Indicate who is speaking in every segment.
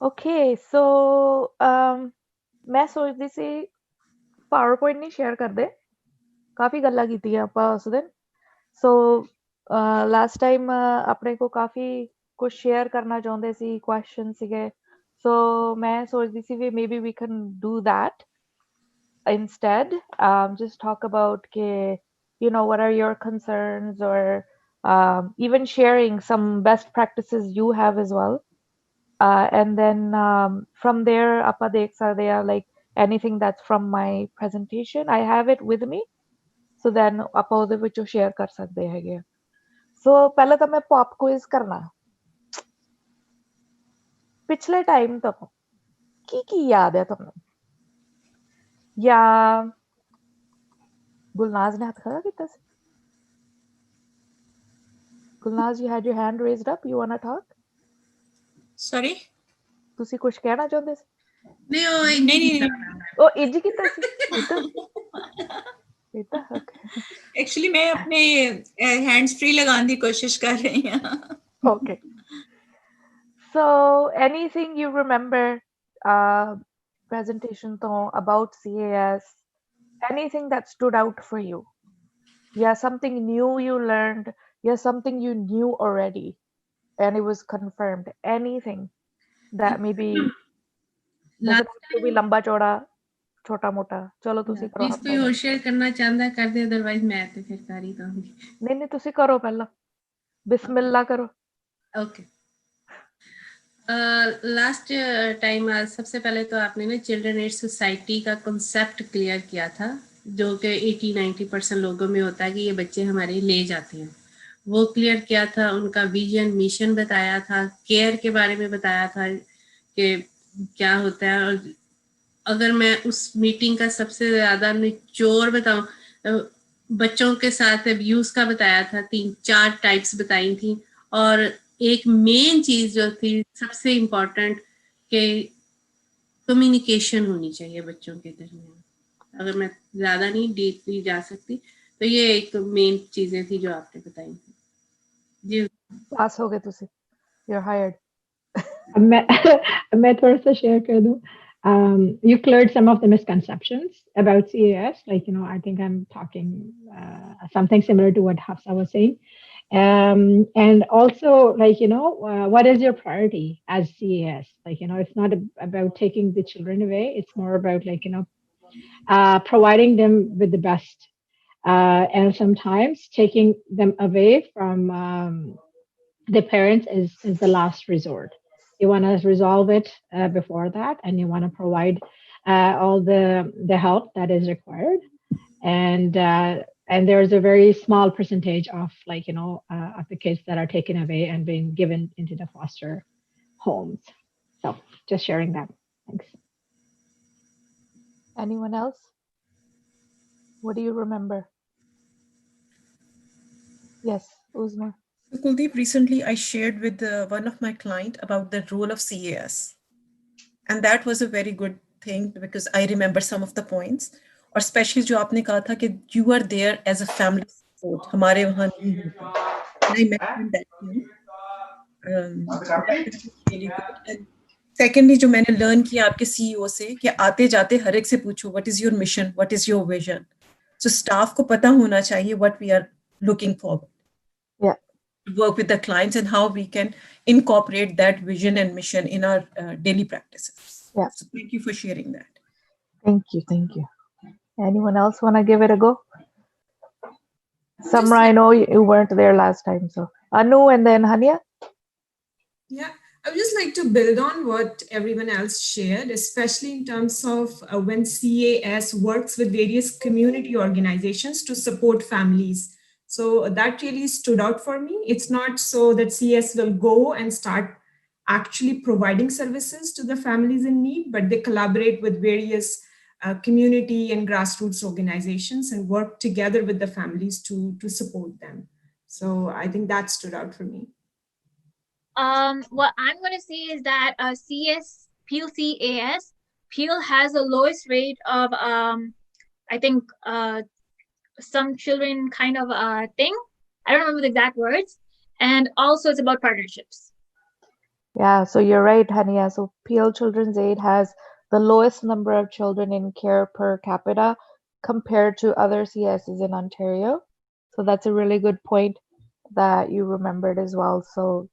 Speaker 1: Okay, so ਮੈਂ ਸੋਚਦੀ ਸੀ PowerPoint ਨਹੀਂ ਸ਼ੇਅਰ ਕਰਦੇ ਕਾਫੀ ਗੱਲਾਂ ਕੀਤੀਆਂ ਆਪਾਂ ਉਸ ਦਿਨ ਸੋ ਲਾਸਟ ਟਾਈਮ ਆਪਣੇ ਕੋ ਕਾਫੀ ਕੁਝ ਸ਼ੇਅਰ ਕਰਨਾ ਚਾਹੁੰਦੇ ਸੀ ਕੁਐਸਚਨ ਸੀਗੇ ਸੋ ਮੈਂ ਸੋਚਦੀ ਸੀ ਵੀ maybe we can do that instead just talk about what are your concerns or even sharing some best practices you have as well and then from there ਆਪਾਂ ਦੇਖ ਸਕਦੇ ਆ like anything that's from my presentation I have it with me so then ਆਪਾਂ ਉਹਦੇ ਵਿੱਚੋਂ share ਕਰ ਸਕਦੇ ਹੈਗੇ ਆ ਸੋ ਪਹਿਲਾਂ ਤਾਂ ਮੈਂ ਪੌਪ ਕੁਇਜ਼ ਕਰਨਾ ਪਿਛਲੇ ਟਾਈਮ ਤੋਂ ਕੀ ਯਾਦ ਹੈ ਤੁਹਾਨੂੰ ਜਾਂ ਗੁਲਨਾਜ਼ ਨੇ ਹੱਥ ਖੜਾ ਕੀਤਾ ਸੀ ਗੁਲਨਾਜ਼ you had your hand raised up you wanna talk
Speaker 2: Sorry?
Speaker 1: ਤੁਸੀਂ ਕੁਝ ਕਹਿਣਾ ਚਾਹੁੰਦੇ ਸੀ
Speaker 2: नहीं
Speaker 1: ਉਹ ਇੰਜ ਕੀਤਾ ਸੀ ਇਹ ਤਾਂ okay
Speaker 2: एक्चुअली मैं अपने हैंड्स फ्री लगाने की कोशिश कर रही हूँ
Speaker 1: okay so anything you remember presentation though about CAS anything that stood out for you yeah something new you learned yeah something you knew already and it was confirmed anything that maybe
Speaker 3: Last time,
Speaker 1: भी लंबा चौड़ा छोटा मोटा चलो तुसी करो
Speaker 3: please कोई और शेयर करना चाहता है कर दे अदरवाइज मैं तो फिर कर ही दूंगी
Speaker 1: नहीं तुसी करो पहला बिस्मिल्लाह करो
Speaker 3: ओके लास्ट टाइम सबसे पहले तो आपने ना चिल्ड्रन एड सोसाइटी का कॉन्सेप्ट क्लियर किया था जो कि 80-90% लोगों में होता है कि ये बच्चे हमारे ले जाते हैं वो क्लियर किया था उनका विजन मिशन बताया था केयर के बारे में बताया था कि क्या होता है और अगर मैं उस मीटिंग का सबसे ज्यादा निचोड़ बताऊं बच्चों के साथ अब्यूज का बताया था 3-4 टाइप्स बताई थी और एक मेन चीज जो थी सबसे इम्पोर्टेंट कि कम्युनिकेशन होनी चाहिए बच्चों के दरमियान अगर मैं ज्यादा नहीं डीपली जा सकती तो ये एक मेन चीजें थी जो आपने बताई थी जी
Speaker 1: पास हो गए तुसी you're hired
Speaker 4: मैं थोड़ा सा शेयर कर दूं you cleared some of the misconceptions about CAS like I think I'm talking something similar to what Hafsa was saying and also like what is your priority as CAS like it's not about taking the children away it's more about like providing them with the best and sometimes taking them away from the parents is the last resort. You want to resolve it before that, and you want to provide all the help that is required. And there's a very small percentage of like of the kids that are taken away and being given into the foster homes. So just sharing that. Thanks.
Speaker 1: anyone else what do you remember yes Uzma
Speaker 5: So Kuldeep, recently I shared with one of my client about the role of CAS. And that was a very good thing because I remember some of the points. और especially जो आपने कहा था कि you are there as a family support. हमारे वहाँ नहीं होता. And I mentioned that too. That was really good. And secondly, जो मैंने learn किया आपके CEO से कि आते जाते हर एक से पूछो what is your mission, what is your vision. So staff को पता होना चाहिए what we are looking forward.
Speaker 1: Yeah.
Speaker 5: Work with the clients and how we can incorporate that vision and mission in our daily practices.
Speaker 1: Yeah.
Speaker 5: So thank you for sharing that.
Speaker 1: Thank you anyone else want to give it a go Samra I know you weren't there last time so Anu and then Hania
Speaker 6: Yeah, I would just like to build on what everyone else shared, especially in terms of when CAS works with various community organizations to support families. So that really stood out for me. It's not so that CAS will go and start actually providing services to the families in need, but they collaborate with various community and grassroots organizations and work together with the families to support them. So I think that stood out for me.
Speaker 7: What I'm going to say is that Peel has the lowest rate of I think some children kind of thing. I don't remember the exact words. And also it's about partnerships.
Speaker 1: Yeah, so you're right, Hania. So PL Children's Aid has the lowest number of children in care per capita compared to other CSs in Ontario. So that's a really good point that you remembered as well. So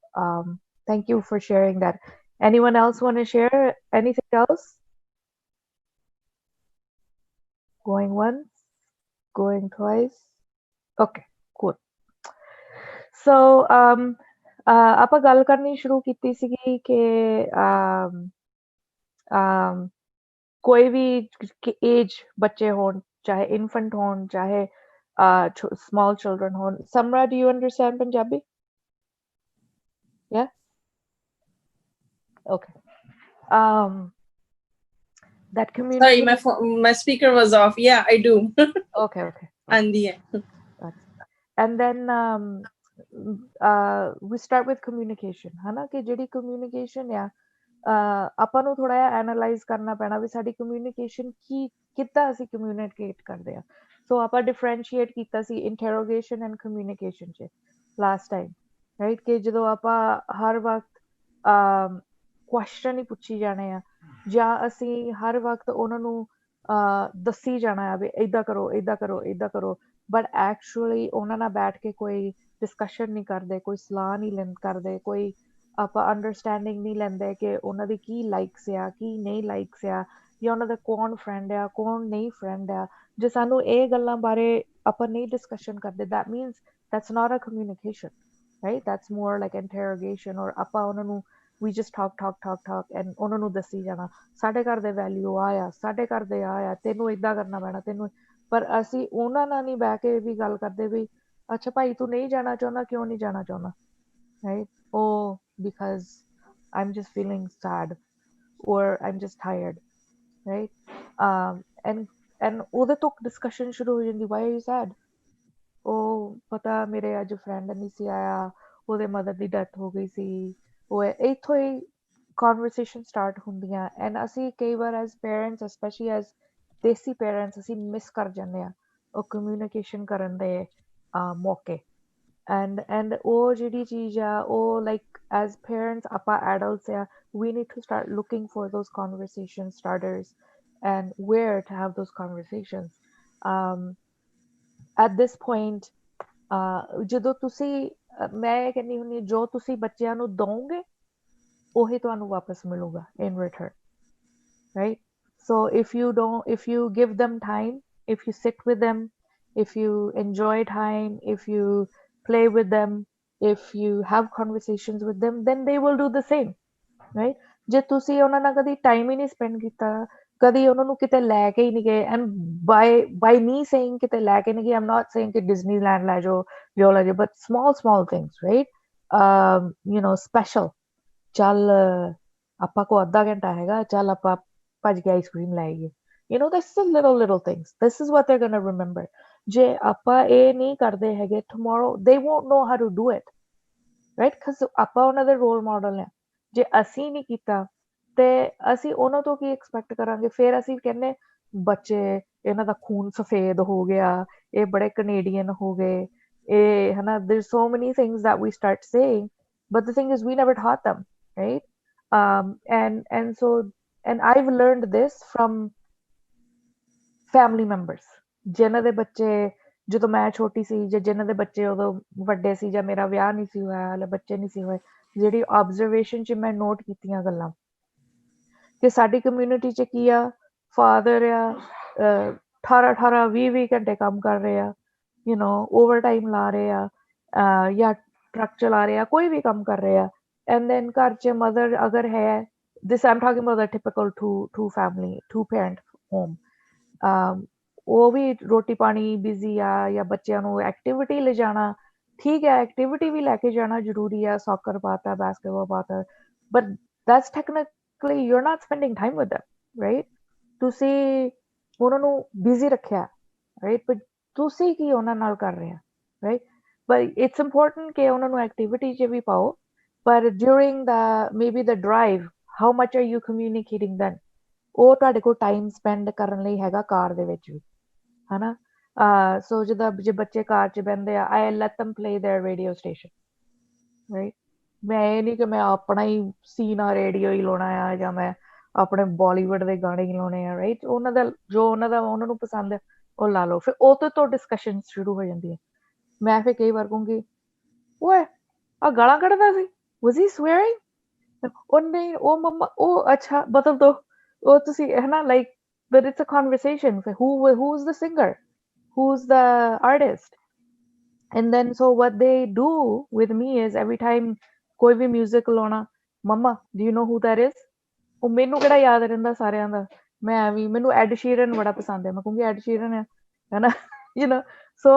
Speaker 1: thank you for sharing that. Anyone else want to share anything else? Going once, going twice. Okay, cool. So ਆਪਾਂ ਗੱਲ ਕਰਨੀ ਸ਼ੁਰੂ ਕੀਤੀ ਸੀਗੀ ਕਿ ਕੋਈ ਵੀ age ਬੱਚੇ ਹੋਣ ਚਾਹੇ ਇਨਫੈਂਟ ਹੋਣ ਚਾਹੇ small children ਹੋਣ. Samra, do you understand Punjabi? Yeah? Okay. That community.
Speaker 8: Sorry, my speaker was off. Yeah, I do.
Speaker 1: Okay.
Speaker 8: And yeah.
Speaker 1: And then we start with communication, ਹਨਾ ਕਿ ਜਿਹੜੀ communication ਆ ਆਪਾਂ ਨੂੰ ਥੋੜਾ ਜਿਹਾ ਐਨਾਲਾਈਜ਼ ਕਰਨਾ ਪੈਣਾ ਵੀ ਸਾਡੀ ਕਮਿਊਨੀਕੇਸ਼ਨ ਕਿੱਦਾਂ ਅਸੀਂ ਕਮਿਊਨੀਕੇਟ ਕਰਦੇ ਆ. ਸੋ ਆਪਾਂ ਡਿਫਰੈਂਸ਼ੀਏਟ ਕੀਤਾ ਸੀ ਇੰਟਰੋਗੇਸ਼ਨ ਐਂਡ ਕਮਿਊਨੀਕੇਸ਼ਨ 'ਚ ਲਾਸਟ ਟਾਈਮ, ਰਾਈਟ, ਕਿ ਜਦੋਂ ਆਪਾਂ ਹਰ ਵਕਤ ਕੁਐਸਚਨ ਹੀ ਪੁੱਛੀ ਜਾਣੇ ਆ ਜਾਂ ਅਸੀਂ ਹਰ ਵਕਤ ਉਹਨਾਂ ਨੂੰ ਦੱਸੀ ਜਾਣਾ ਆ ਵੀ ਏਦਾਂ ਕਰੋ ਏਦਾਂ ਕਰੋ ਏਦਾਂ ਕਰੋ, ਬਟ ਐਕਚੁਅਲੀ ਉਹਨਾਂ ਨਾਲ ਬੈਠ ਕੇ ਕੋਈ ਡਿਸਕਸ਼ਨ ਨਹੀਂ ਕਰਦੇ, ਕੋਈ ਸਲਾਹ ਨਹੀਂ ਕਰਦੇ, ਕੋਈ ਆਪਾਂ ਅੰਡਰਸਟੈਂਡਿੰਗ ਨਹੀਂ ਲੈਂਦੇ ਕਿ ਉਹਨਾਂ ਦੀ ਕੀ ਲਾਈਕਸ ਆ ਕੀ ਨਹੀਂ ਲਾਈਕਸ ਆ, ਜਾਂ ਉਹਨਾਂ ਦਾ ਕੌਣ ਫਰੈਂਡ ਆ ਕੌਣ ਨਹੀਂ ਫਰੈਂਡ ਆ. ਜੇ ਸਾਨੂੰ ਇਹ ਗੱਲਾਂ ਬਾਰੇ ਆਪਾਂ ਨਹੀਂ ਡਿਸਕਸ਼ਨ ਕਰਦੇ, that means that's not a communication, right? That's more like interrogation, or ਆਪਾਂ ਉਹਨਾਂ ਨੂੰ we just talk and ਉਹਨਾਂ ਨੂੰ ਦੱਸੀ ਜਾਣਾ ਸਾਡੇ ਘਰ ਦੇ ਵੈਲਿਊ ਆ ਸਾਡੇ ਘਰ ਦੇ ਆ ਤੈਨੂੰ ਏਦਾਂ ਕਰਨਾ ਪੈਣਾ ਤੈਨੂੰ, ਪਰ ਅਸੀਂ ਉਹਨਾਂ ਨਾਲ ਨਹੀਂ ਬਹਿ ਕੇ ਵੀ ਗੱਲ ਕਰਦੇ ਵੀ ਅੱਛਾ ਭਾਈ ਤੂੰ ਨਹੀਂ ਜਾਣਾ ਚਾਹੁੰਦਾ, ਕਿਉਂ ਨਹੀਂ ਜਾਣਾ ਚਾਹੁੰਦਾ, right? Oh, because I'm just feeling sad or I'm just tired, right? And ਉਹਦੇ ਤੋਂ discussion ਸ਼ੁਰੂ ਹੋ ਜਾਂਦੀ, why are you sad? ਉਹ ਪਤਾ ਮੇਰੇ ਅੱਜ ਫਰੈਂਡ ਨਹੀਂ ਸੀ ਆਇਆ, ਉਹਦੇ ਮਦਰ ਦੀ ਡੈਥ ਹੋ ਗਈ ਸੀ, ਉਹ ਇੱਥੋਂ ਹੀ conversation start ਹੁੰਦੀਆਂ. and ਅਸੀਂ ਕਈ ਵਾਰ as parents, especially as ਦੇਸੀ parents, ਅਸੀਂ ਮਿਸ ਕਰ ਜਾਂਦੇ ਆ ਉਹ communication ਕਰਨ ਦੇ ਮੌਕੇ. and ਉਹ ਜਿਹੜੀ ਚੀਜ਼ ਆ ਉਹ like as parents ਆਪਾਂ adults ਆ, we need to start looking for those conversation starters and where to have those conversations. At this point ਜਦੋਂ ਤੁਸੀਂ ਮੈਂ ਕਹਿੰਦੀ ਹੁੰਦੀ ਜੋ ਤੁਸੀਂ ਬੱਚਿਆਂ ਨੂੰ ਦਓਗੇ ਉਹੀ ਤੁਹਾਨੂੰ ਵਾਪਸ ਮਿਲੂਗਾ in return, right? So if you give them time, if you sit with them, if you enjoy time, if you play with them, if you have conversations with them, then they will do the same, right? ਜੇ ਤੁਸੀਂ ਉਹਨਾਂ ਨਾਲ ਕਦੀ time ਹੀ ਨਹੀਂ spend ਕੀਤਾ, ਕਦੀ ਉਹਨਾਂ ਨੂੰ ਕਿਤੇ ਲੈ ਕੇ ਹੀ ਨਹੀਂ ਗਏ, and by me saying ਕਿਤੇ ਲੈ ਕੇ ਨਹੀਂ ਗਏ, I'm not saying ਕਿ Disneyland ਲੈ ਜਾਓ ਜੋ ਲੈ ਜਾਓ, but small things, right? Special, ਚੱਲ ਆਪਾਂ ਕੋ ਅੱਧਾ ਘੰਟਾ ਹੈਗਾ, ਚੱਲ ਆਪਾਂ ਭੱਜ ਕੇ ਆਈਸਕ੍ਰੀਮ ਲੈ ਆਈਏ, this is little things, this is what they're going to remember. ਜੇ ਆਪਾਂ ਇਹ ਨਹੀਂ ਕਰਦੇ ਹੈਗੇ, tomorrow they won't know how to do it, right? because ਆਪਾਂ ਉਹਨਾਂ ਦੇ ਰੋਲ ਮਾਡਲ ਆ. ਜੇ ਅਸੀਂ ਨਹੀਂ ਕੀਤਾ ਤੇ ਅਸੀਂ ਉਹਨਾਂ ਤੋਂ ਕੀ ਐਕਸਪੈਕਟ ਕਰਾਂਗੇ? ਫਿਰ ਅਸੀਂ ਕਹਿੰਦੇ ਬੱਚੇ ਇਹਨਾਂ ਦਾ ਖੂਨ ਸਫੇਦ ਹੋ ਗਿਆ, ਇਹ ਬੜੇ ਕੈਨੇਡੀਅਨ ਹੋ ਗਏ, ਇਹ ਹਨਾ, there's so many things that we start saying, but the thing is we never taught them, right? And I've learned this from family members, ਜਿਨ੍ਹਾਂ ਦੇ ਬੱਚੇ ਜਦੋਂ ਮੈਂ ਛੋਟੀ ਸੀ ਜਾਂ ਜਿਨ੍ਹਾਂ ਦੇ ਬੱਚੇ ਉਦੋਂ ਵੱਡੇ ਸੀ ਜਾਂ ਮੇਰਾ ਵਿਆਹ ਨਹੀਂ ਸੀ ਹੋਇਆ ਹਾਲੇ ਬੱਚੇ ਨਹੀਂ ਸੀ ਹੋਏ, ਜਿਹੜੀ ਆਬਜ਼ਰਵੇਸ਼ਨ 'ਚ ਮੈਂ ਨੋਟ ਕੀਤੀਆਂ ਗੱਲਾਂ ਕਿ ਸਾਡੀ ਕਮਿਊਨਿਟੀ 'ਚ ਕੀ ਆ, ਫਾਦਰ ਆ 18 20 ਘੰਟੇ ਕੰਮ ਕਰ ਰਹੇ ਆ, ਓਵਰ ਟਾਈਮ ਲਾ ਰਹੇ ਆ, ਜਾਂ ਟਰੱਕ ਚਲਾ ਰਹੇ ਆ, ਕੋਈ ਵੀ ਕੰਮ ਕਰ ਰਹੇ ਆ, ਐਂਡ ਦੈਨ ਘਰ 'ਚ ਮਦਰ ਅਗਰ ਹੈ, this I'm talking about the typical two parent home, ਉਹ ਵੀ ਰੋਟੀ ਪਾਣੀ ਬਿਜ਼ੀ ਆ, ਜਾਂ ਬੱਚਿਆਂ ਨੂੰ ਐਕਟੀਵਿਟੀ ਲਿਜਾਣਾ, ਠੀਕ ਹੈ ਐਕਟੀਵਿਟੀ ਵੀ ਲੈ ਕੇ ਜਾਣਾ ਜ਼ਰੂਰੀ ਆ, ਸੌਕਰ ਪਾਤਾ, ਬਾਸਕਟਬਾਲ ਪਾਤਾ, but that's technically you're not spending time with them, right? ਤੁਸੀਂ ਉਹਨਾਂ ਨੂੰ ਬਿਜ਼ੀ ਰੱਖਿਆ, right? but ਤੁਸੀਂ ਕੀ ਉਹਨਾਂ ਨਾਲ ਕਰ ਰਹੇ ਆ, right? but it's important ਕਿ ਉਹਨਾਂ ਨੂੰ ਐਕਟੀਵਿਟੀ 'ਚ ਵੀ ਪਾਓ, but during maybe the drive, how much are you communicating then? ਉਹ ਤੁਹਾਡੇ ਕੋਲ ਟਾਈਮ ਸਪੈਂਡ ਕਰਨ ਲਈ ਹੈਗਾ ਕਾਰ ਦੇ ਵਿੱਚ ਵੀ, ਹਨਾ? ਜੇ ਬੱਚੇ ਕਾਰ 'ਚ ਬਹਿੰਦੇ ਆ, I let them play their radio station, right? ਮੈਂ ਇਹ ਨਹੀਂ ਕਿ ਮੈਂ ਆਪਣਾ ਹੀ ਸੀਨਾ ਰੇਡੀਓ ਹੀ ਲਾਉਣਾ ਆ ਜਾਂ ਮੈਂ ਆਪਣੇ ਬਾਲੀਵੁੱਡ ਦੇ ਗਾਣੇ ਹੀ ਲਾਉਣੇ ਆ ਰਾਈਟ ਉਹਨਾਂ ਦਾ ਜੋ ਉਹਨਾਂ ਨੂੰ ਪਸੰਦ ਹੈ ਉਹ ਲਾ ਲਓ ਫਿਰ ਉਹ ਤੋਂ ਡਿਸਕਸ਼ਨ ਸ਼ੁਰੂ ਹੋ ਜਾਂਦੀ ਹੈ ਮੈਂ ਫਿਰ ਕਈ ਵਾਰ ਕਹੂੰਗੀ ਓਏ ਆ ਗਾਲਾਂ ਕੱਢਦਾ ਸੀ ਵਾਸ ਹੀ ਸਵੇਅਰਿੰਗ ਉਹ ਨਹੀਂ ਉਹ ਮੰਮਾ ਉਹ ਅੱਛਾ ਬਦਲ ਦੋ ਉਹ ਤੁਸੀਂ ਹੈ ਨਾ like but it's a conversation for who's the singer who's the artist and then so what they do with me is every time ਕੋਈ ਵੀ music ਲਾਉਣਾ mama do you know who that is ਉਹ ਮੈਨੂੰ ਕਿਹੜਾ ਯਾਦ ਰਹਿੰਦਾ ਸਾਰਿਆਂ ਦਾ ਮੈਂ ਵੀ ਮੈਨੂੰ ਐਡ ਸ਼ੀਰਨ ਬੜਾ ਪਸੰਦ ਹੈ ਮੈਂ ਕਹੂੰਗੀ ਐਡ ਸ਼ੀਰਨ ਹੈ ਨਾ you know so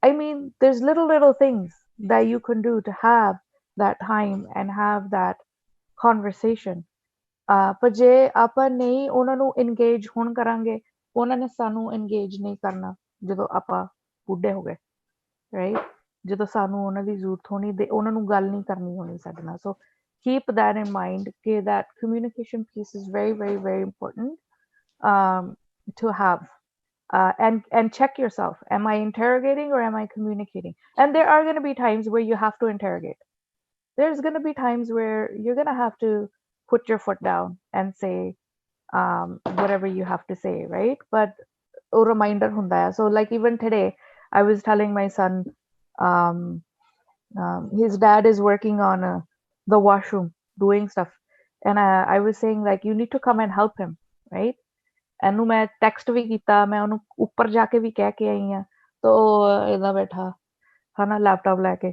Speaker 1: I mean there's little things that you can do to have that time and have that conversation ਪਰ ਜੇ ਆਪਾਂ ਨਹੀਂ ਉਹਨਾਂ ਨੂੰ engage ਹੁਣ ਕਰਾਂਗੇ ਉਹਨਾਂ ਨੇ ਸਾਨੂੰ engage ਨਹੀਂ ਕਰਨਾ ਜਦੋਂ ਆਪਾਂ ਬੁੱਢੇ ਹੋ ਗਏ right ਜਦੋਂ ਸਾਨੂੰ ਉਹਨਾਂ ਦੀ ਜ਼ਰੂਰਤ ਹੋਣੀ ਤੇ ਉਹਨਾਂ ਨੂੰ ਗੱਲ ਨਹੀਂ ਕਰਨੀ ਹੋਣੀ ਸਾਡੇ ਨਾਲ so keep that in mind okay that communication piece is very important to have and check yourself am I interrogating or am I communicating and there are going to be times where you have to interrogate there's going to be times where you're going to have to put your foot down and say whatever you have to say right but a reminder hunda hai so like even today I was telling my son his dad is working on the washroom doing stuff and I was saying like you need to come and help him right ਇਹਨੂੰ ਮੈਂ text ਵੀ ਕੀਤਾ ਮੈਂ ਉਹਨੂੰ ਉੱਪਰ ਜਾ ਕੇ ਵੀ ਕਹਿ ਕੇ ਆਈ ਆ ਤਾਂ ਉਹ ਇਹਦਾ ਬੈਠਾ ਹਨਾ ਲੈਪਟਾਪ ਲੈ ਕੇ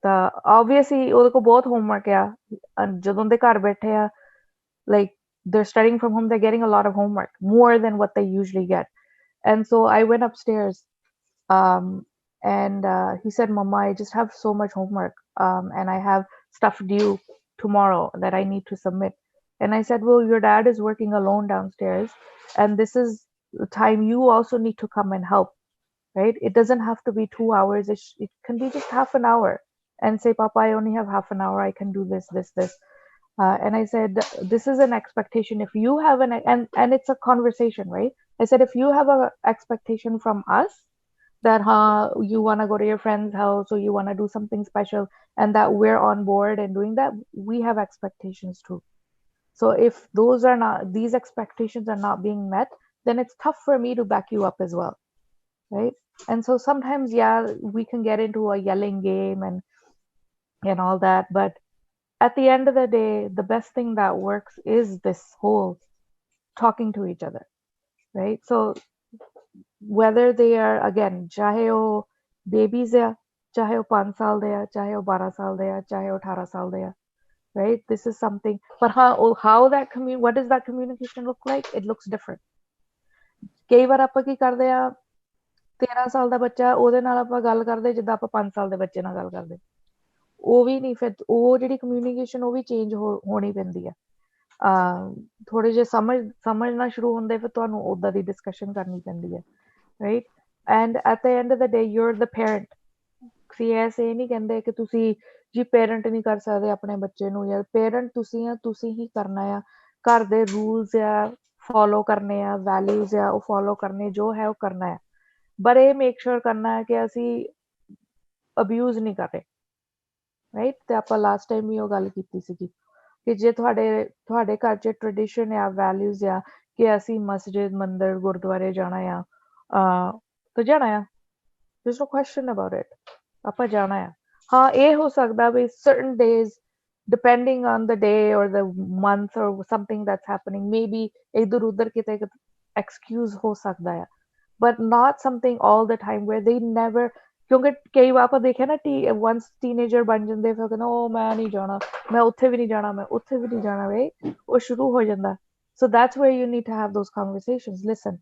Speaker 1: ਤਾਂ ਆਬਵੀਅਸਲੀ ਉਹਦੇ ਕੋਲ ਬਹੁਤ ਹੋਮਵਰਕ ਆ ਜਦੋਂ ਦੇ ਘਰ ਬੈਠੇ ਆ like they're studying from home they're getting a lot of homework more than what they usually get and so I went upstairs and he said mama I just have so much homework and I have stuff due tomorrow that I need to submit and I said well your dad is working alone downstairs and this is the time you also need to come and help right it doesn't have to be 2 hours it can be just half an hour and say papa I only have half an hour I can do this and I said this is an expectation if you have and it's a conversation right I said if you have a expectation from us that you want to go to your friend's house or you want to do something special and that we're on board and doing that we have expectations too so if these expectations are not being met then it's tough for me to back you up as well right and so sometimes yeah we can get into a yelling game and all that but at the end of the day the best thing that works is this whole talking to each other right so whether they are again ਚਾਹੇ ਉਹ babies ਆ ਚਾਹੇ ਉਹ 5 ਸਾਲ ਦੇ ਆ ਚਾਹੇ ਉਹ 12 ਸਾਲ ਦੇ ਆ ਚਾਹੇ ਉਹ 18 ਸਾਲ ਦੇ ਆ right this is something but how that what does that communication look like it looks different ਕਈ ਵਾਰ ਆਪਾਂ ਕੀ ਕਰਦੇ ਆ 13 ਸਾਲ ਦਾ ਬੱਚਾ ਉਹਦੇ ਨਾਲ ਆਪਾਂ ਗੱਲ ਕਰਦੇ ਜਿੱਦਾਂ ਆਪਾਂ 5 ਸਾਲ ਦੇ ਬੱਚੇ ਨਾਲ ਗੱਲ ਕਰਦੇ ਉਹ ਵੀ ਨਹੀਂ ਫਿਰ ਉਹ ਜਿਹੜੀ ਕਮਿਊਨੀਕੇਸ਼ਨ ਉਹ ਵੀ ਚੇਂਜ ਹੋਣੀ ਪੈਂਦੀ ਆ ਥੋੜੇ ਜਿਹੇ ਸਮਝਣਾ ਸ਼ੁਰੂ ਹੁੰਦੇ ਫਿਰ ਤੁਹਾਨੂੰ ਉਦਾਂ ਦੀ ਡਿਸਕਸ਼ਨ ਕਰਨੀ ਪੈਂਦੀ ਹੈ right and at the end of the day you are the parent ਸੀ ਐਸੇ ਨਹੀਂ ਕਹਿੰਦੇ ਕਿ ਤੁਸੀਂ ਜੀ ਪੇਰੈਂਟ ਨਹੀਂ ਕਰ ਸਕਦੇ ਆਪਣੇ ਬੱਚੇ ਨੂੰ ਜਾਂ ਪੇਰੈਂਟ ਤੁਸੀਂ ਆ ਤੁਸੀਂ ਹੀ ਕਰਨਾ ਆ ਘਰ ਦੇ ਰੂਲਸ ਆ ਫੋਲੋ ਕਰਨੇ ਆ ਵੈਲਿਊਜ਼ ਆ ਉਹ ਫੋਲੋ ਕਰਨੇ ਜੋ ਹੈ ਉਹ ਕਰਨਾ ਹੈ ਪਰ ਇਹ ਮੇਕ ਸ਼ੋਰ ਕਰਨਾ ਹੈ ਕਿ ਅਸੀਂ ਅਬਿਊਜ਼ ਨਹੀਂ ਕਰ ਰਹੇ ਰਾਈਟ ਤੇ ਆਪਾਂ ਲਾਸਟ ਟਾਈਮ ਵੀ ਉਹ ਗੱਲ ਕੀਤੀ ਸੀਗੀ ਕਿ ਜੇ ਤੁਹਾਡੇ ਘਰ 'ਚ ਟ੍ਰੈਡੀਸ਼ਨ ਆ ਵੈਲਿਊਜ਼ ਆ ਕਿ ਅਸੀਂ ਮਸਜਿਦ ਮੰਦਿਰ ਗੁਰਦੁਆਰੇ ਜਾਣਾ ਆ ਤਾਂ ਜਾਣਾ ਆ there's no question about it ਆਪਾਂ ਜਾਣਾ ਆ ਹਾਂ ਇਹ ਹੋ ਸਕਦਾ ਵੀ certain days depending on the day or the month or something that's happening maybe ਇੱਧਰ ਉੱਧਰ ਕਿਤੇ excuse ਹੋ ਸਕਦਾ ਆ but not something all the time where they never ਕਿਉਂਕਿ ਕਈ ਵਾਰ ਆਪਾਂ ਦੇਖਿਆ ਨਾ once teenager ਬਣ ਜਾਂਦੇ ਫਿਰ ਕਹਿੰਦਾ ਉਹ ਮੈਂ ਨਹੀਂ ਜਾਣਾ ਮੈਂ ਉੱਥੇ ਵੀ ਨਹੀਂ ਜਾਣਾ ਮੈਂ ਉੱਥੇ ਵੀ ਨਹੀਂ ਜਾਣਾ ਵੇ ਉਹ ਸ਼ੁਰੂ ਹੋ ਜਾਂਦਾ so that's where you need to have those conversations listen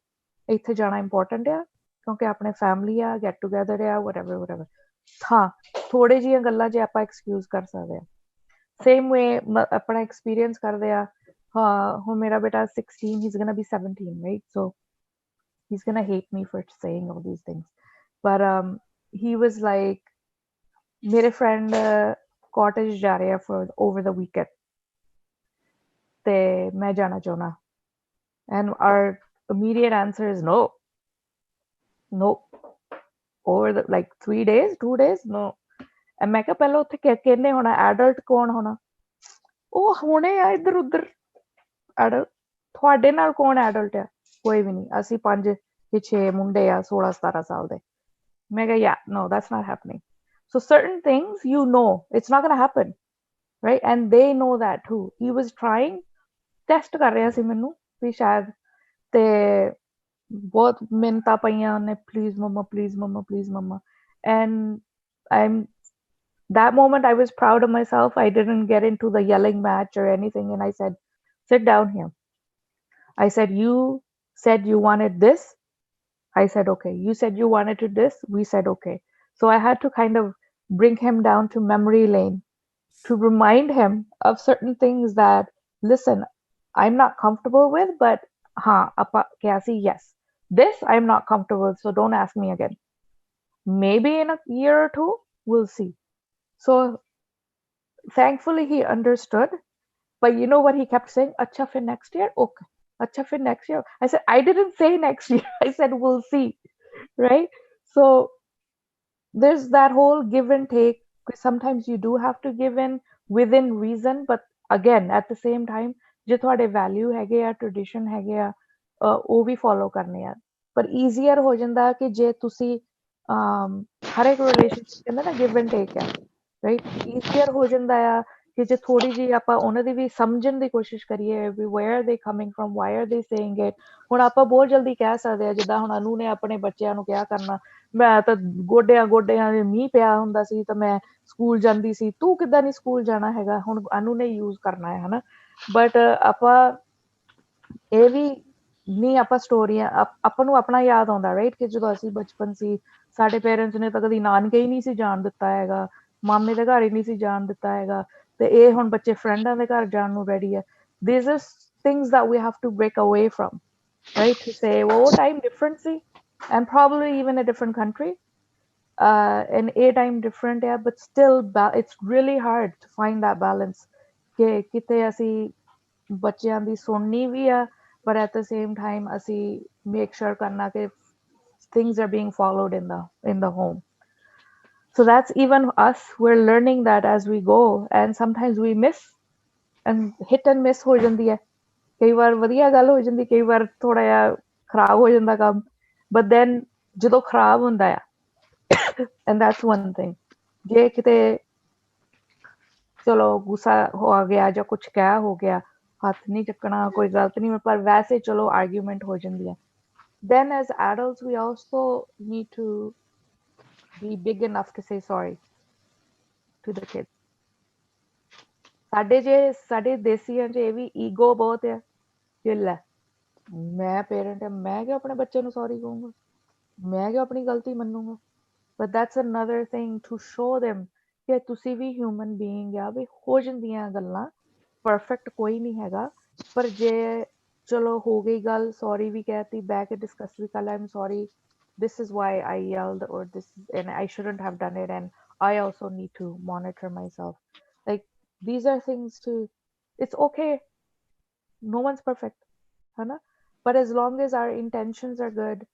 Speaker 1: ਇੱਥੇ ਜਾਣਾ important ਆ ਕਿਉਂਕਿ ਆਪਣੇ ਫੈਮਿਲੀ ਆ ਗੈਟ ਟੂਗੇਦਰ ਆ whatever ਹਾਂ ਥੋੜੇ ਜਿਹੀਆਂ ਗੱਲਾਂ 'ਚ ਆਪਾਂ ਐਕਸਕਿਊਜ਼ ਕਰ ਸਕਦੇ ਆ ਸੇਮ ਵੇ ਆਪਣਾ ਐਕਸਪੀਰੀਅੰਸ ਕਰਦੇ ਆ ਹਾਂ ਹੁਣ ਮੇਰਾ ਬੇਟਾ 16 he's gonna be 17 right so he's gonna hate me for saying all these things but he was like ਮੇਰੇ friend cottage ਜਾ ਰਹੇ ਆ for over the weekend ਤੇ ਮੈਂ ਜਾਣਾ ਚਾਹੁੰਦਾ and our immediate answer is no over the like 3 days 2 days no ਮੈਂ ਕਿਹਾ ਪਹਿਲਾਂ ਉੱਥੇ ਕਿਹਨੇ ਹੋਣਾ, ਐਡਲਟ ਕੌਣ ਹੋਣਾ, ਉਹ ਹੋਣੇ ਆ ਇੱਧਰ ਉੱਧਰ ਐਡਲਟ, ਤੁਹਾਡੇ ਨਾਲ ਕੌਣ ਐਡਲਟ ਆ, ਕੋਈ ਵੀ ਨਹੀਂ, ਅਸੀਂ 5 ਕਿ 6 ਮੁੰਡੇ ਆ 16-17 ਸਾਲ ਦੇ। ਮੈਂ ਕਿਹਾ yeah, no, that's not happening. So certain things, you know, it's not going to happen, right? And they know that too. He was trying, test ਕਰ ਰਿਹਾ ਸੀ ਮੈਨੂੰ ਵੀ ਸ਼ਾਇਦ, ਤੇ ਬਹੁਤ ਮਿੰਨਤਾਂ ਪਈਆਂ ਉਹਨੇ, please mama, please mama, please mama. And that moment I was proud of myself. I didn't get into the yelling match or anything, and I said, sit down here. I said, you said you wanted this. I said, okay. You said you wanted to this. We said, okay. So I had to kind of bring him down to memory lane to remind him of certain things that, listen, I'm not comfortable with, but Kasi, yes, this I'm not comfortable with, so don't ask me again. Maybe in a year or two, we'll see. So thankfully he understood, but you know what he kept saying? Acha, for next year? Okay. Acha, for next year? I said, I didn't say next year. I said, we'll see, right? So there's that whole give and take. Sometimes you do have to give in within reason, but again, at the same time, ਜੇ ਤੁਹਾਡੇ value ਹੈਗੇ ਆ, tradition ਹੈਗੇ ਆ, ਉਹ ਵੀ follow ਕਰਨੇ ਆ। ਪਰ easier ਹੋ ਜਾਂਦਾ ਕਿ ਜੇ ਤੁਸੀਂ ਹਰ ਇੱਕ relationship ਕਹਿੰਦਾ ਨਾ give and take ਆ, right? easier ਹੋ ਜਾਂਦਾ ਆ ਕਿ ਜੇ ਥੋੜੀ ਜਿਹੀ ਆਪਾਂ ਉਹਨਾਂ ਦੀ ਵੀ ਸਮਝਣ ਦੀ ਕੋਸ਼ਿਸ਼ ਕਰੀਏ ਵੀ where are they coming from, why are they saying it। ਹੁਣ ਆਪਾਂ ਬਹੁਤ ਜਲਦੀ ਕਹਿ ਸਕਦੇ ਆ, ਜਿੱਦਾਂ ਹੁਣ ਅਨੂ ਨੇ ਆਪਣੇ ਬੱਚਿਆਂ ਨੂੰ ਕਿਹਾ ਕਰਨਾ, ਮੈਂ ਤਾਂ ਗੋਡਿਆਂ ਮੀਂਹ ਪਿਆ ਹੁੰਦਾ ਸੀ ਤਾਂ ਮੈਂ ਸਕੂਲ ਜਾਂਦੀ ਸੀ, ਤੂੰ ਕਿੱਦਾਂ ਨਹੀਂ ਸਕੂਲ ਜਾਣਾ ਹੈਗਾ, ਹੁਣ ਅਨੂ ਨੇ ਯੂਜ਼ ਕਰਨਾ ਹੈ ਹਨਾ। ਬਟ ਆਪਾਂ ਇਹ ਵੀ ਨਹੀਂ, ਆਪਾਂ ਸਟੋਰੀਆਂ ਆਪਾਂ ਨੂੰ ਆਪਣਾ ਯਾਦ ਆਉਂਦਾ, ਰਾਈਟ, ਕਿ ਜਦੋਂ ਅਸੀਂ ਬਚਪਨ ਸੀ ਸਾਡੇ ਪੇਰੈਂਟਸ ਨੇ ਤਾਂ ਕਦੀ ਨਾਨਕੇ ਹੀ ਨਹੀਂ ਸੀ ਜਾਣ ਦਿੱਤਾ ਹੈਗਾ, ਮਾਮੇ ਦੇ ਘਰ ਹੀ ਨਹੀਂ ਸੀ ਜਾਣ ਦਿੱਤਾ ਹੈਗਾ, ਤੇ ਇਹ ਹੁਣ ਬੱਚੇ ਫਰੈਂਡਾਂ ਦੇ ਘਰ ਜਾਣ ਨੂੰ ਰੈਡੀ ਹੈ। These are things that we have to break away from, right? To say, well, what time different see, and probably even a different country, and a time different, yeah, but still, it's really hard to find that balance. ਕਿ ਕਿਤੇ ਅਸੀਂ ਬੱਚਿਆਂ ਦੀ ਸੁਣਨੀ ਵੀ ਆ, but at the same time ਅਸੀਂ make sure ਕਰਨਾ ਕਿ things are being followed in the home. So that's even us, we're learning that as we go, and sometimes we miss, and hit and miss ਹੋ ਜਾਂਦੀ ਹੈ, ਕਈ ਵਾਰ ਵਧੀਆ ਗੱਲ ਹੋ ਜਾਂਦੀ, ਕਈ ਵਾਰ ਥੋੜਾ ਜਿਹਾ ਖਰਾਬ ਹੋ ਜਾਂਦਾ ਕੰਮ, but then ਜਦੋਂ ਖਰਾਬ ਹੁੰਦਾ ਆ, and that's one thing, ਜੇ ਕਿਤੇ ਚਲੋ ਗੁੱਸਾ ਹੋ ਗਿਆ ਜਾਂ ਕੁਝ ਕਹਿ ਹੋ ਗਿਆ, ਹੱਥ ਨਹੀਂ ਚੱਕਣਾ, ਕੋਈ ਗਲਤ ਨਹੀਂ, ਪਰ ਵੈਸੇ ਚਲੋ ਆਰਗੂਮੈਂਟ ਹੋ ਜਾਂਦੀ ਹੈ, then as adults we also need to be big enough to say sorry to the kids. ਸਾਡੇ ਦੇਸੀਆਂ 'ਚ ਇਹ ਵੀ ਈਗੋ ਬਹੁਤ ਹੈ ਕਿ ਲੈ ਮੈਂ ਪੇਰੈਂਟ ਹਾਂ, ਮੈਂ ਕਿਉਂ ਆਪਣੇ ਬੱਚੇ ਨੂੰ ਸੌਰੀ ਕਹੂੰਗਾ, ਮੈਂ ਕਿਉਂ ਆਪਣੀ ਗਲਤੀ ਮੰਨੂੰਗਾ। but that's another thing to show them ਕਿ ਤੁਸੀਂ ਵੀ ਹਿਊਮਨ ਬੀਇੰਗ ਆ, ਵੀ ਹੋ ਜਾਂਦੀਆਂ ਗੱਲਾਂ, ਪਰਫੈਕਟ ਕੋਈ ਨਹੀਂ ਹੈਗਾ, ਪਰ ਜੇ ਚਲੋ ਹੋ ਗਈ ਗੱਲ, ਸੌਰੀ ਵੀ ਕਹਿਤੀ, ਬਹਿ ਕੇ ਡਿਸਕਸ ਵੀ ਕਰ ਲਿਆ, I am sorry, this is why I yelled, or this, and I shouldn't have done it, and I also need to monitor myself. Like, these are things to, it's okay, no one's perfect, hana? But as long as our intentions are good,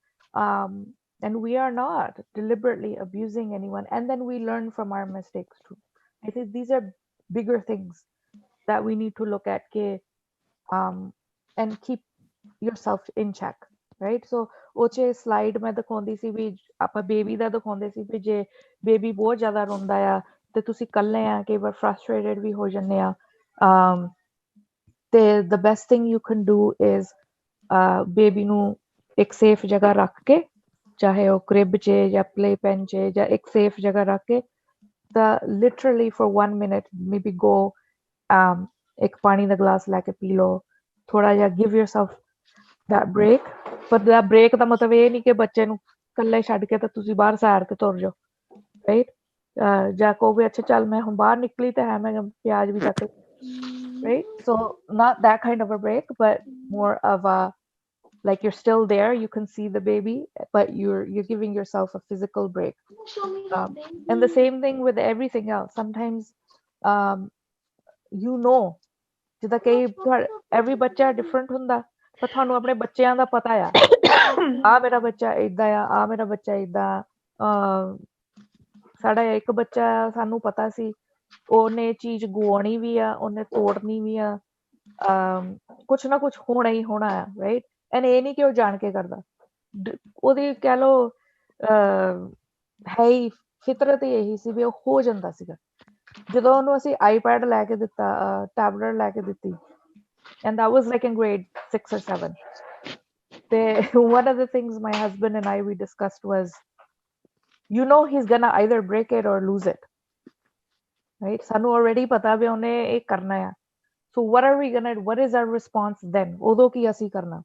Speaker 1: and we are not deliberately abusing anyone, and then we learn from our mistakes too. I think these are bigger things that we need to look at, and keep yourself in check, right? So oche slide ਮੈਂ ਦਿਖਾਉਂਦੀ ਸੀ ਵੀ ਆਪਾਂ baby ਦਾ ਦਿਖਾਉਂਦੇ ਸੀ ਵੀ ਜੇ baby ਬਹੁਤ ਜ਼ਿਆਦਾ ਰੋਂਦਾ ਆ ਤੇ ਤੁਸੀਂ ਇਕੱਲੇ ਆ, ਕਈ ਵਾਰ ਫਰਸਟ੍ਰੇਟਡ ਵੀ ਹੋ ਜਾਂਦੇ ਆ, ਤੇ the best thing you can do is baby ਨੂੰ ਇੱਕ ਸੇਫ ਜਗ੍ਹਾ ਰੱਖ ਕੇ, ਚਾਹੇ ਉਹ ਕ੍ਰਿਬ 'ਚ ਜਾਂ ਪਲੇ ਪੈਨ 'ਚ, ਜਾਂ ਇੱਕ ਸੇਫ ਜਗ੍ਹਾ ਰੱਖ ਕੇ, ਤਾਂ literally for 1 minute maybe go, ਇੱਕ ਪਾਣੀ ਦਾ ਗਲਾਸ ਲੈ ਕੇ ਪੀ ਲਓ, ਥੋੜਾ ਜਿਹਾ give yourself that break। ਪਰ that break ਦਾ ਮਤਲਬ ਇਹ ਨਹੀਂ ਕਿ ਬੱਚੇ ਨੂੰ ਇਕੱਲੇ ਛੱਡ ਕੇ ਤਾਂ ਤੁਸੀਂ ਬਾਹਰ ਸੈਰ ਤੇ ਤੁਰ ਜਾਓ, ਰਾਈਟ, ਜਾਂ ਕਹੋ ਵੀ ਅੱਛਾ ਚੱਲ ਮੈਂ ਹੁਣ ਬਾਹਰ ਨਿਕਲੀ ਤਾਂ ਹੈ, ਮੈਂ ਪਿਆਜ਼ ਵੀ ਚੱਕ, right? So not that kind of a break, but more of a, like you're still there, you can see the baby, but you're giving yourself a physical break. And the same thing with everything else. Sometimes you know, ਜਿੱਦਾਂ ਕਈ every ਬੱਚਾ different ਹੁੰਦਾ, ਪਰ ਤੁਹਾਨੂੰ ਆਪਣੇ ਬੱਚਿਆਂ ਦਾ ਪਤਾ ਆ ਮੇਰਾ ਬੱਚਾ ਏਦਾਂ ਆ, ਮੇਰਾ ਬੱਚਾ ਏਦਾਂ, ਸਾਡਾ ਇੱਕ ਬੱਚਾ ਆ, ਸਾਨੂੰ ਪਤਾ ਸੀ ਉਹਨੇ ਚੀਜ਼ ਗਵਾਉਣੀ ਵੀ ਆ, ਉਹਨੇ ਤੋੜਨੀ ਵੀ ਆ, ਕੁਛ ਨਾ ਕੁਛ ਹੋਣਾ ਹੀ ਹੋਣਾ ਆ, ਰਾਈਟ। ਐਂਡ ਇਹ ਨਹੀਂ ਕਿ ਉਹ ਜਾਣ ਕੇ ਕਰਦਾ, ਉਹਦੀ ਕਹਿ ਲਓ ਹੈ ਹੀ ਫਿਤਰਤ ਹੀ ਇਹੀ ਸੀ ਵੀ ਉਹ ਹੋ ਜਾਂਦਾ ਸੀਗਾ। ਜਦੋਂ ਉਹਨੂੰ ਅਸੀਂ ਆਈਪੈਡ ਲੈ ਕੇ ਦਿੱਤਾ, ਟੈਬਲੇਟ ਲੈ ਕੇ ਦਿੱਤੀ, and that was like in grade 6 or 7. One of the things my husband and I we discussed was, you know, he's gonna either break it or lose it, right? Sanu already pata bhi ਉਹਨੇ ਇਹ ਕਰਨਾ ਆ, so what is our response then? ਉਦੋਂ ਕੀ ਅਸੀਂ ਕਰਨਾ?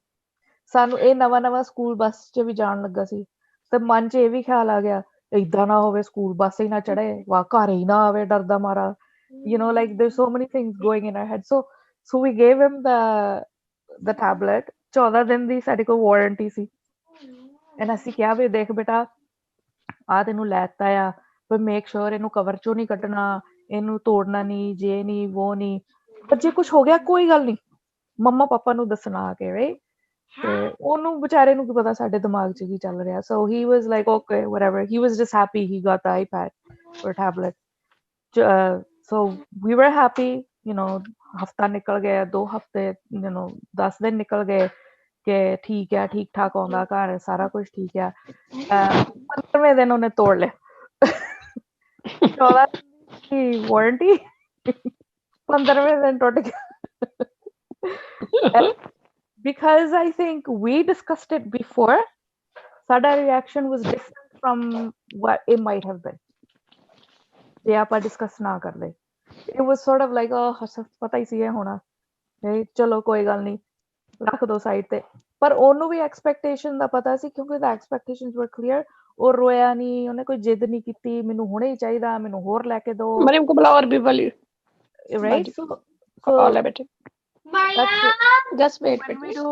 Speaker 1: ਸਾਨੂੰ ਇਹ ਨਵਾਂ ਸਕੂਲ ਬੱਸ 'ਚ ਵੀ ਜਾਣ ਲੱਗਾ ਸੀ ਤੇ ਮਨ 'ਚ ਇਹ ਵੀ ਖਿਆਲ ਆ ਗਿਆ, ਏਦਾਂ ਨਾ ਹੋਵੇ ਸਕੂਲ ਬੱਸ ਹੀ ਨਾ ਚੜੇ, ਵਾ ਘਰ ਹੀ ਨਾ ਆਵੇ ਡਰਦਾ ਮਾਰਾ, you know, like there's so many things going in our head. So we gave him the tablet. 14 ਦਿਨ ਦੀ ਸਾਡੇ ਕੋਲ ਵਾਰੰਟੀ ਸੀ, ਐਂਡ ਅਸੀਂ ਕਿਹਾ ਵੀ ਦੇਖ ਬੇਟਾ ਆ ਤੈਨੂੰ ਲੈਤਾ ਆ, ਪਰ ਮੇਕ ਸ਼ੋਰ ਇਹਨੂੰ ਕਵਰ ਚੋਂ ਨਹੀਂ ਕੱਢਣਾ, ਇਹਨੂੰ ਤੋੜਨਾ ਨਹੀਂ, ਜੇ ਨਹੀਂ ਵੋ ਨਹੀਂ, ਪਰ ਜੇ ਕੁਛ ਹੋ ਗਿਆ ਕੋਈ ਗੱਲ ਨਹੀਂ, ਮੰਮਾ ਪਾਪਾ ਨੂੰ ਦੱਸਣਾ ਆ ਕੇ, ਰਾਈਟ। ਤੇ ਉਹਨੂੰ ਵਿਚਾਰੇ ਨੂੰ ਕੀ ਪਤਾ ਸਾਡੇ ਦਿਮਾਗ 'ਚ ਕੀ ਚੱਲ ਰਿਹਾ। So he was like okay whatever, he was just happy he got the iPad or tablet. So we were happy, you know, ਹਫਤਾ ਨਿਕਲ ਗਿਆ, 2 ਹਫਤੇ, you know, 10 ਦਿਨ ਨਿਕਲ ਗਏ ਕਿ ਠੀਕ ਹੈ, ਠੀਕ ਠਾਕ ਆਉਂਦਾ ਘਰ, ਸਾਰਾ ਕੁਝ ਠੀਕ ਆ। 15ਵੇਂ ਦਿਨ ਉਹਨੇ ਤੋੜ ਲਿਆ। 14 ਦੀ ਵਾਰੰਟੀ 15ਵੇਂ ਦਿਨ ਟੁੱਟ ਗਿਆ। Because I think we discussed it before, ਸਾਡਾ reaction was different from what it might have been ਜੇ ਆਪਾਂ ਡਿਸਕਸ ਨਾ ਕਰਦੇ। It was sort of like ਪਤਾ ਹੀ ਸੀ ਇਹ ਹੋਣਾ, ਚਲੋ ਕੋਈ ਗੱਲ ਨਹੀਂ, ਰੱਖ ਦੋ ਸਾਈਡ ਤੇ। ਪਰ ਉਹਨੂੰ ਵੀ ਐਕਸਪੈਕਟੇਸ਼ਨ ਦਾ ਪਤਾ ਸੀ, ਕਿਉਂਕਿ the expectations were clear. ਉਹ ਰੋਇਆ ਨਹੀਂ, ਉਹਨੇ ਕੋਈ ਜਿੱਦ ਨਹੀਂ ਕੀਤੀ ਮੈਨੂੰ ਹੁਣੇ ਹੀ ਚਾਹੀਦਾ, ਮੈਨੂੰ ਹੋਰ ਲੈ ਕੇ ਦਿਓ,
Speaker 9: मरियम को बुलाओ और भी बोलिए,
Speaker 1: right?
Speaker 9: कॉल है बेटे, just wait
Speaker 1: when we
Speaker 9: बेटे।
Speaker 1: do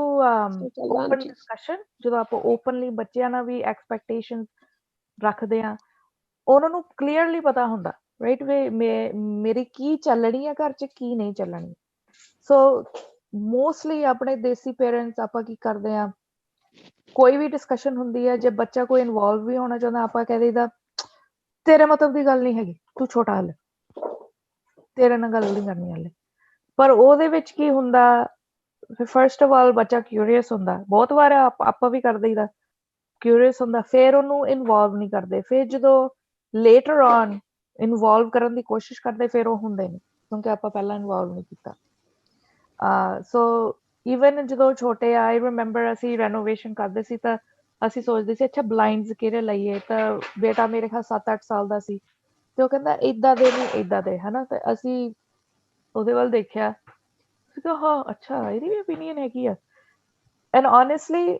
Speaker 1: open discussion, ਜਦੋਂ ਆਪਾਂ openly ਬੱਚਿਆਂ ਨਾਲ ਵੀ expectations ਰੱਖਦੇ ਆ, ਉਹਨਾਂ ਨੂੰ ਕਲੀਅਰਲੀ ਪਤਾ ਹੁੰਦਾ, ਰਾਈਟ, ਵੀ ਮੇਰੀ ਕੀ ਚੱਲਣੀ ਆ ਘਰ 'ਚ, ਕੀ ਨਹੀਂ ਚੱਲਣੀ। ਸੋ ਮੋਸਟਲੀ ਆਪਣੇ ਦੇਸੀ ਪੇਰੈਂਟਸ ਆਪਾਂ ਕੀ ਕਰਦੇ ਆ, ਕੋਈ ਵੀ ਡਿਸਕਸ਼ਨ ਹੁੰਦੀ ਹੈ, ਜੇ ਬੱਚਾ ਕੋਈ ਇਨਵੋਲਵ ਵੀ ਹੋਣਾ ਚਾਹੁੰਦਾ, ਆਪਾਂ ਕਹਿ ਦਈਦਾ ਤੇਰੇ ਮਤਲਬ ਦੀ ਗੱਲ ਨਹੀਂ ਹੈਗੀ, ਤੂੰ ਛੋਟਾ ਹਲੇ, ਤੇਰੇ ਨਾਲ ਗੱਲ ਨਹੀਂ ਕਰਨੀ ਹਲੇ। ਪਰ ਉਹਦੇ ਵਿੱਚ ਕੀ ਹੁੰਦਾ, ਫਸਟ ਆਫ ਆਲ ਬੱਚਾ ਕਿਊਰੀਅਸ ਹੁੰਦਾ, ਬਹੁਤ ਵਾਰ ਆਪਾਂ ਵੀ ਕਰ ਦਈਦਾ, ਕਿਊਰੀਅਸ ਹੁੰਦਾ, ਫਿਰ ਉਹਨੂੰ ਇਨਵੋਲਵ ਨਹੀਂ ਕਰਦੇ। ਫਿਰ ਜਦੋਂ ਲੇਟਰ ਔਨ ਇਨਵੋਲਵ ਕਰਨ ਦੀ ਕੋਸ਼ਿਸ਼ ਕਰਦੇ, ਫਿਰ ਉਹ ਹੁੰਦੇ ਨਹੀਂ, ਕਿਉਂਕਿ ਆਪਾਂ ਪਹਿਲਾਂ ਇਨਵੋਲਵ ਨਹੀਂ ਕੀਤਾ। ਸੋ ਈਵਨ ਜਦੋਂ ਛੋਟੇ ਆ, ਆਈ ਰਿਮੈਂਬਰ ਅਸੀਂ ਰੈਨੋਵੇਸ਼ਨ ਕਰਦੇ ਸੀ ਤਾਂ ਅਸੀਂ ਸੋਚਦੇ ਸੀ ਅੱਛਾ ਬਲਾਈਂਡਸ ਕਿਹੜੇ ਲਈਏ, ਤਾਂ ਬੇਟਾ ਮੇਰੇ ਖਿਆਲ 7-8 ਸਾਲ ਦਾ ਸੀ, ਤੇ ਉਹ ਕਹਿੰਦਾ ਏਦਾਂ ਦੇ ਨਹੀਂ ਏਦਾਂ ਦੇ, ਹਨਾ। ਤੇ ਅਸੀਂ ਉਹਦੇ ਵੱਲ ਦੇਖਿਆ, ਹਾਂ ਅੱਛਾ ਇਹਦੀ ਵੀ ਓਪੀਨੀਅਨ ਹੈਗੀ ਆ। ਐਂਡ ਓਨੈਸਟਲੀ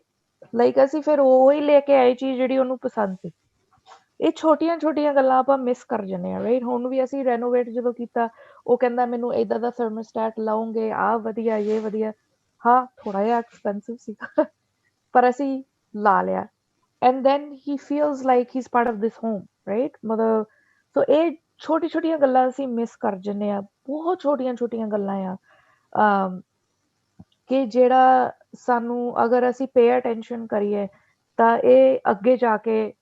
Speaker 1: ਲਾਈਕ ਅਸੀਂ ਫਿਰ ਉਹ ਹੀ ਲੈ ਕੇ ਆਏ ਚੀਜ਼ ਜਿਹੜੀ ਉਹਨੂੰ ਪਸੰਦ ਸੀ। ਇਹ ਛੋਟੀਆਂ ਗੱਲਾਂ ਆਪਾਂ ਮਿਸ ਕਰ ਜਾਂਦੇ ਆ, ਰਾਈਟ। ਹੁਣ ਵੀ ਅਸੀਂ ਰੈਨੋਵੇਟ ਜਦੋਂ ਕੀਤਾ, ਉਹ ਕਹਿੰਦਾ ਮੈਨੂੰ ਏਦਾਂ ਦਾ ਥਰਮੋਸਟੈਟ ਲਾਉਂਗੇ, ਆਹ ਵਧੀਆ, ਇਹ ਵਧੀਆ। ਹਾਂ ਥੋੜਾ ਜਿਹਾ ਐਕਸਪੈਂਸਿਵ ਸੀਗਾ, ਪਰ ਅਸੀਂ ਲਾ ਲਿਆ। And then he feels like he is part of this home, right. ਮਤਲਬ ਸੋ ਇਹ ਛੋਟੀਆਂ ਗੱਲਾਂ ਅਸੀਂ ਮਿਸ ਕਰ ਜਾਂਦੇ ਆ, ਬਹੁਤ ਛੋਟੀਆਂ ਗੱਲਾਂ ਆ, ਕਿ ਜਿਹੜਾ ਸਾਨੂੰ ਅਗਰ ਅਸੀਂ ਪੇ ਅਟੈਂਸ਼ਨ ਕਰੀਏ ਤਾਂ ਇਹ ਅੱਗੇ ਜਾ ਕੇ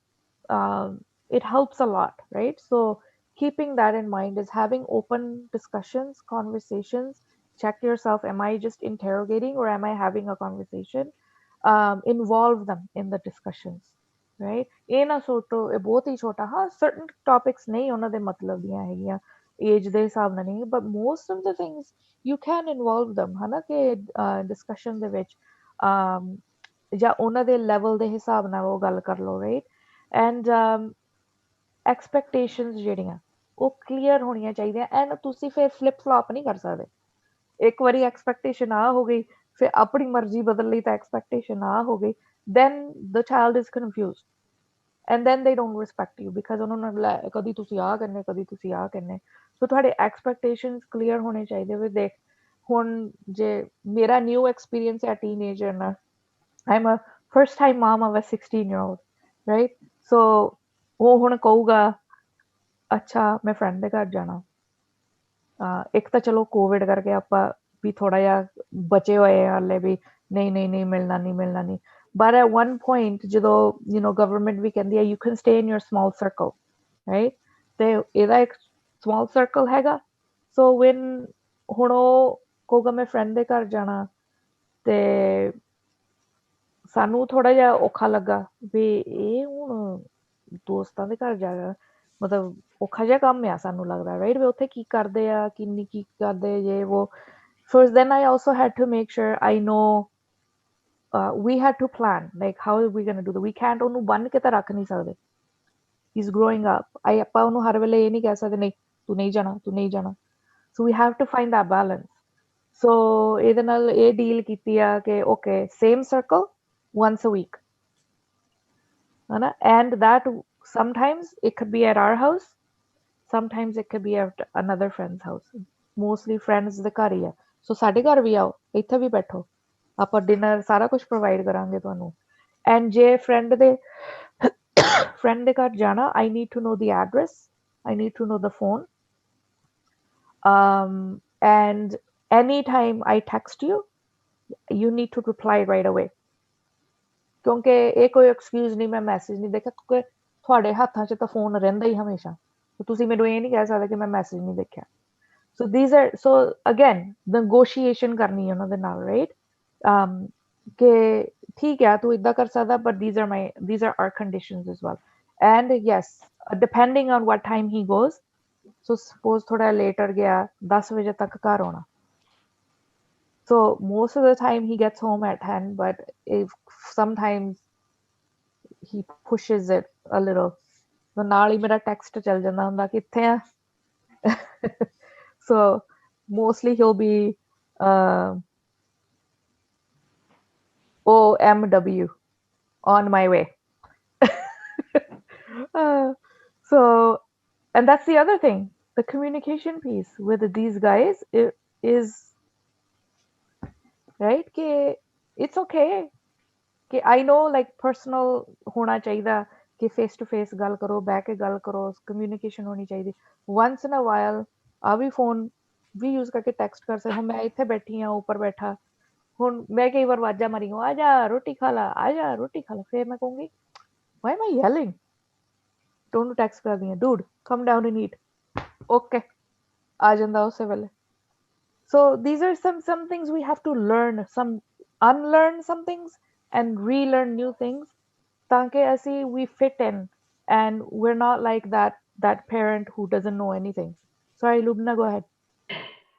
Speaker 1: it helps a lot, right? So keeping that in mind is having open discussions, conversations. Check yourself, am I just interrogating or am I having a conversation? Involve them in the discussions, right? ਇਹ ਨਾ ਸੋਚੋ ਇਹ ਬਹੁਤ ਹੀ ਛੋਟਾ, ਹਾਂ certain topics ਨਹੀਂ ਉਹਨਾਂ ਦੇ ਮਤਲਬ ਦੀਆਂ ਹੈਗੀਆਂ, ਏਜ ਦੇ ਹਿਸਾਬ ਨਾਲ ਨਹੀਂ, but most of the things you can involve them, ਹਨਾ, ਕਿ ਡਿਸਕਸ਼ਨ ਦੇ ਵਿੱਚ ਜਾਂ ਉਹਨਾਂ ਦੇ ਲੈਵਲ ਦੇ ਹਿਸਾਬ ਨਾਲ ਉਹ ਗੱਲ ਕਰ ਲਓ, ਰਾਈਟ। ਐਂਡ ਐਕਸਪੈਕਟੇਸ਼ਨਸ ਜਿਹੜੀਆਂ ਉਹ ਕਲੀਅਰ ਹੋਣੀਆਂ ਚਾਹੀਦੀਆਂ, ਐਂਡ ਤੁਸੀਂ ਫਿਰ ਫਲਿਪ ਫਲॉप ਨਹੀਂ ਕਰ ਸਕਦੇ। ਇੱਕ ਵਾਰੀ ਐਕਸਪੈਕਟੇਸ਼ਨ ਆ ਹੋ ਗਈ, ਫਿਰ ਆਪਣੀ ਮਰਜ਼ੀ ਬਦਲ ਲਈ ਤਾਂ ਐਕਸਪੈਕਟੇਸ਼ਨ ਆ ਹੋ ਗਈ, then the child is confused and then they don't respect you because ਉਹਨਾਂ ਨੂੰ ਲੈ ਕਦੀ ਤੁਸੀਂ ਆ ਕਰਨੇ, ਕਦੀ ਤੁਸੀਂ ਆ ਕਰਨੇ। ਸੋ ਤੁਹਾਡੇ ਐਕਸਪੈਕਟੇਸ਼ਨਸ ਕਲੀਅਰ ਹੋਣੇ ਚਾਹੀਦੇ। ਵੀ ਦੇਖ ਹੁਣ ਜੇ ਮੇਰਾ ਨਿਊ ਐਕਸਪੀਰੀਅੰਸ ਹੈ ਟੀਨੇਜਰ ਨਾਲ, I'm a first time mom of a 16-year-old, right? So ਉਹ ਹੁਣ ਕਹੂਗਾ ਅੱਛਾ ਮੈਂ ਫਰੈਂਡ ਦੇ ਘਰ ਜਾਣਾ, ਇੱਕ ਤਾਂ ਚਲੋ ਕੋਵਿਡ ਕਰਕੇ ਆਪਾਂ ਵੀ ਥੋੜਾ ਜਿਹਾ ਬਚੇ ਹੋਏ ਹਾਲੇ ਵੀ, ਨਹੀਂ ਮਿਲਣਾ ਨਹੀਂ। But at one point ਜਦੋਂ you know government ਵੀ ਕਹਿੰਦੀ ਹੈ you can stay in your small circle, right? ਤੇ ਇਹਦਾ ਇੱਕ small circle ਹੈਗਾ, so when ਹੁਣ ਉਹ ਕਹੂਗਾ ਮੈਂ friend ਦੇ ਘਰ ਜਾਣਾ ਤੇ ਸਾਨੂੰ ਥੋੜਾ ਜਿਹਾ ਔਖਾ ਲੱਗਾ ਵੀ ਇਹ ਹੁਣ ਦੋਸਤਾਂ ਦੇ ਘਰ ਜਾ ਮਤਲਬ ਔਖਾ ਜਿਹਾ ਕੰਮ ਆ ਸਾਨੂੰ ਲੱਗਦਾ, ਰਾਈਟ, ਵੀ ਉੱਥੇ ਕੀ ਕਰਦੇ ਆ, ਕਿੰਨੀ ਕੀ ਕਰਦੇ ਜੇ ਉਹ. So then I also had to make sure I know, we had to plan like how are we going to do that. We can't ਉਹਨੂੰ ਬੰਨ ਕੇ ਤਾਂ ਰੱਖ ਨਹੀਂ ਸਕਦੇ, he's growing up. ਆਪਾਂ ਉਹਨੂੰ ਹਰ ਵੇਲੇ ਇਹ ਨਹੀਂ ਕਹਿ ਸਕਦੇ ਨਹੀਂ ਤੂੰ ਨਹੀਂ ਜਾਣਾ, ਤੂੰ ਨਹੀਂ ਜਾਣਾ. So we have to find that balance. So ਇਹਦੇ ਨਾਲ ਇਹ ਡੀਲ ਕੀਤੀ ਆ ਕਿ okay, same circle once a week, ਹਨਾ, and that sometimes it could be at our house, sometimes it could be at another friend's house. Mostly friends ਦੇ ਘਰ ਹੀ ਆ, ਸੋ ਸਾਡੇ ਘਰ ਵੀ ਆਓ, ਇੱਥੇ ਵੀ ਬੈਠੋ, ਆਪਾਂ ਡਿਨਰ ਸਾਰਾ ਕੁਝ ਪ੍ਰੋਵਾਈਡ ਕਰਾਂਗੇ ਤੁਹਾਨੂੰ. ਐਂਡ ਜੇ ਫਰੈਂਡ ਦੇ ਘਰ ਜਾਣਾ, I need to know the address, I need to know the phone, and anytime I text you, you need to reply right away. ਕਿਉਂਕਿ ਇਹ ਕੋਈ ਐਕਸਕਿਊਜ਼ ਨਹੀਂ ਮੈਂ ਮੈਸੇਜ ਨਹੀਂ ਦੇਖਿਆ, ਕਿਉਂਕਿ ਤੁਹਾਡੇ ਹੱਥਾਂ 'ਚ ਤਾਂ ਫੋਨ ਰਹਿੰਦਾ ਹੀ ਹਮੇਸ਼ਾ, ਤੁਸੀਂ ਮੈਨੂੰ ਇਹ ਨਹੀਂ ਕਹਿ ਸਕਦੇ ਕਿ ਮੈਂ ਮੈਸੇਜ ਨਹੀਂ ਦੇਖਿਆ. So these are, so again negotiation ਕਰਨੀ ਉਹਨਾਂ ਦੇ ਨਾਲ, right, ਕਿ ਠੀਕ ਹੈ ਤੂੰ ਇਦਾਂ ਕਰ ਸਕਦਾ, but these are our conditions as well. And yes, depending on what time he goes, so suppose ਥੋੜਾ later ਗਿਆ 10 ਵਜੇ ਤੱਕ ਘਰ ਆਉਣਾ, so most of the time he gets home at 10, but if sometimes he pushes it a little, so ਨਾਲ ਹੀ ਮੇਰਾ text ਚੱਲ ਜਾਂਦਾ ਹੁੰਦਾ ਕਿੱਥੇ ਆ. So mostly he'll be OMW, on my way. So, and that's the other thing, the communication piece with these guys is right, कि it's okay कि I know like personal होना चाहिए कि face to face ਗੱਲ ਕਰੋ, ਬਹਿ ਕੇ ਗੱਲ ਕਰੋ, communication ਹੋਣੀ ਚਾਹੀਦੀ. Once in a while ਆ ਵੀ ਫੋਨ ਵੀ ਯੂਜ਼ ਕਰਕੇ ਟੈਕਸਟ ਕਰ ਸਕਦੇ. ਹੁਣ ਮੈਂ ਇੱਥੇ ਬੈਠੀ ਹਾਂ, ਉੱਪਰ ਬੈਠਾ, ਹੁਣ ਮੈਂ ਕਈ ਵਾਰ ਆਵਾਜ਼ਾਂ ਮਾਰੀ, ਆ ਜਾ ਰੋਟੀ ਖਾ ਲਾ, ਆ ਜਾ ਰੋਟੀ ਖਾ ਲਾ, ਫਿਰ ਮੈਂ ਕਹੂੰਗੀ why am I yelling, ਤੇ ਉਹਨੂੰ ਟੈਕਸਟ ਕਰਦੀ ਹਾਂ, dude come down and eat, okay, ਆ ਜਾਂਦਾ ਉਸੇ ਵੇਲੇ. So these are some things we have to learn, some unlearn some things and relearn new things, ਤਾਂ ਕਿ ਅਸੀਂ we fit in and we're not like that parent who doesn't know anything. Sorry, Lubna, go ahead.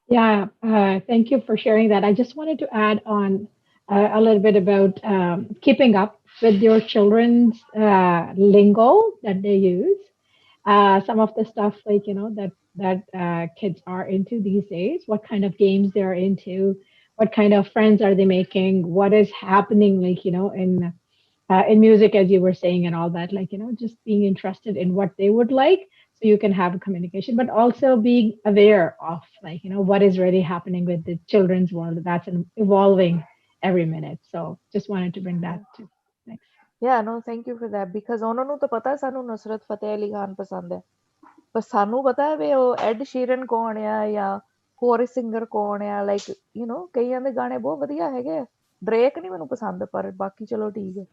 Speaker 4: Yeah, thank you for sharing that. I just wanted to add on a little bit about keeping up with your children's lingo that they use. Some of the stuff, like, that kids are into these days, what kind of games they're into, what kind of friends are they making, what is happening, like, in music, as you were saying, and all that, like, just being interested in what they would like, so you can have a communication, but also being aware of, like, what is really happening with the children's world. That's evolving every minute. So just wanted to bring that too. Thanks.
Speaker 1: Yeah, no, thank you for that, because ਉਹਨਾਂ ਨੂੰ ਤਾਂ ਪਤਾ ਸਾਨੂੰ ਨੁਸਰਤ ਫਤਿਹ ਅਲੀ ਖਾਨ ਪਸੰਦ ਹੈ, ਪਰ ਸਾਨੂੰ ਪਤਾ ਹੈ ਵੀ ਉਹ ਐਡ ਸ਼ੀਰਨ ਕੌਣ ਆ ਜਾਂ ਹੋਰ ਸਿੰਗਰ ਕੌਣ ਆ, ਲਾਈਕ ਕਈਆਂ ਦੇ ਗਾਣੇ ਬਹੁਤ ਵਧੀਆ ਹੈਗੇ ਆ. ਡਰੇਕ ਨਹੀਂ ਮੈਨੂੰ ਪਸੰਦ, ਪਰ ਬਾਕੀ ਚਲੋ ਠੀਕ ਹੈ.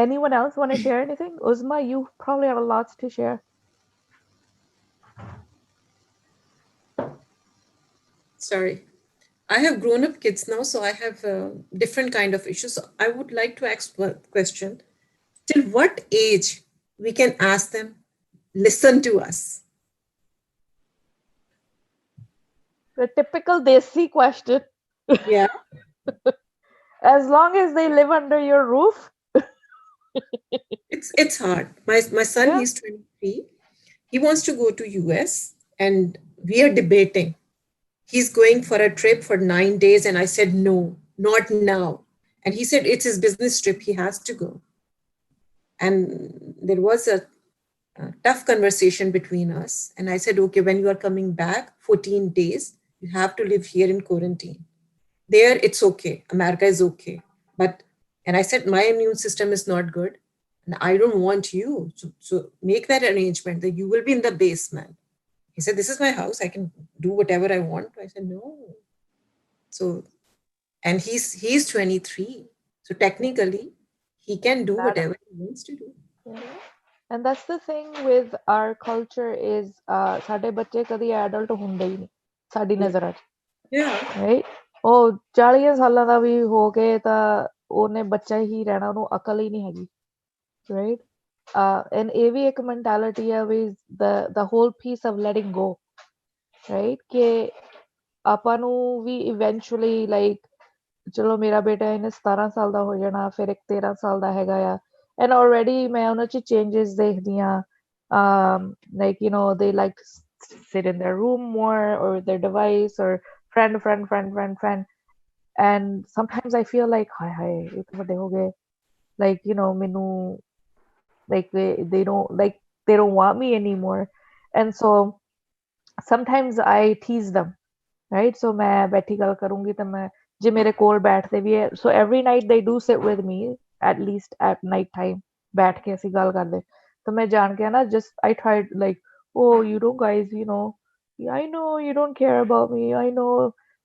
Speaker 1: Anyone else want to share anything? Uzma, you probably have a lot to share.
Speaker 5: Sorry, I have grown up kids now, so I have different kind of issues. So I would like to ask one question: till what age we can ask them, listen to us?
Speaker 1: The typical Desi question.
Speaker 5: Yeah.
Speaker 1: As long as they live under your roof.
Speaker 5: It's hard. My son, yeah. He's 23. He wants to go to US, and we are debating. He's going for a trip for 9 days, and I said no, not now. And he said it's his business trip, he has to go. And there was a tough conversation between us, and I said, okay, when you are coming back 14 days, you have to live here in quarantine. There it's okay, America is okay, but and I said my immune system is not good, and I don't want you to make that arrangement that you will be in the basement. He said, this is my house, I can do whatever I want. I said no. So, and he's 23, so technically he can do whatever he wants to do.
Speaker 1: Yeah. And that's the thing with our culture is ਸਾਡੇ ਬੱਚੇ ਕਦੀ adult ਹੁੰਦੇ ਹੀ ਨਹੀਂ ਸਾਡੀ ਨਜ਼ਰਾਂ 'ਚ right ਉਹ 40 ਸਾਲਾਂ ਦਾ ਵੀ ਹੋ ਕੇ ਤਾਂ ਉਹਨੇ ਬੱਚਾ ਹੀ ਰਹਿਣਾ ਉਹਨੂੰ ਅਕਲ ਹੀ ਨਹੀਂ ਹੈਗੀ ਰਾਈਟ ਐਂਡ ਇਹ ਵੀ ਇੱਕ ਮੈਂਟੈਲਿਟੀ ਹੈ ਵੀ the whole piece of letting go right ਕਿ ਆਪਾਂ ਨੂੰ ਵੀ ਇਵੈਂਚੁਅਲੀ ਲਾਈਕ ਚਲੋ ਮੇਰਾ ਬੇਟਾ ਇਹਨੇ 17 ਸਾਲ ਦਾ ਹੋ ਜਾਣਾ ਫਿਰ ਇੱਕ 13 ਸਾਲ ਦਾ ਹੈਗਾ ਆ ਐਂਡ ਆਲਰੇਡੀ ਮੈਂ ਉਹਨਾਂ 'ਚ ਚੇਂਜਸ ਦੇਖਦੀ ਹਾਂ like you know they like to sit in their room more or their device or friend and sometimes I feel like hi ਇਹ ਤਾਂ ਵੱਡੇ ਹੋ ਗਏ like you know ਮੈਨੂੰ like they don't want me anymore and so sometimes I tease them right so ਮੈਂ ਬੈਠੀ ਗੱਲ ਕਰੂੰਗੀ ਤਾਂ ਮੈਂ ਜੇ ਮੇਰੇ ਕੋਲ ਬੈਠਦੇ ਵੀ ਹੈ so every night they do sit with me at least at night time ਬੈਠ ਕੇ ਅਸੀਂ ਗੱਲ ਕਰਦੇ ਤਾਂ ਮੈਂ ਜਾਣ ਕੇ ਨਾ just I tried like oh you don't guys you know I know you don't care about me I know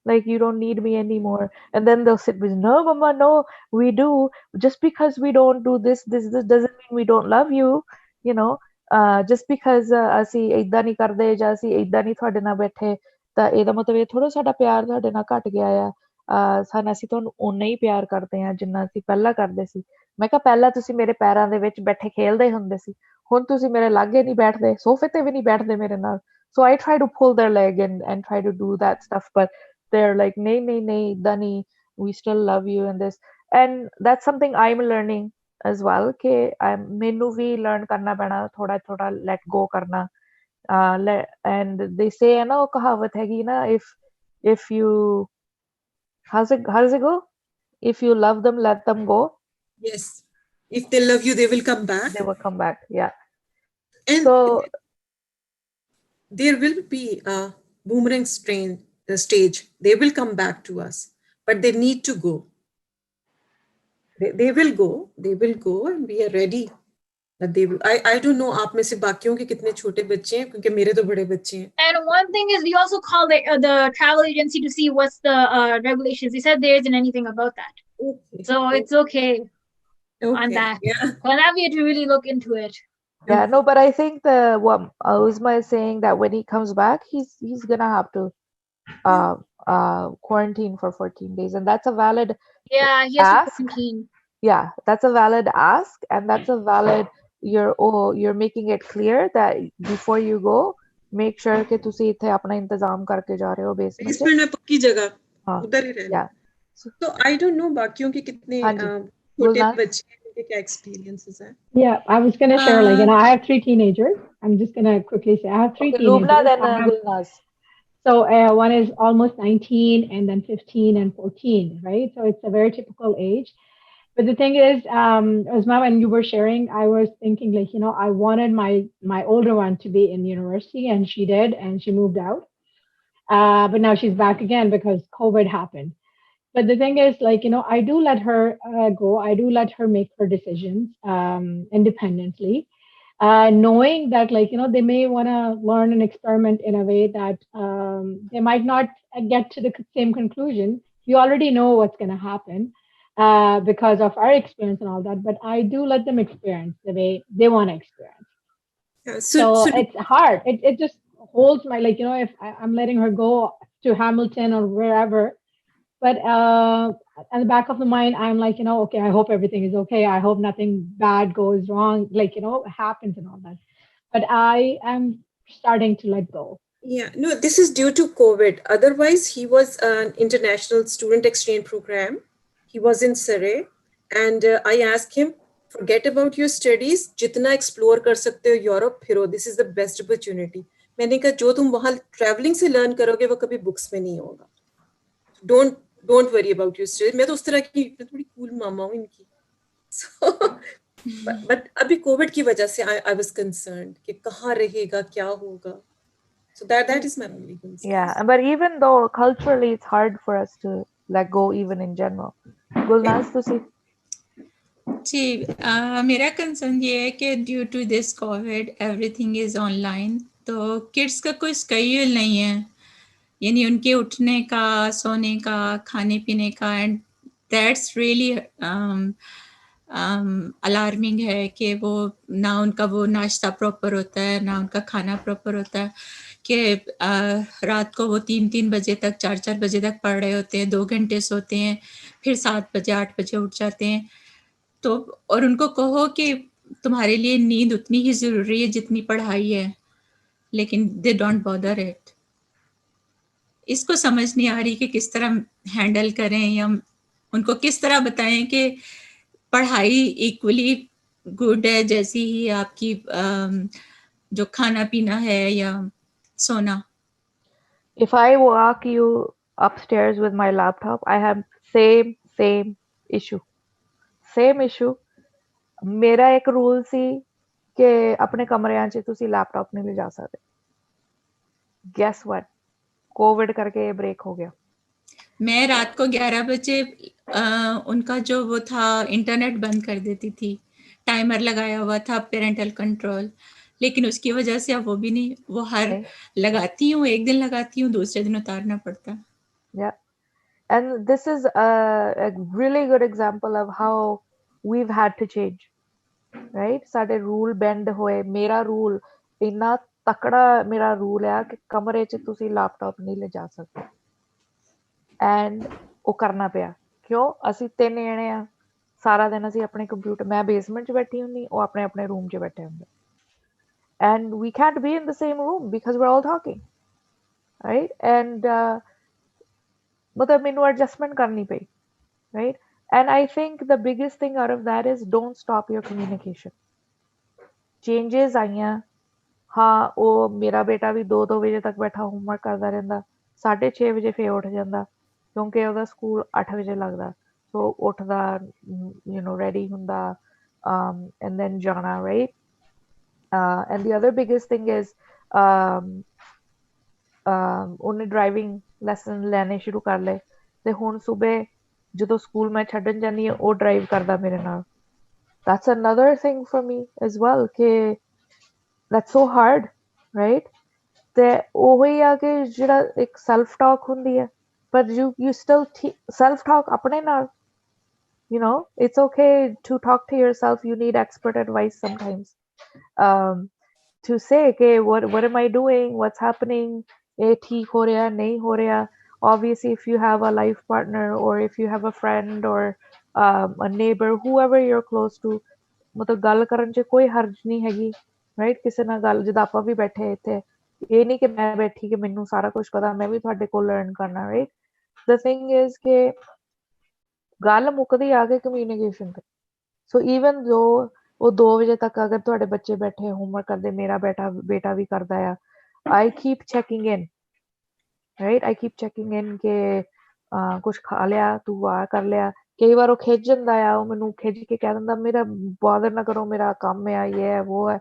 Speaker 1: like you don't need me anymore and then they'll sit with no mama no we do just because we don't do this doesn't mean we don't love you you know just because ਅਸੀਂ ਏਦਾਂ ਨਹੀਂ ਕਰਦੇ ਜਾਂ ਅਸੀਂ ਏਦਾਂ ਨਹੀਂ ਤੁਹਾਡੇ ਨਾਲ ਬੈਠੇ ਤਾਂ ਇਹਦਾ ਮਤਲਬ ਇਹ ਥੋੜਾ ਸਾਡਾ ਪਿਆਰ ਤੁਹਾਡੇ ਨਾਲ ਘਟ ਗਿਆ ਆ ਸਾਨੂੰ ਅਸੀਂ ਤੁਹਾਨੂੰ ਓਨਾ ਹੀ ਪਿਆਰ ਕਰਦੇ ਹਾਂ ਜਿੰਨਾ ਅਸੀਂ ਪਹਿਲਾਂ ਕਰਦੇ ਸੀ ਮੈਂ ਕਿਹਾ ਪਹਿਲਾਂ ਤੁਸੀਂ ਮੇਰੇ ਪੈਰਾਂ ਦੇ ਵਿੱਚ ਬੈਠੇ ਖੇਲਦੇ ਹੁੰਦੇ ਸੀ ਹੁਣ ਤੁਸੀਂ ਮੇਰੇ ਲਾਗੇ ਨਹੀਂ ਬੈਠਦੇ ਸੋਫੇ ਤੇ ਵੀ ਨਹੀਂ ਬੈਠਦੇ ਮੇਰੇ ਨਾਲ so I try to pull their leg and try to do that stuff but they're like ਨਹੀਂ ਏਦਾਂ ਨਹੀਂ we still love you and this and that's something I'm learning as well ਕਿ ਮੈਨੂੰ ਵੀ learn ਕਰਨਾ ਪੈਣਾ ਥੋੜਾ ਥੋੜਾ let go ਕਰਨਾ and they say है ना वो कहावत हैगी ना if you how does it go if you love them let them go
Speaker 5: yes if they love you they will come back
Speaker 1: yeah
Speaker 5: and
Speaker 1: so
Speaker 5: there will be a boomerang stage they will come back to us but they need to go they will go and we are ready that they will I don't know आप में से बाकियों के कितने छोटे बच्चे हैं क्योंकि मेरे तो बड़े बच्चे हैं
Speaker 7: and one thing is we also called the travel agency to see what's the regulations they said there isn't anything about that so it's okay on that but now we have to really look into it
Speaker 1: yeah no but I think what Uzma is saying that when he comes back he's gonna have to quarantine for 14 days and that's a valid
Speaker 7: he has to quarantine
Speaker 1: yeah that's a valid ask and that's a valid you're making it clear that before you go make sure कि तुसी इथे अपना इंतजाम करके जा रहे हो
Speaker 5: basement में पक्की जगह उधर ही रहना तो I don't know बाकियों के कितने छोटे बच्चे के क्या experiences हैं
Speaker 4: yeah I was going to share like I have 3 teenagers I'm just going to quickly say I have 3 teenagers so one is almost 19 and then 15 and 14 right so it's a very typical age. But the thing is, Uzma, when you were sharing, I was thinking like, you know, I wanted my older one to be in university and she did, and she moved out. But now she's back again because COVID happened. But the thing is like, you know, I do let her go. I do let her make her decisions independently, knowing that like, you know, they may want to learn and experiment in a way that they might not get to the same conclusion. You already know what's going to happen. Because of our experience and all that, but I do let them experience the way they want to experience.
Speaker 5: Yeah,
Speaker 4: so it's hard. It just holds my like, you know, if I'm letting her go to Hamilton or wherever, but at the back of the mind, I'm like, you know, okay, I hope everything is okay. I hope nothing bad goes wrong, like, you know, happens and all that. But I am starting to let go.
Speaker 5: Yeah, no, this is due to COVID. Otherwise, he was an international student exchange program. He was in Surrey and I asked him, forget about your studies, जितना explore कर सकते हो Europe फिरो, this is the best opportunity. मैंने कहा जो तुम वहाँ traveling से learn करोगे वो कभी books में नहीं होगा. Don't worry about your studies. मैं तो उस तरह की थोड़ी cool मामा हूँ इनकी. So, but अभी COVID की वजह से I was concerned कि कहाँ रहेगा क्या होगा. So that is my only concern.
Speaker 1: Yeah, but even though culturally it's hard for us to let go even in general. Gulnaz to see.
Speaker 2: जी मेरा कंसर्न ये है कि due to this COVID everything is online तो kids का कोई schedule नहीं है यानी उनके उठने का सोने का खाने पीने का एंड दैट्स रियली अलार्मिंग है कि वो ना उनका वो नाश्ता प्रॉपर होता है, ना उनका खाना प्रॉपर होता है, कि रात को वो 3-3 बजे तक 4-4 बजे तक पढ़ रहे होते हैं, 2 घंटे सोते हैं, फिर 7 बजे 8 बजे उठ जाते हैं। तो और उनको कहो कि तुम्हारे लिए नींद उतनी ही ज़रूरी है जितनी पढ़ाई है, लेकिन दे डोंट बॉदर इट। इसको समझ नहीं आ रही कि किस तरह हैंडल करें, या उनको किस तरह बताएं कि पढ़ाई इक्वली गुड है जैसी ही आपकी जो खाना पीना है या सोना।
Speaker 1: If I walk you upstairs with my laptop, I have same issue. Same issue. ਮੇਰਾ ਇੱਕ ਰੂਲ ਸੀ ਕਿ ਆਪਣੇ ਕਮਰਿਆਂ 'ਚ ਤੁਸੀਂ ਲੈਪਟਾਪ ਨਹੀਂ ਲਿਜਾ ਸਕਦੇ। Guess what? कोविड करके ये ब्रेक हो गया।
Speaker 2: मैं रात को 11 बजे उनका जो वो था इंटरनेट बंद कर देती थी, टाइमर लगाया हुआ था पेरेंटल कंट्रोल, लेकिन उसकी वजह से अब वो भी नहीं, वो हर लगाती हूँ, एक दिन लगाती हूँ, दूसरे दिन उतारना पड़ता।
Speaker 1: Yeah, and this is a really good example of how we've had to change, right? ਸਾਡੇ rule bend ਹੋਏ। ਮੇਰਾ rule ਇੰਨਾ ਤਕੜਾ ਮੇਰਾ rule ਆ ਕਿ ਕਮਰੇ 'ਚ ਤੁਸੀਂ ਲੈਪਟਾਪ ਨਹੀਂ ਲਿਜਾ ਸਕਦੇ। ਐਂਡ ਉਹ ਕਰਨਾ ਪਿਆ। ਕਿਉਂ? ਅਸੀਂ 3 ਜਣੇ ਆ, ਸਾਰਾ ਦਿਨ ਅਸੀਂ ਆਪਣੇ ਕੰਪਿਊਟਰ, ਮੈਂ ਬੇਸਮੈਂਟ 'ਚ ਬੈਠੀ ਹੁੰਦੀ, ਉਹ ਆਪਣੇ ਆਪਣੇ ਰੂਮ 'ਚ ਬੈਠੇ ਹੁੰਦੇ। And we can't be in the same room because we're all talking, right? And मतलब मैनू adjustment करनी पई, right? And I think the biggest thing out of that is don't stop your communication. Changes आईयां, हाँ ਉਹ ਮੇਰਾ ਬੇਟਾ ਵੀ 2-2 ਵਜੇ ਤੱਕ ਬੈਠਾ ਹੋਮਵਰਕ ਕਰਦਾ ਰਹਿੰਦਾ, 6:30 ਵਜੇ ਫੇਰ ਉੱਠ ਜਾਂਦਾ ਕਿਉਂਕਿ ਉਹਦਾ ਸਕੂਲ 8 ਵਜੇ ਲੱਗਦਾ। ਸੋ ਉੱਠਦਾ, ready ਹੁੰਦਾ, and then ਜਾਣਾ, right? And the other biggest thing is ਉਹਨੇ ਡਰਾਈਵਿੰਗ ਲੈਸਨ ਲੈਣੇ ਸ਼ੁਰੂ ਕਰ ਲਏ ਤੇ ਹੁਣ ਸਵੇਰੇ ਜਦੋਂ ਸਕੂਲ ਮੈਂ ਛੱਡਣ ਜਾਂਦੀ ਹਾਂ ਉਹ ਡਰਾਈਵ ਕਰਦਾ ਮੇਰੇ ਨਾਲ। That's another thing for me as well ਕਿ that's so hard, right? ਤੇ ਉਹੀ ਆ ਕਿ ਜਿਹੜਾ ਇੱਕ ਸੈਲਫ ਟਾਕ ਹੁੰਦੀ ਹੈ, ਪਰ you still self talk ਆਪਣੇ ਨਾਲ, it's okay to talk to yourself. You need expert advice sometimes, to say okay, what am I doing, what's happening, ਇਹ ਠੀਕ ਹੋ ਰਿਹਾ ਨਹੀਂ ਹੋ ਰਿਹਾ। Obviously if you have a life partner or if you have a friend or a neighbor, whoever you're close to, ਮਤਲਬ ਗੱਲ ਕਰਨ 'ਚ ਕੋਈ ਹਰਜ ਨਹੀਂ ਹੈਗੀ, ਰਾਈਟ? ਕਿਸੇ ਨਾਲ ਗੱਲ, ਜਿੱਦਾਂ ਆਪਾਂ ਵੀ ਬੈਠੇ ਇੱਥੇ, ਇਹ ਨਹੀਂ ਕਿ ਮੈਂ ਬੈਠੀ ਕਿ ਮੈਨੂੰ ਸਾਰਾ ਕੁਝ ਪਤਾ, ਮੈਂ ਵੀ ਤੁਹਾਡੇ ਕੋਲ ਲਰਨ ਕਰਨਾ, ਰਾਈਟ? ਦ ਥਿੰਗ ਇਜ਼ ਕਿ ਗੱਲ ਮੁੱਕਦੀ ਆ ਕੇ ਕਮਿਊਨੀਕੇਸ਼ਨ ਤੇ। ਸੋ ਈਵਨ ਜੋ ਉਹ 2 ਵਜੇ ਤੱਕ ਅਗਰ ਤੁਹਾਡੇ ਬੱਚੇ ਬੈਠੇ ਹੋਮਵਰਕ ਕਰਦੇ, ਮੇਰਾ ਬੇਟਾ ਵੀ ਕਰਦਾ ਆ, I keep checking in, right? I keep checking in ਕਿ ਕੁਛ ਖਾ ਲਿਆ, ਤੂੰ ਆ ਕਰ ਲਿਆ। ਕਈ ਵਾਰ ਉਹ ਖਿੱਚ ਜਾਂਦਾ ਆ, ਉਹ ਮੈਨੂੰ ਖਿੱਚ ਕੇ ਕਹਿ ਦਿੰਦਾ ਮੇਰਾ ਬੋਦਰ ਨਾ ਕਰੋ, ਮੇਰਾ ਕੰਮ ਆ, ਇਹ ਹੈ ਉਹ ਹੈ।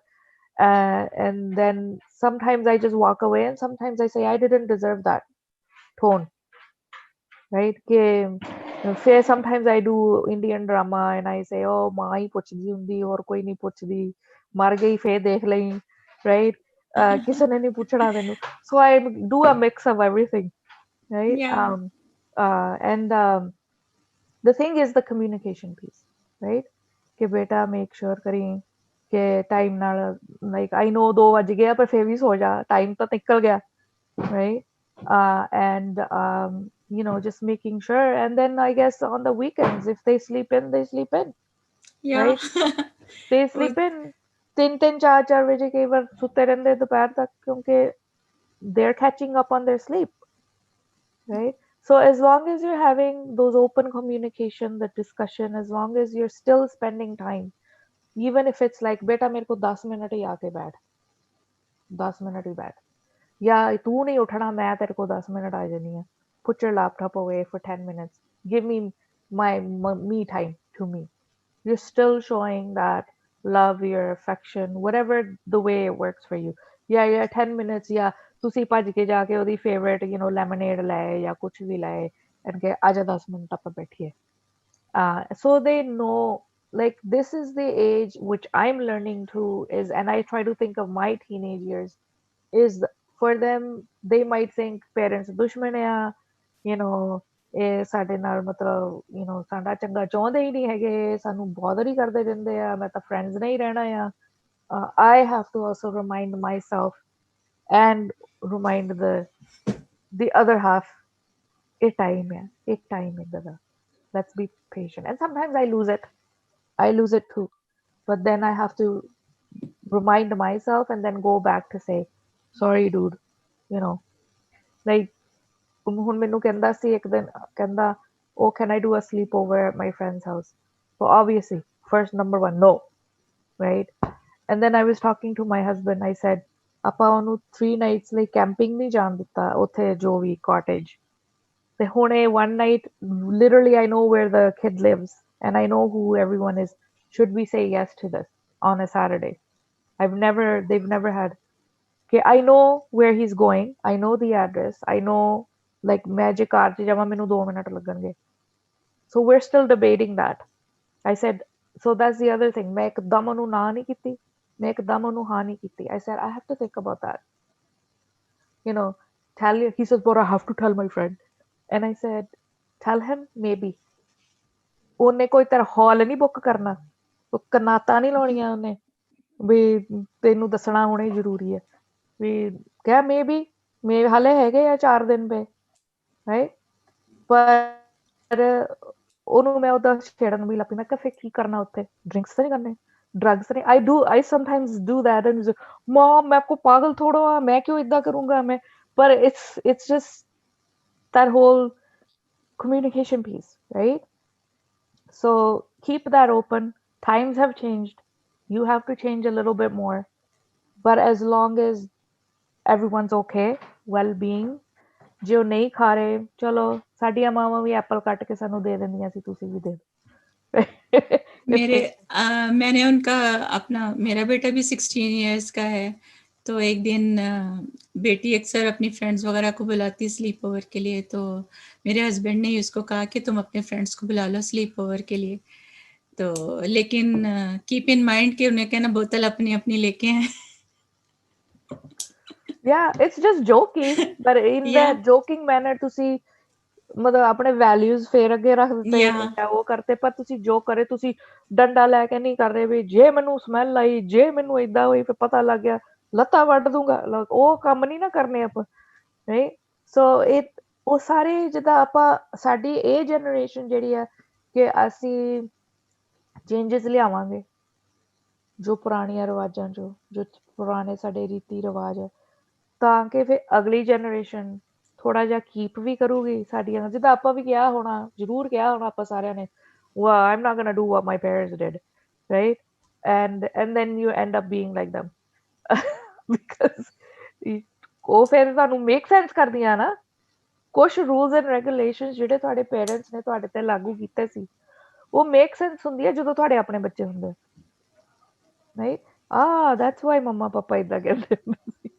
Speaker 1: And then sometimes I just walk away and sometimes I say I didn't deserve that tone, right? ਕਿ ਫਿਰ sometimes I do Indian drama and I say oh ਮਾਂ ਹੀ ਪੁੱਛਦੀ ਹੁੰਦੀ, ਹੋਰ ਕੋਈ ਨਹੀਂ ਪੁੱਛਦੀ, ਮਰ ਗਈ ਫੇਰ ਦੇਖ ਲਈ, right? ਕਿਸੇ ਨੇ ਨਹੀਂ ਪੁੱਛਣਾ ਤੈਨੂੰ। So I do a mix of everything, right?
Speaker 2: Yeah.
Speaker 1: And the thing is the communication piece, right? ਕਿ ਬੇਟਾ make sure ਕਰੀ ਕਿ ਟਾਈਮ ਨਾਲ, like I know 2 ਵੱਜ ਗਿਆ ਪਰ ਫੇਰ ਵੀ ਸੋ ਜਾ, ਟਾਈਮ ਤਾਂ ਨਿਕਲ ਗਿਆ, right? And just making sure. And then I guess on the weekends if they sleep in, they sleep in,
Speaker 2: Yeah.
Speaker 1: right? They sleep in 3-3 4-4 ਵਜੇ ਕਈ ਵਾਰ ਸੁੱਤੇ ਰਹਿੰਦੇ ਦੁਪਹਿਰ ਤੱਕ ਕਿਉਂਕਿ they're catching up on their sleep, right? So as long as you're having those open communication, the discussion, as long as you're still spending time, even if it's like beta मेरे को 10 minute ही आके बैठ, 10 minute ही बैठ, या तू नहीं उठना मैं तेरे को 10 मिनट आ जानी है, put your laptop away for 10 minutes, give me my me time to me. You're still showing that love, your affection, whatever the way it works for you. Yeah, 10 minutes, yeah, ਤੁਸੀਂ ਭੱਜ ਕੇ ਜਾ ਕੇ ਉਹਦੀ favourite lemonade ਲੈ ਜਾਂ ਕੁਝ ਵੀ ਲੈ and ਕਿ ਆਜਾ 10 ਮਿੰਟ ਆਪਾਂ ਬੈਠੀਏ। So they know, like this is the age which I'm learning to is, and I try to think of my teenage years, is for them they might think parents dushman hai, ਇਹ ਸਾਡੇ ਨਾਲ ਮਤਲਬ ਸਾਡਾ ਚੰਗਾ ਚਾਹੁੰਦੇ ਹੀ ਨਹੀਂ ਹੈਗੇ, ਸਾਨੂੰ ਬੋਦਰ ਹੀ ਕਰਦੇ ਰਹਿੰਦੇ ਆ, ਮੈਂ ਤਾਂ ਫਰੈਂਡਸ ਨਹੀਂ ਰਹਿਣਾ ਆ। I have to also remind myself and remind the other half, it time hai, let's be patient. And sometimes I lose it too, but then I have to remind myself and then go back to say, sorry dude, like ਹੁਣ ਮੈਨੂੰ ਕਹਿੰਦਾ ਸੀ ਇੱਕ ਦਿਨ, ਕਹਿੰਦਾ oh can I do a sleepover at my friend's house? So obviously first number one, no, right? And then I was talking to my husband, I said ਆਪਾਂ ਉਹਨੂੰ 3 nights ਲਈ camping ਨਹੀਂ ਜਾਣ ਦਿੱਤਾ ਉੱਥੇ ਜੋ ਵੀ cottage, ਤੇ ਹੁਣ ਇਹ 1 night, literally I know where the kid lives and I know who everyone is, should we say yes to this on a Saturday? They've never had, okay, I know where he's going, I know the address, I know like ਮੈਂ ਜੇ ਕਾਰ 'ਚ ਜਾਵਾਂ ਮੈਨੂੰ 2 minute ਲੱਗਣਗੇ, so we're still debating that. I said, so that's the other thing, ਮੈਂ ਇੱਕਦਮ ਉਹਨੂੰ ਨਾ ਨਹੀਂ ਕੀਤੀ, ਮੈਂ ਇੱਕਦਮ ਉਹਨੂੰ ਹਾਂ ਨਹੀਂ ਕੀਤੀ. I said I have to think about that, tell you. He says, but I have to tell my friend, and I said tell him maybe. ਉਹਨੇ ਕੋਈ ਤੇਰਾ ਹਾਲ ਨਹੀਂ ਬੁੱਕ ਕਰਨਾ, ਉਹ ਕਨਾਤਾਂ ਨਹੀਂ ਲਾਉਣੀਆਂ ਉਹਨੇ ਵੀ ਤੈਨੂੰ ਦੱਸਣਾ ਹੁਣੇ ਜ਼ਰੂਰੀ ਹੈ, ਵੀ ਕਿਹਾ ਮੇਬੀ ਹਾਲੇ ਹੈਗੇ ਆ 4 ਦਿਨ ਪਏ, ਰਾਈਟ? ਪਰ ਉਹਨੂੰ ਮੈਂ ਉਹਦਾ ਛੇੜਨ ਵੀ ਲੱਗੀ, ਮੈਂ ਕਿਹਾ ਫਿਰ ਕੀ ਕਰਨਾ ਉੱਥੇ, ਡਰਿੰਕਸ ਤਾਂ ਨਹੀਂ ਕਰਨੇ, drugs नहीं, I sometimes do that and mom मैं आपको पागल थोड़ा हुआ, मैं क्यों इतना करूंगा मैं, but it's just that whole communication piece, right? So keep that open. Times have changed, you have to change a little bit more, but as long as everyone's okay, well-being, जो नहीं खा रहे चलो साडियां मावां भी एप्पल काट के सानू दे दिंदियां सी, तुसी भी दे
Speaker 2: मैंने उनका अपना, मेरा बेटा भी 16 इयर्स का है, तो एक दिन बेटी अक्सर अपनी फ्रेंड्स वगैरह को बुलाती स्लीप ओवर के लिए, तो मेरे हस्बैंड ने उसको कहा कि तुम अपने फ्रेंड्स को बुला लो स्लीप ओवर के लिए, तो लेकिन कीप इन माइंड कि उन्हें कहना बोतल अपनी अपनी लेके हैं.
Speaker 1: Yeah, it's just joking, but in that joking manner ਤੁਸੀਂ ਮਤਲਬ ਆਪਣੇ ਵੈਲਿਊਜ਼ ਫੇਰ ਅੱਗੇ ਰੱਖ ਦਿੱਤੇ ਜਾਂ ਉਹ ਕਰਤੇ, ਪਰ ਤੁਸੀਂ ਜੋ ਕਰੇ ਤੁਸੀਂ ਡੰਡਾ ਲੈ ਕੇ ਨਹੀਂ ਕਰ ਰਹੇ ਵੀ ਜੇ ਮੈਨੂੰ ਸਮੈਲ ਆਈ, ਜੇ ਮੈਨੂੰ ਏਦਾਂ ਹੋਈ, ਫਿਰ ਪਤਾ ਲੱਗ ਗਿਆ ਲੱਤਾਂ ਵੱਢ ਦੂੰਗਾ, ਉਹ ਕੰਮ ਨਹੀਂ ਨਾ ਕਰਨੇ ਆਪਾਂ, ਰਾਈਟ? ਸੋ ਇਹ ਉਹ ਸਾਰੇ ਜਿੱਦਾਂ ਆਪਾਂ ਸਾਡੀ ਇਹ ਜਨਰੇਸ਼ਨ ਜਿਹੜੀ ਆ ਕਿ ਅਸੀਂ ਚੇਂਜਸ ਲਿਆਵਾਂਗੇ ਜੋ ਪੁਰਾਣੀਆਂ ਰਿਵਾਜਾਂ ਚੋਂ, ਜੋ ਪੁਰਾਣੇ ਸਾਡੇ ਰੀਤੀ ਰਿਵਾਜ ਹੈ, ਤਾਂ ਕਿ ਫਿਰ ਅਗਲੀ ਜਨਰੇਸ਼ਨ ਥੋੜਾ ਜਿਹਾ ਕੀਪ ਵੀ ਕਰੂਗੀ ਸਾਡੀਆਂ, ਜਿੱਦਾਂ ਆਪਾਂ ਵੀ ਕਿਹਾ ਹੋਣਾ, ਜ਼ਰੂਰ ਕਿਹਾ ਹੋਣਾ ਆਪਾਂ ਸਾਰਿਆਂ ਨੇ, well I'm not gonna do what my parents did, right? And then you end up being like them because ਉਹ ਫਿਰ ਤੁਹਾਨੂੰ ਮੇਕ ਸੈਂਸ ਕਰਦੀਆਂ ਨਾ, ਕੁਛ ਰੂਲਸ ਐਂਡ ਰੈਗੂਲੇਸ਼ਨਸ ਜਿਹੜੇ ਤੁਹਾਡੇ ਪੇਰੈਂਟਸ ਨੇ ਤੁਹਾਡੇ ਤੇ ਲਾਗੂ ਕੀਤੇ ਸੀ, ਉਹ ਮੇਕ ਸੈਂਸ ਹੁੰਦੀ ਹੈ ਜਦੋਂ ਤੁਹਾਡੇ ਆਪਣੇ ਬੱਚੇ ਹੁੰਦੇ, ਰਾਈਟ? that's why ਮੰਮਾ ਪਾਪਾ ਏਦਾਂ ਕਹਿੰਦੇ ਸੀ.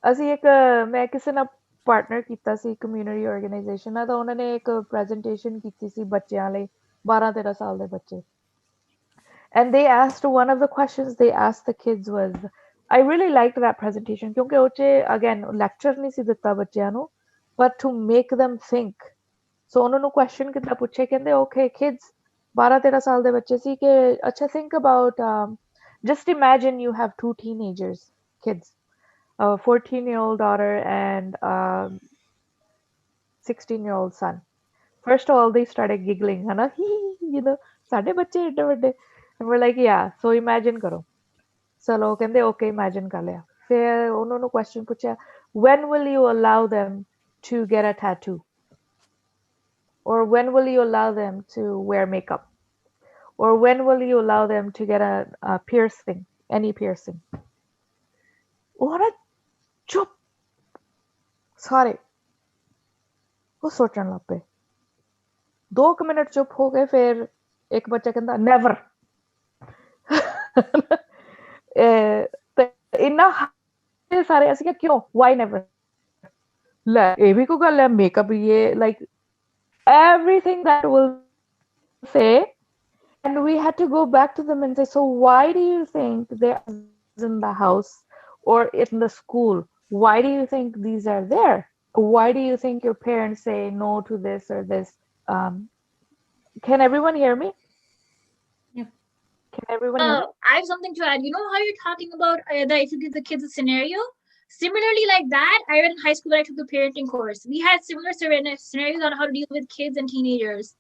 Speaker 1: ਅਸੀਂ ਇੱਕ ਮੈਂ ਕਿਸੇ ਨਾਲ ਪਾਰਟਨਰ ਕੀਤਾ ਸੀ ਕਮਿਊਨਿਟੀ ਆਰਗੇਨਾਈਜੇਸ਼ਨ ਨਾਲ, ਤਾਂ ਉਹਨਾਂ ਨੇ ਇੱਕ ਪ੍ਰੈਜੈਂਟੇਸ਼ਨ ਕੀਤੀ ਸੀ ਬੱਚਿਆਂ ਲਈ, 12-13 ਸਾਲ ਦੇ ਬੱਚੇ, and they asked, one of the questions they asked the kids was, I really liked that presentation ਕਿਉਂਕਿ ਉਹ 'ਚ again lecture ਨਹੀਂ ਸੀ ਦਿੱਤਾ ਬੱਚਿਆਂ ਨੂੰ, but to make them think. so ਉਹਨਾਂ ਨੂੰ question ਕਿੱਦਾਂ ਪੁੱਛੇ, ਕਹਿੰਦੇ okay kids, 12-13 ਸਾਲ ਦੇ ਬੱਚੇ ਸੀ, ਕਿ ਅੱਛਾ think about just imagine you have 2 teenagers kids, a 14-year-old daughter and a 16-year-old son. First of all they started giggling, है ना, ਸਾਡੇ ਬੱਚੇ ਏਡੇ ਵੱਡੇ, and we're like yeah, so imagine ਕਰੋ, ਚਲੋ ਕਹਿੰਦੇ okay imagine ਕਰ ਲਿਆ, ਫਿਰ ਉਹਨਾਂ ਨੂੰ question ਪੁੱਛਿਆ, when will you allow them to get a tattoo, or when will you allow them to wear makeup, or when will you allow them to get a piercing, any piercing? ਉਹ ਨਾ ਚੁੱਪ ਸਾਰੇ, ਉਹ ਸੋਚਣ ਲੱਗ ਪਏ, 2 minute ਚੁੱਪ ਹੋ ਗਏ, ਫਿਰ ਇੱਕ ਬੱਚਾ ਕਹਿੰਦਾ ਨੈਵਰ, ਤੇ ਇੰਨਾ ਸਾਰੇ ਅਸੀਂ ਕਿਉਂ, ਵਾਈ ਨੈਵਰ, ਲੈ ਇਹ ਵੀ ਕੋਈ ਗੱਲ ਹੈ, ਮੇਕਅਪ ਇਹ like everything that will say, and we had to go back to them and say, so why do you think they're in the house or in the school, why do you think these are there? why do you think your parents say no to this or this? Can everyone hear me?
Speaker 2: Yeah.
Speaker 1: Can everyone hear me?
Speaker 7: I have something to add. You know how you're talking about that if you give the kids a scenario? Similarly, like that, I read in high school when I took the parenting course. We had similar scenarios on how to deal with kids and teenagers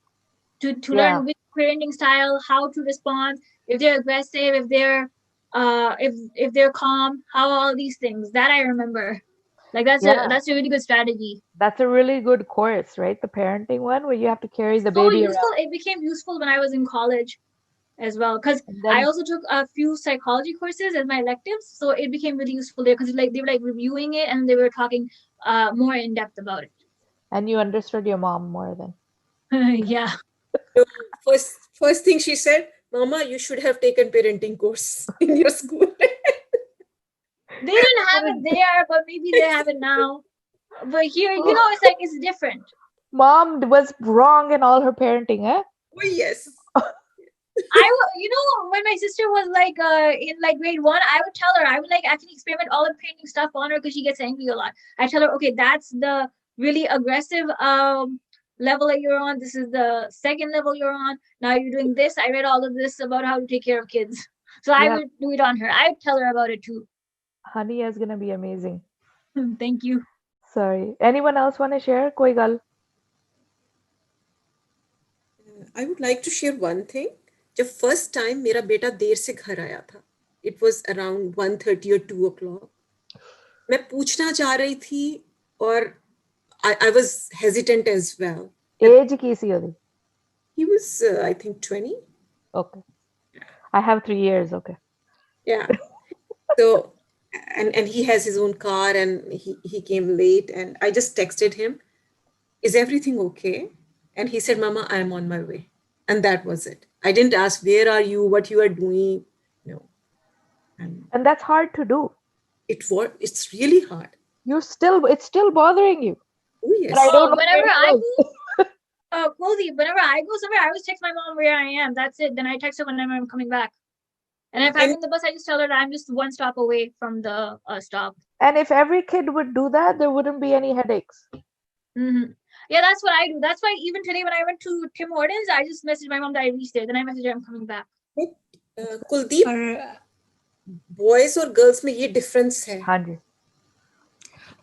Speaker 7: to learn which parenting style, how to respond, if they're aggressive, if they're calm, how all these things. That I remember. Like that's a really good strategy.
Speaker 1: That's a really good course, right? The parenting one where you have to carry the baby
Speaker 7: useful.
Speaker 1: around.
Speaker 7: It became useful when I was in college as well, because I also took a few psychology courses as my electives, so it became really useful there because like they were like reviewing it and they were talking more in depth about it.
Speaker 1: And you understood your mom more then.
Speaker 7: Yeah.
Speaker 10: So first thing she said, Mama, you should have taken parenting course in your school.
Speaker 7: They didn't have it there, but maybe they have it now. But here, you know, it's like it's different.
Speaker 1: Mom was wrong in all her parenting, eh?
Speaker 10: Oh yes.
Speaker 7: You know, when my sister was like in like grade 1, I would tell her, I would like actually experiment all the parenting stuff on her because she gets angry a lot. I tell her, okay, that's the really aggressive level that you're on. This is the second level you're on. Now you're doing this. I read all of this about how to take care of kids. So I would do it on her. I would tell her about it too.
Speaker 1: Honey is gonna be amazing.
Speaker 7: Thank you.
Speaker 1: Sorry. Anyone else want to share? Koi gal?
Speaker 10: I would like to share one thing. जब first time मेरा बेटा देर से घर आया था, it was around 1:30 or 2 o'clock. मैं पूछना चाह रही थी और I was hesitant as well.
Speaker 1: Age की सी होती?
Speaker 10: He was I think 20.
Speaker 1: Okay. I have 3 years. Okay.
Speaker 10: Yeah. So and he has his own car and he came late and I just texted him, is everything okay? And he said, Mama, I am on my way. And that was it. I didn't ask, where are you, what you are doing? No.
Speaker 1: And that's hard to do.
Speaker 10: It's really hard.
Speaker 1: It's still bothering you.
Speaker 10: Oh, yes.
Speaker 1: I don't know
Speaker 7: whenever I go, Cozy, whenever I go somewhere, I always text my mom where I am. That's it. Then I text her whenever I'm coming back. And if I'm in the bus, I just tell her that I'm just one stop away from the stop.
Speaker 1: And if every kid would do that, there wouldn't be any headaches.
Speaker 7: Mm-hmm. Yeah, that's what I do. That's why even today when I went to Tim Hortons, I just messaged my mom that I reached there. Then I messaged her I'm coming back.
Speaker 10: Kuldeep, boys और girls में ये difference है.
Speaker 1: हाँ जी.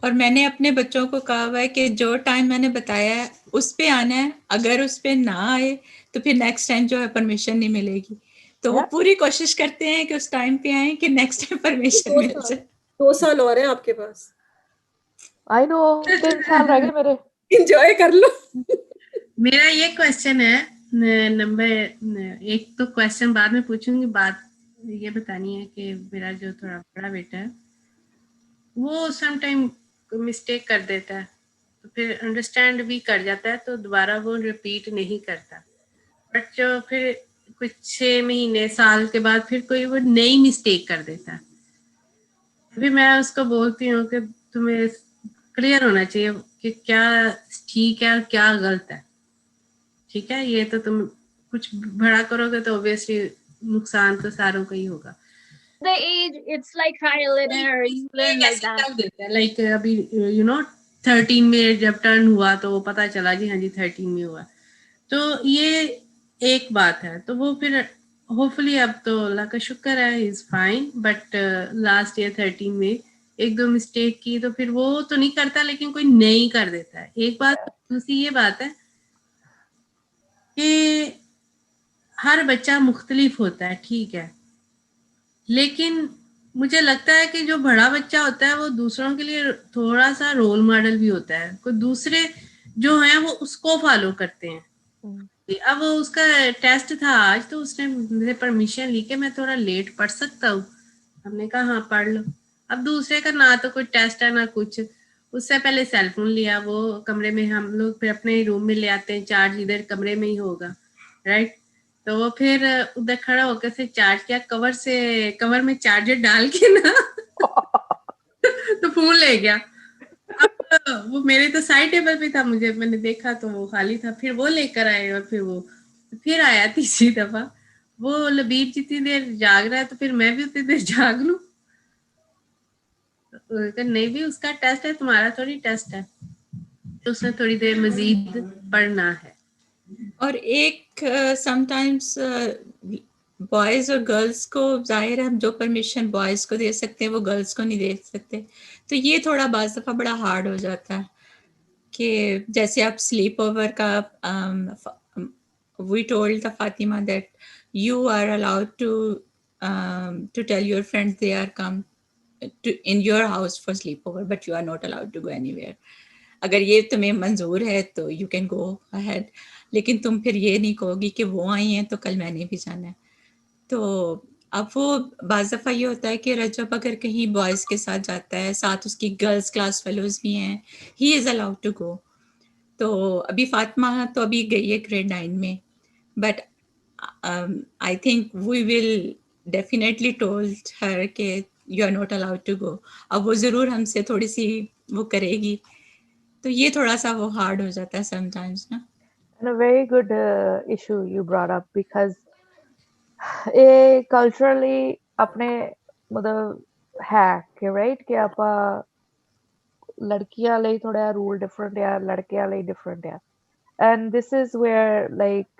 Speaker 2: और मैंने अपने बच्चों को कहा हुआ है कि जो टाइम मैंने बताया है उस पे आना है. अगर उस पे ना आए तो फिर नेक्स्ट टाइम जो है परमिशन नहीं मिलेगी. तो वो पूरी कोशिश करते हैं कि उस टाइम पे आए कि नेक्स्ट टाइम परमिशन मिल जाए.
Speaker 10: 2 साल और हैं आपके पास.
Speaker 1: I know. 3 साल रह गए मेरे.
Speaker 10: Enjoy कर लो.
Speaker 3: मेरा ये क्वेश्चन है नंबर 1 तो क्वेश्चन बाद में पूछूंगी. बात ये बतानी है कि मेरा जो थोड़ा बड़ा बेटा है वो समटाइम मिस्टेक कर देता है तो फिर अंडरस्टैंड भी कर जाता है तो दोबारा वो रिपीट नहीं करता. बट जो फिर कुछ 6 महीने साल के बाद फिर कोई वो नई मिस्टेक कर देता है. फिर मैं उसको बोलती हूँ कि तुम्हें क्लियर होना चाहिए कि क्या ठीक है और क्या गलत है. ठीक है, ये तो तुम कुछ बड़ा करोगे तो ऑब्वियसली नुकसान तो सारों का ही होगा.
Speaker 7: The age, it's like trial and error. You learn like that.
Speaker 3: Like अभी you know 13 में जब टर्न हुआ तो वो पता चला जी हाँ जी 13 में हुआ. तो ये एक बात है. तो वो फिर होपफुली अब तो अल्लाह का शुक्र है is fine. But last year 13 में 1-2 मिस्टेक की तो फिर वो तो नहीं करता लेकिन कोई नहीं कर देता है. एक बात. दूसरी ये बात है कि हर बच्चा मुख्तलिफ होता है. ठीक है, लेकिन मुझे लगता है कि जो बड़ा बच्चा होता है वो दूसरों के लिए थोड़ा सा रोल मॉडल भी होता है. कोई दूसरे जो हैं वो उसको फॉलो करते हैं. अब उसका टेस्ट था आज तो उसने मुझे परमिशन ली कि मैं थोड़ा लेट पढ़ सकता हूँ. हमने कहा हाँ पढ़ लो. अब दूसरे का ना तो कोई टेस्ट है ना कुछ. उससे पहले सेलफोन लिया, वो कमरे में हम लोग फिर अपने रूम में ले आते हैं. चार्ज इधर कमरे में ही होगा, राइट. तो वो फिर उधर खड़ा होकर से चार्ज किया, कवर में चार्जर डाल के ना तो फोन ले गया. अब वो मेरे तो साइड टेबल पे था, मैंने देखा तो वो खाली था. फिर वो लेकर आए और फिर आया तीसरी दफा. वो लबीब जितनी देर जाग रहा है तो फिर मैं भी उतनी देर जाग लूं. नहीं भी उसका टेस्ट है, तुम्हारा थोड़ी टेस्ट है. उसने थोड़ी देर मजीद पढ़ना है।
Speaker 2: और एक समटाइम्स बॉयज और गर्ल्स को जाहिर है हम जो परमिशन बॉयज को दे सकते हैं वो गर्ल्स को नहीं दे सकते, तो ये थोड़ा बाज़ दफ़ा बड़ा हार्ड हो जाता है कि जैसे आप स्लीप ओवर का we told the Fatima that you are allowed to tell your friends they are come to in your house for sleepover, but you are not allowed to go anywhere. अगर ये तुम्हें मंजूर है तो you can go ahead, लेकिन तुम फिर ये नहीं कहोगी कि वो आई हैं तो कल मैंने भी जाना है। तो अब वो बाज़ दफ़ा ये होता है कि रजब अगर कहीं बॉयज़ के साथ जाता है, साथ उसकी गर्ल्स क्लास फेलोज़ भी हैं, he is allowed to go. तो अभी फातिमा तो अभी गई है ग्रेड 9 में, but I think we will definitely told her कि you are not allowed to go. अब वो ज़रूर हमसे थोड़ी सी वो करेगी, तो ये थोड़ा सा वो hard हो जाता है sometimes ना।
Speaker 1: And a very good issue you brought up because ये culturally अपने मतलब है कि right कि ਆਪਾਂ लड़कियां ਲਈ थोड़ा rule different है, लड़कियां ਲਈ different है, and this is where like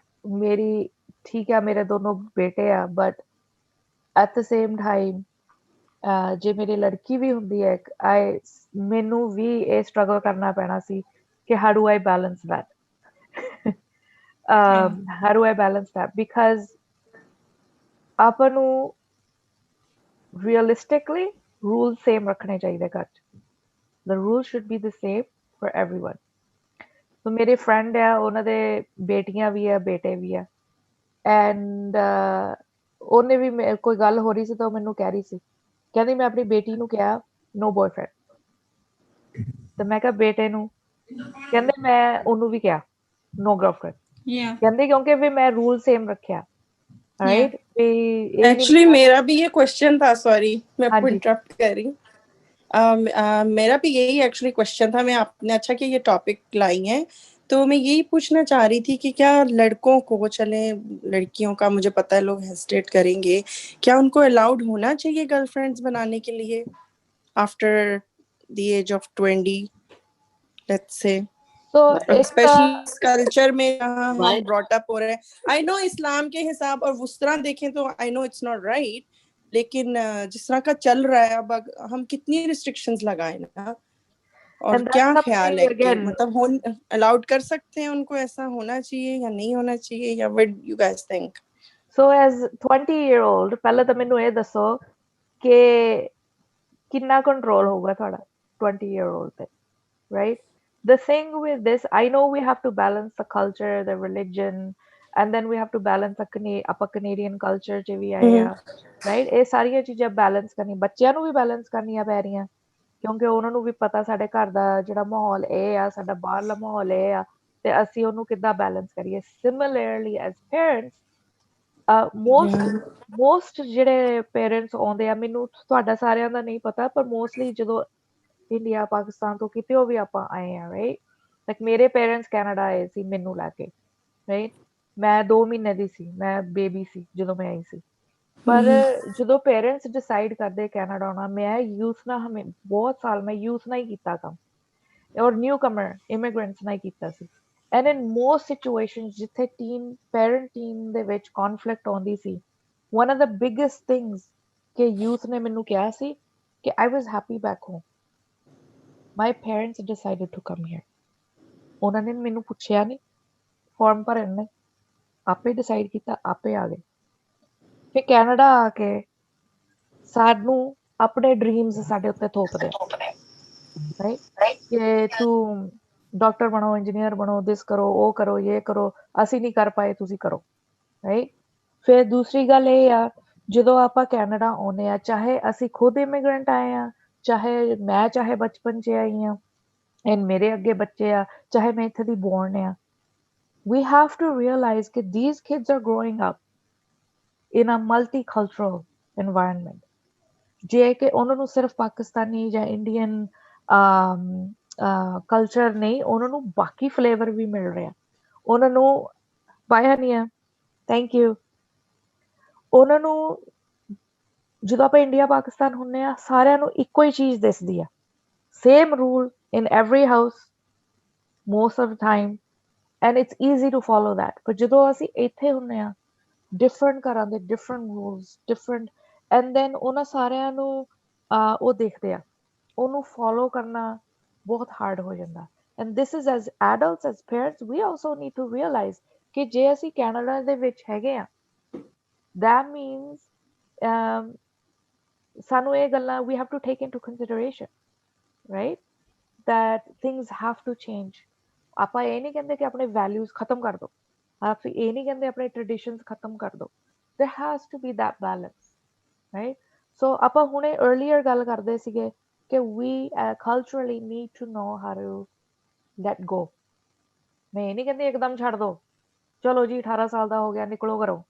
Speaker 1: मेरी ठीक है मेरे दोनों बेटे आ but at the same time ਜੇ ਮੇਰੀ ਲੜਕੀ ਵੀ ਹੁੰਦੀ ਹੈ ਮੈਨੂੰ ਵੀ ਇਹ ਸਟਰਗਲ ਕਰਨਾ ਪੈਣਾ ਸੀ ਕਿ how do I balance that how do I balance that because ਆਪਾਂ ਨੂੰ realistically rules same ਰੱਖਣੇ ਚਾਹੀਦੇ ਘਰ ਚ the rules should be the same for everyone so ਮੇਰੇ friend ਆ ਉਹਨਾਂ ਦੇ ਬੇਟੀਆਂ ਵੀ ਆ ਬੇਟੇ ਵੀ ਆ and ਉਹਨੇ ਵੀ ਕੋਈ ਗੱਲ ਹੋ ਰਹੀ ਸੀ ਤਾਂ ਉਹ ਮੈਨੂੰ ਕਹਿ ਰਹੀ ਸੀ ਕਹਿੰਦੀ ਮੈਂ ਆਪਣੀ ਬੇਟੀ ਨੂੰ ਕਿਹਾ no boyfriend ਤੇ ਮੈਂ ਕਿਹਾ ਬੇਟੇ ਨੂੰ ਕਹਿੰਦੇ ਮੈਂ ਉਹਨੂੰ ਵੀ ਕਿਹਾ no girlfriend ਕਹਿੰਦੇ ਕਿਉਂਕਿ ਵੀ ਮੈਂ ਰੂਲ ਸੇਮ ਰੱਖਿਆ राइट
Speaker 8: एक्चुअली मेरा भी ये क्वेश्चन था, सॉरी मैं आपको इंटरप्ट कर रही हूँ। मेरा भी यही एक्चुअली क्वेश्चन था। मैं आपने अच्छा कि ये टॉपिक लाई है, तो मैं यही पूछना चाह रही थी कि क्या लड़कों को, चले लड़कियों का मुझे पता है लोग हेजिटेट करेंगे, क्या उनको अलाउड होना चाहिए गर्लफ्रेंड्स बनाने के लिए after the age of 20 let's say?
Speaker 1: तो
Speaker 8: स्पेशली कल्चर में जहाँ हम ब्रॉट अप हो रहे हैं, आई नो इस्लाम के हिसाब और उस तरह देखें तो I know it's not right, लेकिन जिस तरह का चल रहा है अब हम कितनी रिस्ट्रिक्शंस लगाए ना, और क्या ख्याल है कि मतलब अलाउड कर सकते हैं उनको, ऐसा होना चाहिए या नहीं होना चाहिए, या what you guys think?
Speaker 1: So age 20-year-old पहले तो मैनू ये दसो कि कितना कंट्रोल होगा थोड़ा 20-year-old पे, right? The thing with this, I know we have to balance the culture, the religion, and then we have to balance the Canadian culture च भी आए right? ਇਹ ਸਾਰੀਆਂ ਚੀਜ਼ਾਂ ਬੈਲੈਂਸ ਕਰਨੀ, ਬੱਚਿਆਂ ਨੂੰ ਵੀ ਬੈਲੈਂਸ ਕਰਨੀਆਂ ਪੈ ਰਹੀਆਂ ਕਿਉਂਕਿ ਉਹਨਾਂ ਨੂੰ ਵੀ ਪਤਾ ਸਾਡੇ ਘਰ ਦਾ ਜਿਹੜਾ ਮਾਹੌਲ ਇਹ ਆ, ਸਾਡਾ ਬਾਹਰਲਾ ਮਾਹੌਲ ਇਹ ਆ, ਤੇ ਅਸੀਂ ਉਹਨੂੰ ਕਿੱਦਾਂ ਬੈਲੈਂਸ ਕਰੀਏ। Similarly as parents, most ਜਿਹੜੇ ਪੇਰੈਂਟਸ ਆਉਂਦੇ ਆ, ਮੈਨੂੰ ਤੁਹਾਡਾ ਸਾਰਿਆਂ ਦਾ ਨਹੀਂ ਪਤਾ, ਪਰ ਮੋਸਟਲੀ ਜਦੋਂ ਇੰਡੀਆ ਪਾਕਿਸਤਾਨ ਤੋਂ ਕਿਤੇ ਵੀ ਆਪਾਂ ਆਏ ਆ, ਰਾਈਟ, ਲਾਈਕ ਮੇਰੇ ਪੇਰੈਂਟਸ ਕੈਨੇਡਾ ਆਏ ਸੀ ਮੈਨੂੰ ਲੈ ਕੇ, ਰਾਈਟ, ਮੈਂ 2 ਮਹੀਨੇ ਦੀ ਸੀ, ਮੈਂ ਬੇਬੀ ਸੀ ਜਦੋਂ ਮੈਂ ਆਈ ਸੀ, ਪਰ ਜਦੋਂ ਪੇਰੈਂਟਸ ਡਿਸਾਈਡ ਕਰਦੇ ਕੈਨੇਡਾ ਆਉਣਾ, ਮੈਂ ਯੂਥ ਨਾਲ ਬਹੁਤ ਸਾਲ ਮੈਂ ਯੂਥ ਨਾਲ ਹੀ ਕੀਤਾ ਕੰਮ, ਔਰ ਨਿਊ ਕਮਰ ਇਮੀਗ੍ਰੈਂਟਸ ਨਾਲ ਹੀ ਕੀਤਾ ਸੀ, ਐਂਡ ਇਨ ਮੋਸਟ ਸਿਚੁਏਸ਼ਨਸ ਜਿੱਥੇ ਪੈਰੈਂਟ ਟੀਮ ਦੇ ਵਿੱਚ ਕੌਨਫਲਿਕਟ ਆਉਂਦੀ ਸੀ, one of the biggest things ਕਿ ਯੂਥ ਨੇ ਮੈਨੂੰ ਕਿਹਾ ਸੀ ਕਿ I was happy back home. My parents decided to come here. ਉਹਨਾਂ ਨੇ ਮੈਨੂੰ ਪੁੱਛਿਆ ਨਹੀਂ, ਫਾਰਮ ਭਰਨ ਨੇ ਆਪੇ ਡਿਸਾਈਡ ਕੀਤਾ, ਆਪੇ ਆ ਗਏ। ਫਿਰ ਕੈਨੇਡਾ ਆ ਕੇ ਸਾਨੂੰ ਆਪਣੇ ਡ੍ਰੀਮਸ ਸਾਡੇ ਉੱਤੇ ਥੋਪਦੇ, ਰਾਈਟ, ਕਿ ਤੂੰ ਡਾਕਟਰ ਬਣੋ, ਇੰਜੀਨੀਅਰ ਬਣੋ, ਦਿਸ ਕਰੋ, ਉਹ ਕਰੋ, ਇਹ ਕਰੋ, ਅਸੀਂ ਨਹੀਂ ਕਰ ਪਾਏ, ਤੁਸੀਂ ਕਰੋ, ਰਾਈਟ। ਫਿਰ ਦੂਸਰੀ ਗੱਲ ਇਹ ਆ, ਜਦੋਂ ਆਪਾਂ ਕੈਨੇਡਾ ਆਉਂਦੇ ਆ, ਚਾਹੇ ਅਸੀਂ ਖੁਦ ਇਮੀਗ੍ਰੈਂਟ ਆਏ ਆ, ਚਾਹੇ ਬਚਪਨ 'ਚ ਆਈ ਹਾਂ, ਐਂਡ ਮੇਰੇ ਅੱਗੇ ਬੱਚੇ ਆ, ਚਾਹੇ ਮੈਂ ਇੱਥੇ ਦੀ ਬੋਰਨ ਆ, we have to realize that these kids are growing up in a multicultural environment. ਜੇ ਕਿ ਉਹਨਾਂ ਨੂੰ ਸਿਰਫ ਪਾਕਿਸਤਾਨੀ ਜਾਂ ਇੰਡੀਅਨ ਕਲਚਰ ਨਹੀਂ, ਉਹਨਾਂ ਨੂੰ ਬਾਕੀ ਫਲੇਵਰ ਵੀ ਮਿਲ ਰਿਹਾ, ਉਹਨਾਂ ਨੂੰ ਪਾਇਆ ਨਹੀਂ ਆ, ਥੈਂਕ ਯੂ, ਉਹਨਾਂ ਨੂੰ ਜਦੋਂ ਆਪਾਂ ਇੰਡੀਆ ਪਾਕਿਸਤਾਨ ਹੁੰਦੇ ਆ, ਸਾਰਿਆਂ ਨੂੰ ਇੱਕੋ ਹੀ ਚੀਜ਼ ਦਿਸਦੀ ਆ, same rule in every house, most of the time, and it's easy to follow that. But ਜਦੋਂ ਅਸੀਂ ਇੱਥੇ ਹੁੰਨੇ ਆ, different ਘਰਾਂ ਦੇ different rules, different, and then ਉਹਨਾਂ ਸਾਰਿਆਂ ਨੂੰ ਉਹ ਦੇਖਦੇ ਆ, ਉਹਨੂੰ follow ਕਰਨਾ ਬਹੁਤ hard ਹੋ ਜਾਂਦਾ. And this is, as adults, as parents, we also need to realize ਕਿ ਜੇ ਅਸੀਂ ਕੈਨੇਡਾ ਦੇ ਵਿੱਚ ਹੈਗੇ ਆ, that means ਸਾਨੂੰ ਇਹ ਗੱਲਾਂ we have to take into consideration, right? That things have to change. ਆਪਾਂ ਇਹ ਨਹੀਂ ਕਹਿੰਦੇ ਕਿ ਆਪਣੇ values ਖਤਮ ਕਰ ਦੋ, ਆਪ ਇਹ ਨਹੀਂ ਕਹਿੰਦੇ ਆਪਣੇ traditions ਖਤਮ ਕਰ ਦੋ. There has to be that balance, right? So ਆਪਾਂ ਹੁਣੇ earlier ਗੱਲ ਕਰਦੇ ਸੀਗੇ ਕਿ we culturally need to know how to let go. ਮੈਂ ਇਹ ਨਹੀਂ ਕਹਿੰਦੀ ਇੱਕਦਮ ਛੱਡ ਦੋ, ਚਲੋ ਜੀ 18 ਸਾਲ ਦਾ ਹੋ ਗਿਆ ਨਿਕਲੋ ਘਰੋਂ,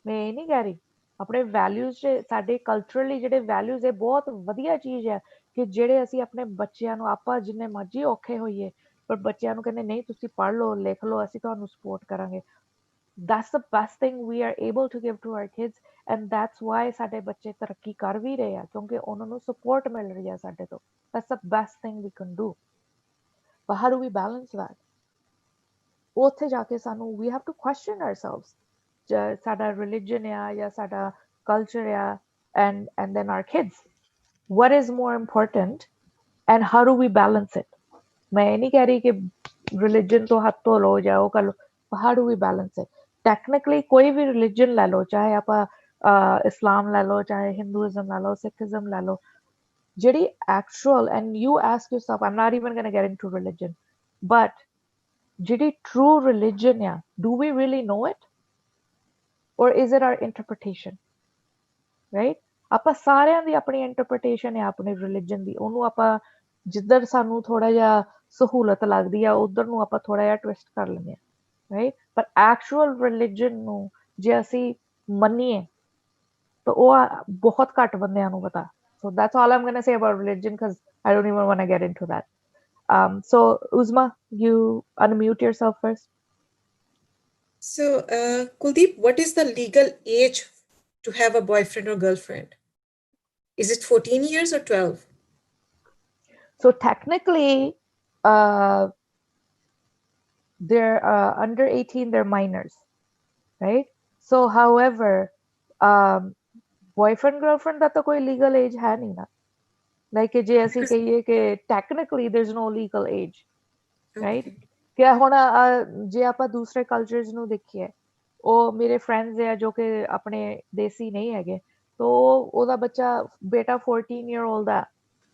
Speaker 1: ਮੈਂ ਇਹ ਨਹੀਂ ਕਹਿ ਰਹੀ. ਆਪਣੇ ਵੈਲਿਊਜ਼ 'ਚ ਸਾਡੇ ਕਲਚਰਲੀ ਜਿਹੜੇ ਵੈਲਿਊਜ਼ ਇਹ ਬਹੁਤ ਵਧੀਆ ਚੀਜ਼ ਹੈ ਕਿ ਜਿਹੜੇ ਅਸੀਂ ਆਪਣੇ ਬੱਚਿਆਂ ਨੂੰ, ਆਪਾਂ ਜਿੰਨੇ ਮਰਜ਼ੀ ਔਖੇ ਹੋਈਏ ਪਰ ਬੱਚਿਆਂ ਨੂੰ ਕਹਿੰਦੇ ਨਹੀਂ ਤੁਸੀਂ ਪੜ੍ਹ ਲਓ, ਲਿਖ ਲਓ, ਅਸੀਂ ਤੁਹਾਨੂੰ ਸਪੋਰਟ ਕਰਾਂਗੇ. That's the best thing we are able to give to our kids, and that's why ਸਾਡੇ ਬੱਚੇ ਤਰੱਕੀ ਕਰ ਵੀ ਰਹੇ ਆ ਕਿਉਂਕਿ ਉਹਨਾਂ ਨੂੰ ਸਪੋਰਟ ਮਿਲ ਰਹੀ ਹੈ ਸਾਡੇ ਤੋਂ. That's the best thing we can do. But how do we balance that? ਉੱਥੇ ਜਾ ਕੇ ਸਾਨੂੰ we have to question ourselves. ਸਾਡਾ religion ਆ ਜਾਂ ਸਾਡਾ culture ਆ, and then our kids. What is more important and how do we balance it? ਮੈਂ ਇਹ ਨਹੀਂ ਕਹਿ ਰਹੀ ਕਿ religion ਤੋਂ ਹੱਥ ਧੋ ਲਓ ਜਾਂ ਉਹ ਕਰ ਲਓ. How do we balance it? Technically ਕੋਈ ਵੀ religion ਲੈ ਲਓ, ਚਾਹੇ ਆਪਾਂ ਇਸਲਾਮ ਲੈ ਲਓ, ਚਾਹੇ Hinduism ਲੈ ਲਓ, Sikhism ਲੈ ਲਓ, ਜਿਹੜੀ actual, and you ask yourself, I'm not even going to get into religion, but ਜਿਹੜੀ true religion ਆ, do we really know it? Or is it our interpretation? Right? ਆਪਾਂ ਸਾਰਿਆਂ ਦੀ ਆਪਣੀ ਇੰਟਰਪ੍ਰੀਟੇਸ਼ਨ ਹੈ ਆਪਣੀ ਰਿਲੀਜਨ ਦੀ, ਉਹਨੂੰ ਆਪਾਂ ਜਿੱਧਰ ਸਾਨੂੰ ਥੋੜਾ ਜਿਹਾ ਸਹੂਲਤ ਲੱਗਦੀ ਆ ਉਧਰ ਨੂੰ ਆਪਾਂ ਥੋੜਾ ਜਿਹਾ ਟਵਿਸਟ ਕਰ ਲੈਂਦੇ ਆ, ਰਾਈਟ? ਪਰ ਐਕਚੁਅਲ ਰਿਲੀਜਨ ਨੂੰ ਜੇ ਅਸੀਂ ਮੰਨੀਏ ਤਾਂ ਉਹ ਬਹੁਤ ਘੱਟ ਬੰਦਿਆਂ ਨੂੰ ਪਤਾ. So that's all I'm going to say about religion because I don't even want to get into that. So Uzma, you unmute yourself first.
Speaker 10: So Kuldeep, what is the legal age to have a boyfriend or girlfriend? Is it 14 years or 12?
Speaker 1: So technically, they're under 18, they're minors, right? So however, boyfriend girlfriend that koi legal age hai nahi na. Like je aisi kahiye ke technically there's no legal age, right? Kya hona je aapa dusre cultures nu dekhiye, ਉਹ ਮੇਰੇ friends ਹੈ ਜੋ ਕਿ ਆਪਣੇ ਦੇਸੀ ਨਹੀਂ ਹੈਗੇ, तो ਉਹਦਾ ਬੱਚਾ ਬੇਟਾ 14 year old ਆ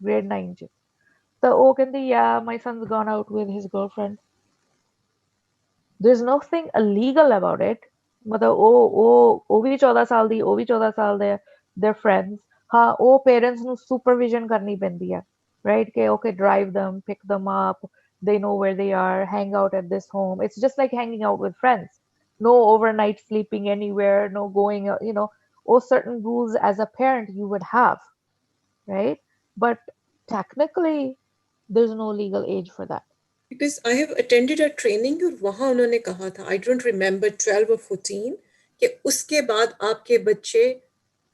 Speaker 1: grade 9 ਚ, ਤਾਂ ਉਹ ਕਹਿੰਦੀ yeah my son's gone out with his girlfriend. There's nothing illegal about it. ਮਤਲਬ ਉਹ ਵੀ 14 ਸਾਲ ਦੀ, ਉਹ ਵੀ 14 ਸਾਲ ਦੇ, they're friends. ਹਾਂ ਉਹ parents ਨੂੰ supervision ਕਰਨੀ ਪੈਂਦੀ ਹੈ, right? ਕਿ okay drive them, pick them up, they know where they are, hang out at this home. It's just like hanging out with friends. No overnight sleeping anywhere, no going, you know, or certain rules as a parent you would have, right? But technically, there's no legal age for that.
Speaker 10: Because I have attended a training और वहाँ उन्होंने कहा था, I don't remember 12 or 14, कि उसके बाद आपके बच्चे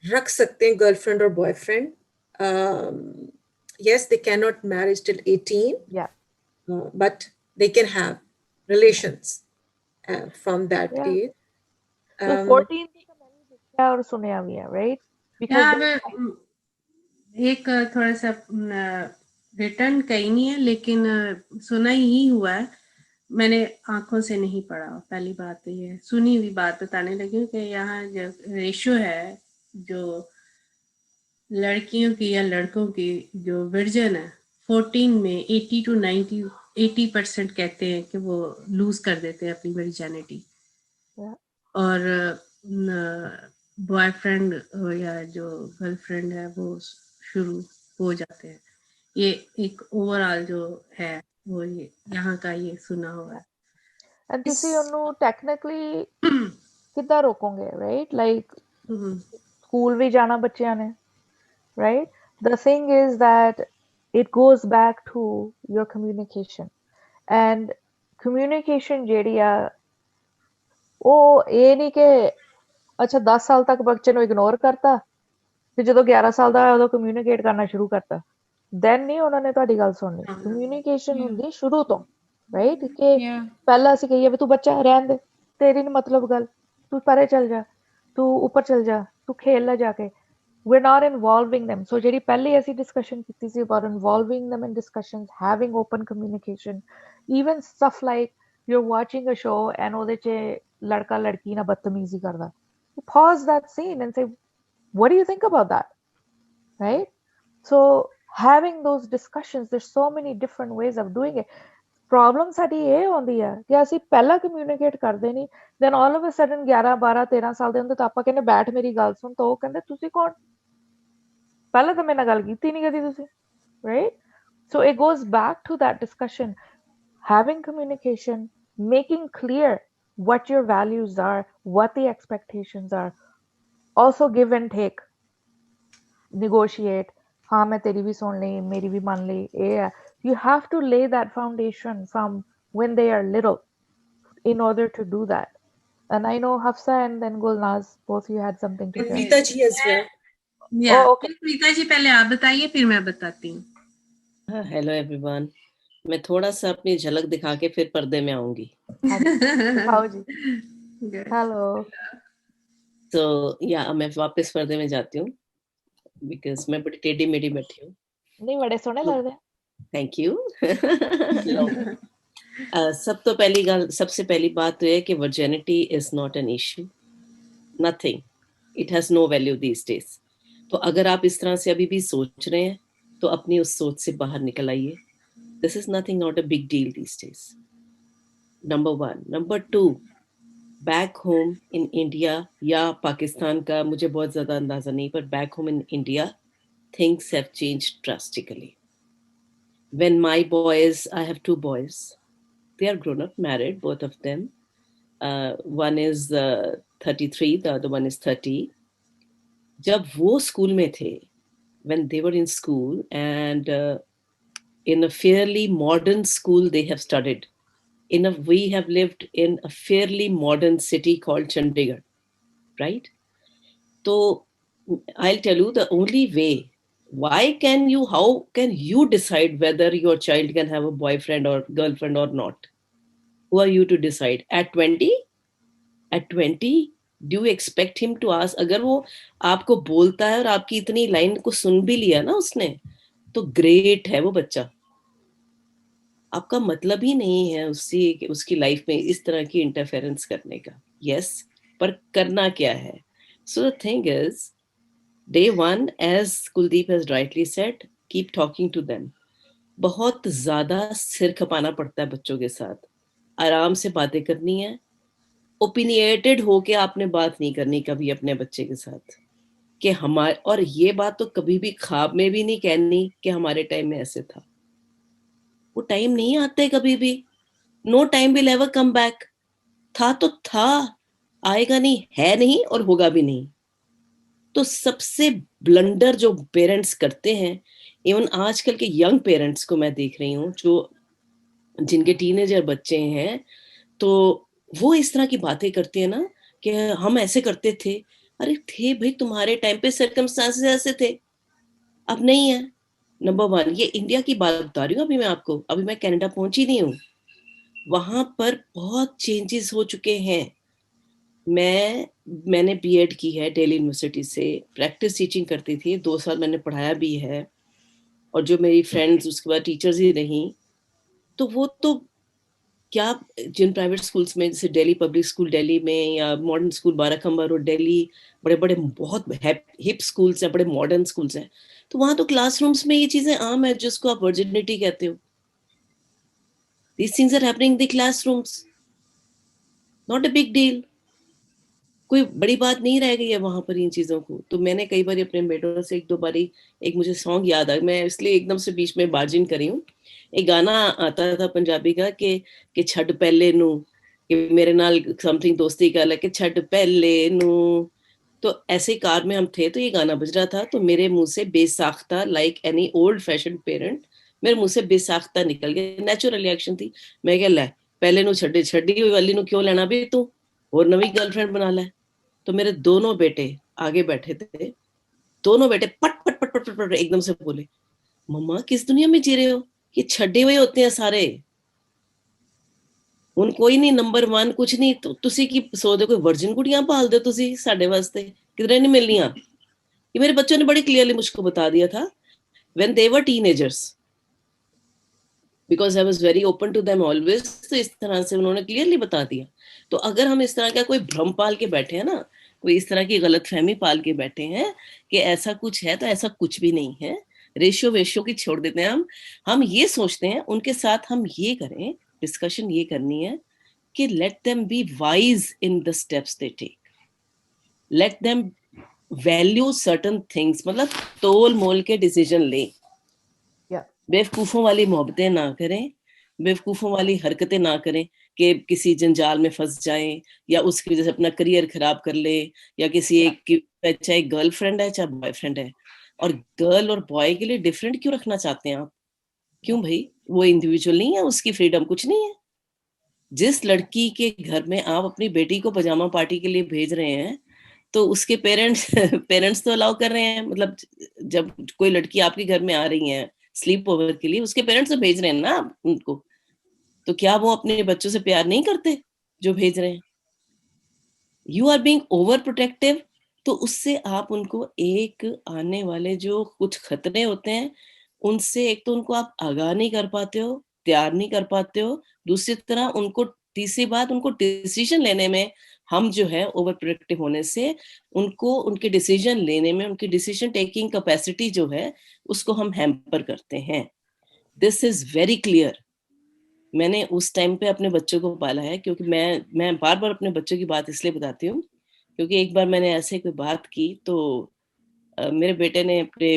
Speaker 10: रख सकते हैं girlfriend or boyfriend. Yes, they cannot marry till 18.
Speaker 1: Yeah.
Speaker 10: But they can have relations. From that age.
Speaker 1: So 14 और सुनया भी है, right?
Speaker 3: Because एक थोड़ा सा रिटर्न कहीं नहीं है, लेकिन सुना ही हुआ है, मैंने आंखों से नहीं पढ़ा. पहली बात तो ये सुनी हुई बात बताने लगी कि यहाँ जो रेशो है जो लड़कियों की या लड़कों की जो वर्जन है 14 में 80 to 80% कहते हैं कि वो लूज कर देते हैं अपनी वर्जिनिटी. और बॉयफ्रेंड या जो गर्लफ्रेंड है वो शुरू हो जाते हैं. ये एक ओवरऑल जो है वो ये यहाँ का ये सुना हुआ है.
Speaker 1: And ਤੁਸੀਂ ਉਹਨੂੰ technically ਕਿੱਦਾਂ ਰੋਕੋਗੇ, right? Like ਸਕੂਲ ਵੀ ਜਾਣਾ ਬੱਚਿਆਂ ਨੇ, right? The thing is that it goes back to your communication. And communication ਜਿਹੜੀ ਆ ਉਹ ਇਹ ਨਹੀਂ ਕਿ ਅੱਛਾ 10 ਸਾਲ ਤੱਕ ਬੱਚੇ ਨੂੰ ਇਗਨੋਰ ਕਰਤਾ ਤੇ ਜਦੋਂ 11 ਸਾਲ ਦਾ ਉਦੋਂ ਕਮਿਊਨੀਕੇਟ ਕਰਨਾ ਸ਼ੁਰੂ ਕਰਤਾ, then ਨਹੀਂ ਉਹਨਾਂ ਨੇ ਤੁਹਾਡੀ ਗੱਲ ਸੁਣਨੀ. ਕਮਿਊਨੀਕੇਸ਼ਨ ਹੁੰਦੀ ਸ਼ੁਰੂ ਤੋਂ, राइट कि पहला ਅਸੀਂ ਕਹੀਏ ਵੀ ਤੂੰ ਬੱਚਾ ਰਹਿਣ ਦੇ, ਤੇਰੀ ਨਹੀਂ ਮਤਲਬ ਗੱਲ, ਤੂੰ ਪਰੇ ਚੱਲ ਜਾ, ਤੂੰ ਉੱਪਰ ਚੱਲ ਜਾ, ਤੂੰ ਖੇਲ ਲੈ ਜਾ ਕੇ। we're not involving them. So ਜਿਹੜੀ ਪਹਿਲੀ ਅਸੀਂ discussion ਕੀਤੀ ਸੀ about involving them in discussions, having open communication, even stuff like you're watching a show and ਉਹਦੇ 'ਚ ਲੜਕਾ ਲੜਕੀ ਨਾਲ ਬਦਤਮੀਜ਼ੀ ਕਰਦਾ, pause that scene and say, what do you think about that, right? So having those discussions, there's so many different ways of doing it. Problem ਸਾਡੀ ਇਹ ਆਉਂਦੀ ਹੈ ਕਿ ਅਸੀਂ ਪਹਿਲਾਂ ਕਮਿਊਨੀਕੇਟ ਕਰਦੇ ਨਹੀਂ, then all of a sudden 11 12 13 ਸਾਲ ਦੇ ਹੁੰਦੇ ਤਾਂ ਆਪਾਂ ਕਹਿੰਦੇ ਬੈਠ ਮੇਰੀ ਗੱਲ ਸੁਣ, ਤਾਂ ਉਹ ਕਹਿੰਦੇ ਤੁਸੀਂ ਕੌਣ, ਪਹਿਲਾਂ ਤਾਂ ਮੇਰੇ ਨਾਲ ਗੱਲ ਕੀਤੀ ਨਹੀਂ ਕਦੀ ਤੁਸੀਂ, right? So it goes back to that discussion, having communication, making clear what your values are, what the expectations are, also give and take, negotiate, हाँ मैं तेरी भी सुन ली, मेरी भी मान ली, ये है। You have to lay that foundation from when they are little in order to do that. And I know Hafsa and then Gulnaz, both of you had something to say.
Speaker 10: Preeta ji as well.
Speaker 3: Yeah.
Speaker 1: Oh, okay.
Speaker 3: Preeta ji पहले आप बताइए फिर मैं बताती हूँ।
Speaker 11: Hello everyone, मैं थोड़ा सा अपनी झलक दिखा के फिर पर्दे में आऊंगी।
Speaker 1: हाँ जी। हेलो।
Speaker 11: तो या मैं वापस पर्दे में जाती हूँ बिकॉज मैं बड़ी टेढ़ी मेढ़ी बैठी हूँ।
Speaker 1: नहीं बड़े सोने लग रहे।
Speaker 11: Thank you. सबसे पहली बात तो है कि virginity is not an issue, nothing, it has no value these days. तो अगर आप इस तरह से अभी भी सोच रहे हैं तो अपनी उस सोच से बाहर निकल आइए। This is nothing, not a big deal these days, number 1। Number 2, back home in India या पाकिस्तान का मुझे बहुत ज्यादा अंदाजा नहीं, पर back home in India things have changed drastically. When my boys, I have 2 boys, they are grown up, married, both of them. One is 33, the other one is 30. जब वो स्कूल में थे, when they were in school and in a fairly modern school they have studied. We have lived in a fairly modern city called Chandigarh, right? So I'll tell you the only way, how can you decide whether your child can have a boyfriend or girlfriend or not? Who are you to decide? At 20? At 20? Do you expect him to ask? अगर वो आपको बोलता है और आपकी इतनी line को सुन भी लिया ना उसने, तो ग्रेट है वो बच्चा। आपका मतलब ही नहीं है उसकी लाइफ में इस तरह की इंटरफेरेंस करने का। यस, पर करना क्या है? So the thing is, Day 1, as Kuldeep has rightly said, keep talking to them. बहुत ज्यादा सिर खपाना पड़ता है बच्चों के साथ, आराम से बातें करनी है। ओपिनिएटेड होके आपने बात नहीं करनी कभी अपने बच्चे के साथ कि हमारे, और ये बात तो कभी भी ख्वाब में भी नहीं कहनी कि हमारे टाइम में ऐसे था। वो टाइम नहीं आते कभी भी। No time will ever come back. था तो था, आएगा नहीं, है नहीं और होगा भी नहीं। तो सबसे ब्लंडर जो पेरेंट्स करते हैं, इवन आजकल के यंग पेरेंट्स को मैं देख रही हूँ जो जिनके टीनेजर बच्चे हैं, तो वो इस तरह की बातें करते हैं ना कि हम ऐसे करते थे। अरे थे भाई, तुम्हारे टाइम पे सर्कमस्टांसेस ऐसे थे, अब नहीं है। नंबर 1, ये इंडिया की बात बता रही हूँ अभी मैं आपको, अभी मैं कनाडा पहुंची नहीं हूँ, वहां पर बहुत चेंजेस हो चुके हैं। मैंने बीएड की है दिल्ली यूनिवर्सिटी से, प्रैक्टिस टीचिंग करती थी, 2 साल मैंने पढ़ाया भी है, और जो मेरी फ्रेंड्स उसके बाद टीचर्स ही रहीं, तो वो तो क्या, जिन प्राइवेट स्कूल्स में जैसे दिल्ली पब्लिक स्कूल दिल्ली में या modern school Barakhamba road Delhi, बड़े बड़े बहुत हिप स्कूल्स हैं, बड़े मॉडर्न स्कूल्स हैं, तो वहां तो क्लासरूम्स में ये चीजें आम है जिसको आप वर्जिनिटी कहते हो। These things are happening in the classrooms, not a big deal। कोई बड़ी बात नहीं रह गई है वहां पर इन चीजों को। तो मैंने कई बार अपने बेटों से 1-2 बारी, एक मुझे सॉन्ग याद आ, मैं इसलिए एकदम से बीच में बार्जिन करी हूँ, एक गाना आता था पंजाबी का कि छड़ पहले नू, कि मेरे नाल समथिंग दोस्ती कर ले, कि छड़ पहले नू। तो ऐसे कार में हम थे, तो ये गाना बज रहा था, तो मेरे मुंह से बेसाख्ता, like any old fashion parent, मेरे मुंह से बेसाख्ता निकल गया। नेचुरल रिएक्शन थी। मैं क्या, ले पहले नू छड़ी हुई वाली नू क्यों लेना भी तू, और नवी गर्लफ्रेंड बना ले। तो मेरे दोनों बेटे आगे बैठे थे, दोनों बेटे पट पट पट पट पट एकदम से बोले, मम्मा किस दुनिया में जी रहे हो, ये छड्डे हुए होते हैं सारे। ਹੁਣ ਕੋਈ ਨਹੀਂ ਨੰਬਰ 1 ਕੁਝ ਨਹੀਂ ਤੁਸੀਂ ਕੀ ਸੋਚਦੇ ਕੋਈ ਵਰਜਨ ਕੁੜੀਆਂ ਪਾਲਦੇ ਤੁਸੀਂ ਸਾਡੇ ਵਾਸਤੇ किधर नहीं मिलनी आप ये मेरे बच्चों ने बड़ी क्लियरली मुझको बता दिया था when they were teenagers because I was very open to them always तो इस तरह से उन्होंने क्लियरली बता दिया तो अगर हम इस तरह का कोई भ्रम पाल के बैठे हैं ना कोई इस तरह की गलतफहमी पाल के बैठे हैं कि ऐसा कुछ है तो ऐसा कुछ भी नहीं है रेशियो वेशियो की छोड़ देते हैं हम ये सोचते हैं उनके साथ हम ये करें डिस्कशन ये करनी है कि let them be wise in the steps they take let them value certain things मतलब तोल मोल के डिसीजन ले बेवकूफों वाली मोहब्बतें ना करें बेवकूफों वाली हरकतें ना करें कि किसी जंजाल में फंस जाएं या उसकी वजह से अपना करियर खराब कर ले या किसी एक की चाहे गर्लफ्रेंड है चाहे बॉयफ्रेंड है और गर्ल और बॉय के लिए डिफरेंट क्यों रखना चाहते हैं आप क्यों भाई वो इंडिविजुअल नहीं है उसकी फ्रीडम कुछ नहीं है जिस लड़की के घर में आप अपनी बेटी को पजामा पार्टी के लिए भेज रहे हैं तो उसके पेरेंट्स तो अलाउ कर रहे हैं मतलब जब कोई लड़की आपके घर में आ रही है स्लीप ओवर के लिए उसके पेरेंट्स तो भेज रहे हैं ना उनको तो क्या वो अपने बच्चों से प्यार नहीं करते जो भेज रहे हैं you are being overprotective तो उससे आप उनको एक आने वाले जो कुछ खतरे होते हैं उनसे एक तो उनको आप आगाह नहीं कर पाते हो तैयार नहीं कर पाते हो दूसरी तरह उनको तीसरी बात उनको डिसीजन लेने में हम जो है ओवर प्रोटेक्टिव होने से उनको उनके डिसीजन लेने में उनकी डिसीजन टेकिंग कैपेसिटी जो है उसको हम हैम्पर करते हैं दिस इज वेरी क्लियर मैंने उस टाइम पे अपने बच्चों को पाला है क्योंकि मैं बार बार अपने बच्चों की बात इसलिए बताती हूँ क्योंकि एक बार मैंने ऐसे कोई बात की तो मेरे बेटे ने अपने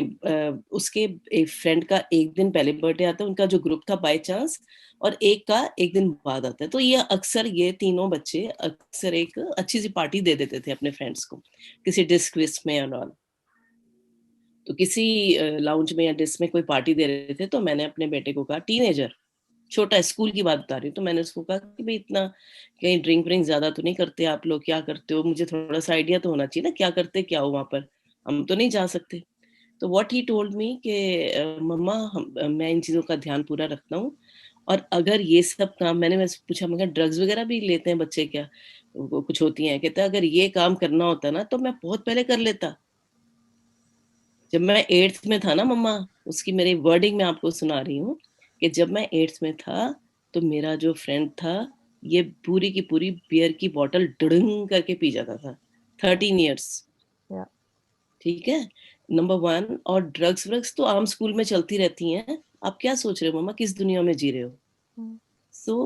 Speaker 11: उसके एक फ्रेंड का एक दिन पहले बर्थडे आता है उनका जो ग्रुप था बाय चांस और एक का एक दिन बाद आता है तो ये अक्सर ये तीनों बच्चे अक्सर एक अच्छी सी पार्टी दे देते थे अपने फ्रेंड्स को किसी डिस्क विस्क में और ऑल तो किसी लाउंज में या डिस्क में कोई पार्टी दे रहे थे तो मैंने अपने बेटे को कहा टीनेजर छोटा स्कूल की बात बता रही हूँ तो मैंने उसको कहा कि भाई इतना कहीं ड्रिंक व्रिंक ज्यादा तो नहीं करते आप लोग क्या करते हो मुझे थोड़ा सा आइडिया तो होना चाहिए ना क्या करते क्या हो वहां पर हम तो नहीं जा सकते तो व्हाट ही टोल्ड मी कि मम्मा मैं इन चीज़ों का ध्यान पूरा रखता हूँ और अगर ये सब काम मैंने पूछा मैं ड्रग्स वगैरह भी लेते हैं बच्चे क्या कुछ होती हैं कहता अगर ये काम करना होता ना तो मैं बहुत पहले कर लेता जब मैं 8th में था ना मम्मा उसकी मेरी वर्डिंग में आपको सुना रही हूँ कि जब मैं 8th में था तो मेरा जो फ्रेंड था ये पूरी की पूरी बियर की बोतल डुडंग करके पी जाता था 13 years ठीक है नंबर 1 और ड्रग्स तो आम स्कूल में चलती रहती हैं आप क्या सोच रहे हो मम्मा किस दुनिया में जी रहे हो so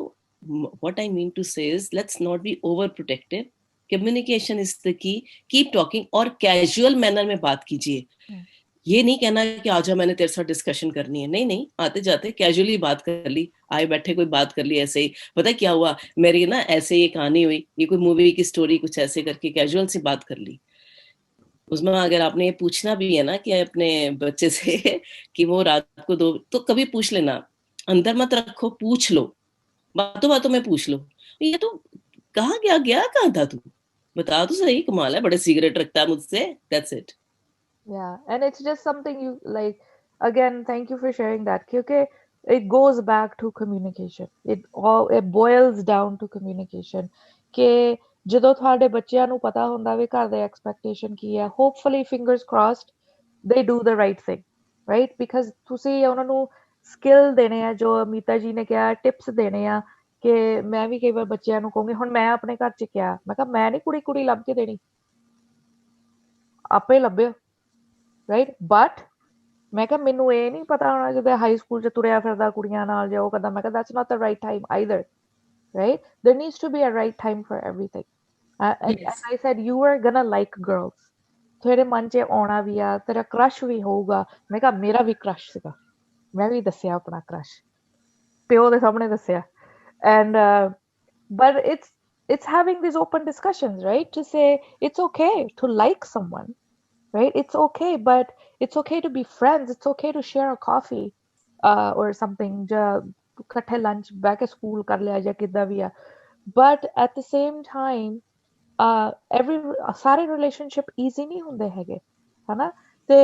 Speaker 11: what I mean to say is let's not be over protective communication is the key keep talking और कैजुअल मैनर में बात कीजिए ये नहीं कहना कि आजा मैंने तेरे साथ डिस्कशन करनी है नहीं आते जाते कैजुअली बात कर ली आए बैठे कोई बात कर ली ऐसे ही पता क्या हुआ मेरी ना ऐसे ये कहानी हुई ये कोई मूवी की स्टोरी कुछ ऐसे करके कैजुअल सी बात कर ली उसमें अगर आपने ये पूछना भी है ना कि अपने बच्चे से कि वो रात को दो तो कभी पूछ लेना अंदर मत रखो पूछ लो बातों में पूछ लो ये तो कहाँ कहाँ था तू बता तो सही कमाल है बड़े सिगरेट रखता है मुझसे that's it
Speaker 1: Yeah, and it's just something you like again thank you for sharing that क्योंकि it goes back to communication it boils down to communication कि ਜਦੋਂ ਤੁਹਾਡੇ ਬੱਚਿਆਂ ਨੂੰ ਪਤਾ ਹੁੰਦਾ ਵੀ ਘਰ ਦੇ ਐਕਸਪੈਕਟੇਸ਼ਨ ਕੀ ਹੈ hopefully fingers crossed they do the right thing right because ਤੁਸੀਂ ਉਹਨਾਂ ਨੂੰ ਸਕਿੱਲ ਦੇਣੇ ਆ ਜੋ ਅਮੀਤਾ ਜੀ ਨੇ ਕਿਹਾ ਟਿਪਸ ਦੇਣੇ ਆ ਕਿ ਮੈਂ ਵੀ ਕਈ ਵਾਰ ਬੱਚਿਆਂ ਨੂੰ ਕਹੂੰਗੀ ਹੁਣ ਮੈਂ ਆਪਣੇ ਘਰ 'ਚ ਕਿਹਾ ਮੈਂ ਕਿਹਾ ਮੈਂ ਨਹੀਂ ਕੁੜੀ ਲੱਭ ਕੇ ਦੇਣੀ ਆਪੇ ਲੱਭਿਓ ਰਾਈਟ ਬਟ ਮੈਂ ਕਿਹਾ ਮੈਨੂੰ ਇਹ ਨਹੀਂ ਪਤਾ ਹੋਣਾ ਜਦੋਂ ਹਾਈ ਸਕੂਲ 'ਚ ਤੁਰਿਆ ਫਿਰਦਾ ਕੁੜੀਆਂ ਨਾਲ ਜਾਂ ਉਹ ਕਰਦਾ ਮੈਂ ਕਿਹਾ that's not the right time either right there needs to be a right time for everything and I said you are gonna like girls ਤੇਰੇ ਮਨ 'ਚ ਆਉਣਾ ਵੀ ਆ ਤੇਰਾ ਕ੍ਰਸ਼ ਵੀ ਹੋਊਗਾ ਮੈਂ ਕਿਹਾ ਮੇਰਾ ਵੀ ਕ੍ਰਸ਼ ਸੀਗਾ ਮੈਂ ਵੀ ਦੱਸਿਆ ਆਪਣਾ ਕ੍ਰਸ਼ ਪਿਓ ਦੇ ਸਾਹਮਣੇ ਦੱਸਿਆ and but it's having these open discussions right to say it's okay to like someone right it's okay but it's okay to be friends it's okay to share a coffee or something ਇਕੱਠੇ lunch ਬਹਿ ਕੇ school ਕਰ ਲਿਆ ਜਾਂ ਕਿੱਦਾਂ ਵੀ ਆ but at the same time ਸਾਰੇ relationship easy ਨਹੀਂ ਹੁੰਦੇ ਹੈਗੇ ਹਨਾ ਤੇ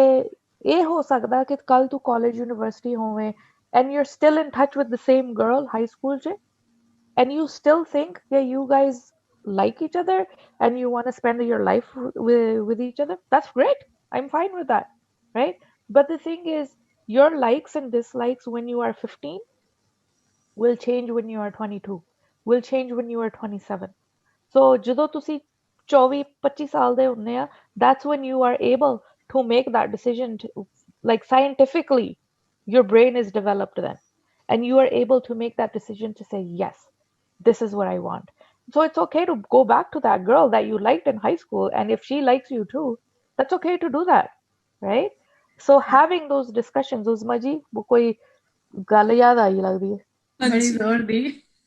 Speaker 1: ਇਹ ਹੋ ਸਕਦਾ ਕਿ ਕੱਲ ਤੂੰ ਕਾਲਜ ਯੂਨੀਵਰਸਿਟੀ ਹੋਵੇਂ and you are still in touch with the same girl high school 'ਚ and you still think that you guys like each other and you want to spend your life with each other, that's great. I'm fine with that, right? But the thing is, your likes and dislikes when you are 15 will change when you are 22, will change when you are 27. So ਜਦੋਂ ਤੁਸੀਂ 24-25 ਸਾਲ ਦੇ ਹੁੰਦੇ ਆ, that's when you are able to make that decision to, like scientifically your brain is developed then, and you are able to make that decision to say yes, this is what I want. So it's okay to go back to that girl that you liked in high school, and if she likes you too, that's okay to do that, right? So having those discussions, उस मजी वो कोई गल याद आई लगदी है।
Speaker 3: बड़ी जोर दी।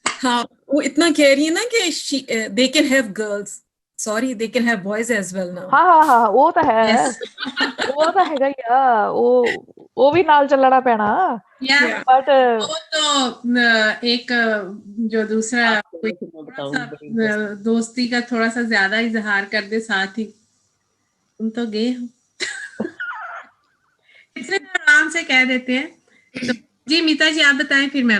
Speaker 5: हाँ, वो इतना कह रही है ना कि they can have girls, sorry, they can have boys as well now.
Speaker 1: हाँ वो तो है, वो तो हैगा ही आ, वो भी नाल चलना पैना।
Speaker 3: बट वो तो एक जो दूसरा कोई दोस्ती का थोड़ा सा ज्यादा इजहार कर दे साथ ही, तुम तो गए हो इसलिए आराम से कह देते हैं। तो जी मीता जी आप बताएं, फिर मैं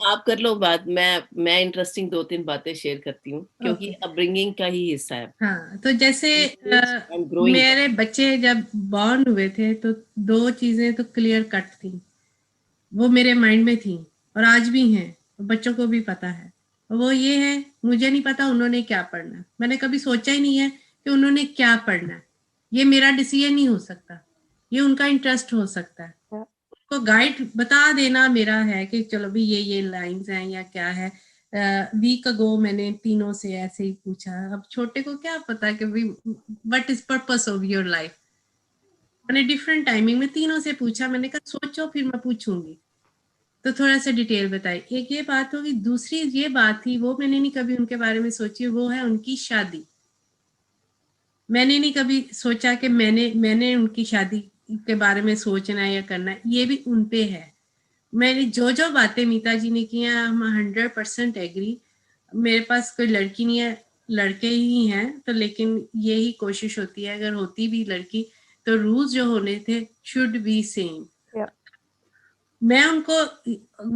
Speaker 11: आप कर लो बात। मैं इंटरेस्टिंग 2-3 बातें शेयर करती हूँ क्योंकि अपब्रिंगिंग का ही हिस्सा है।
Speaker 3: हाँ, तो जैसे मेरे बच्चे जब बॉर्न हुए थे तो 2 चीजें तो क्लियर कट थी, वो मेरे माइंड में थी और आज भी हैं, बच्चों को भी पता है। वो ये है, मुझे नहीं पता उन्होंने क्या पढ़ना, मैंने कभी सोचा ही नहीं है कि उन्होंने क्या पढ़ना है, ये मेरा डिसीजन नहीं हो सकता, ये उनका इंटरेस्ट हो सकता है। उनको गाइड बता देना मेरा है कि चलो भी ये लाइंस हैं या क्या है। वीक अगो मैंने तीनों से ऐसे ही पूछा, अब छोटे को क्या पता कि what is purpose of your life. मैंने डिफरेंट टाइमिंग में तीनों से पूछा, मैंने कहा सोचो फिर मैं पूछूंगी, तो थोड़ा सा डिटेल बताई। एक ये बात होगी, दूसरी ये बात थी, वो मैंने नहीं कभी उनके बारे में सोची, वो है उनकी शादी। मैंने नहीं कभी सोचा कि मैंने उनकी शादी के बारे में सोचना है या करना है, ये भी उन पे है। मैंने जो बातें मीता जी ने की हैं, हम 100% एग्री। मेरे पास कोई लड़की नहीं है, लड़के ही हैं, तो लेकिन यही कोशिश होती है, अगर होती भी लड़की तो रूल्स जो होने थे शुड बी सेम। मैं उनको,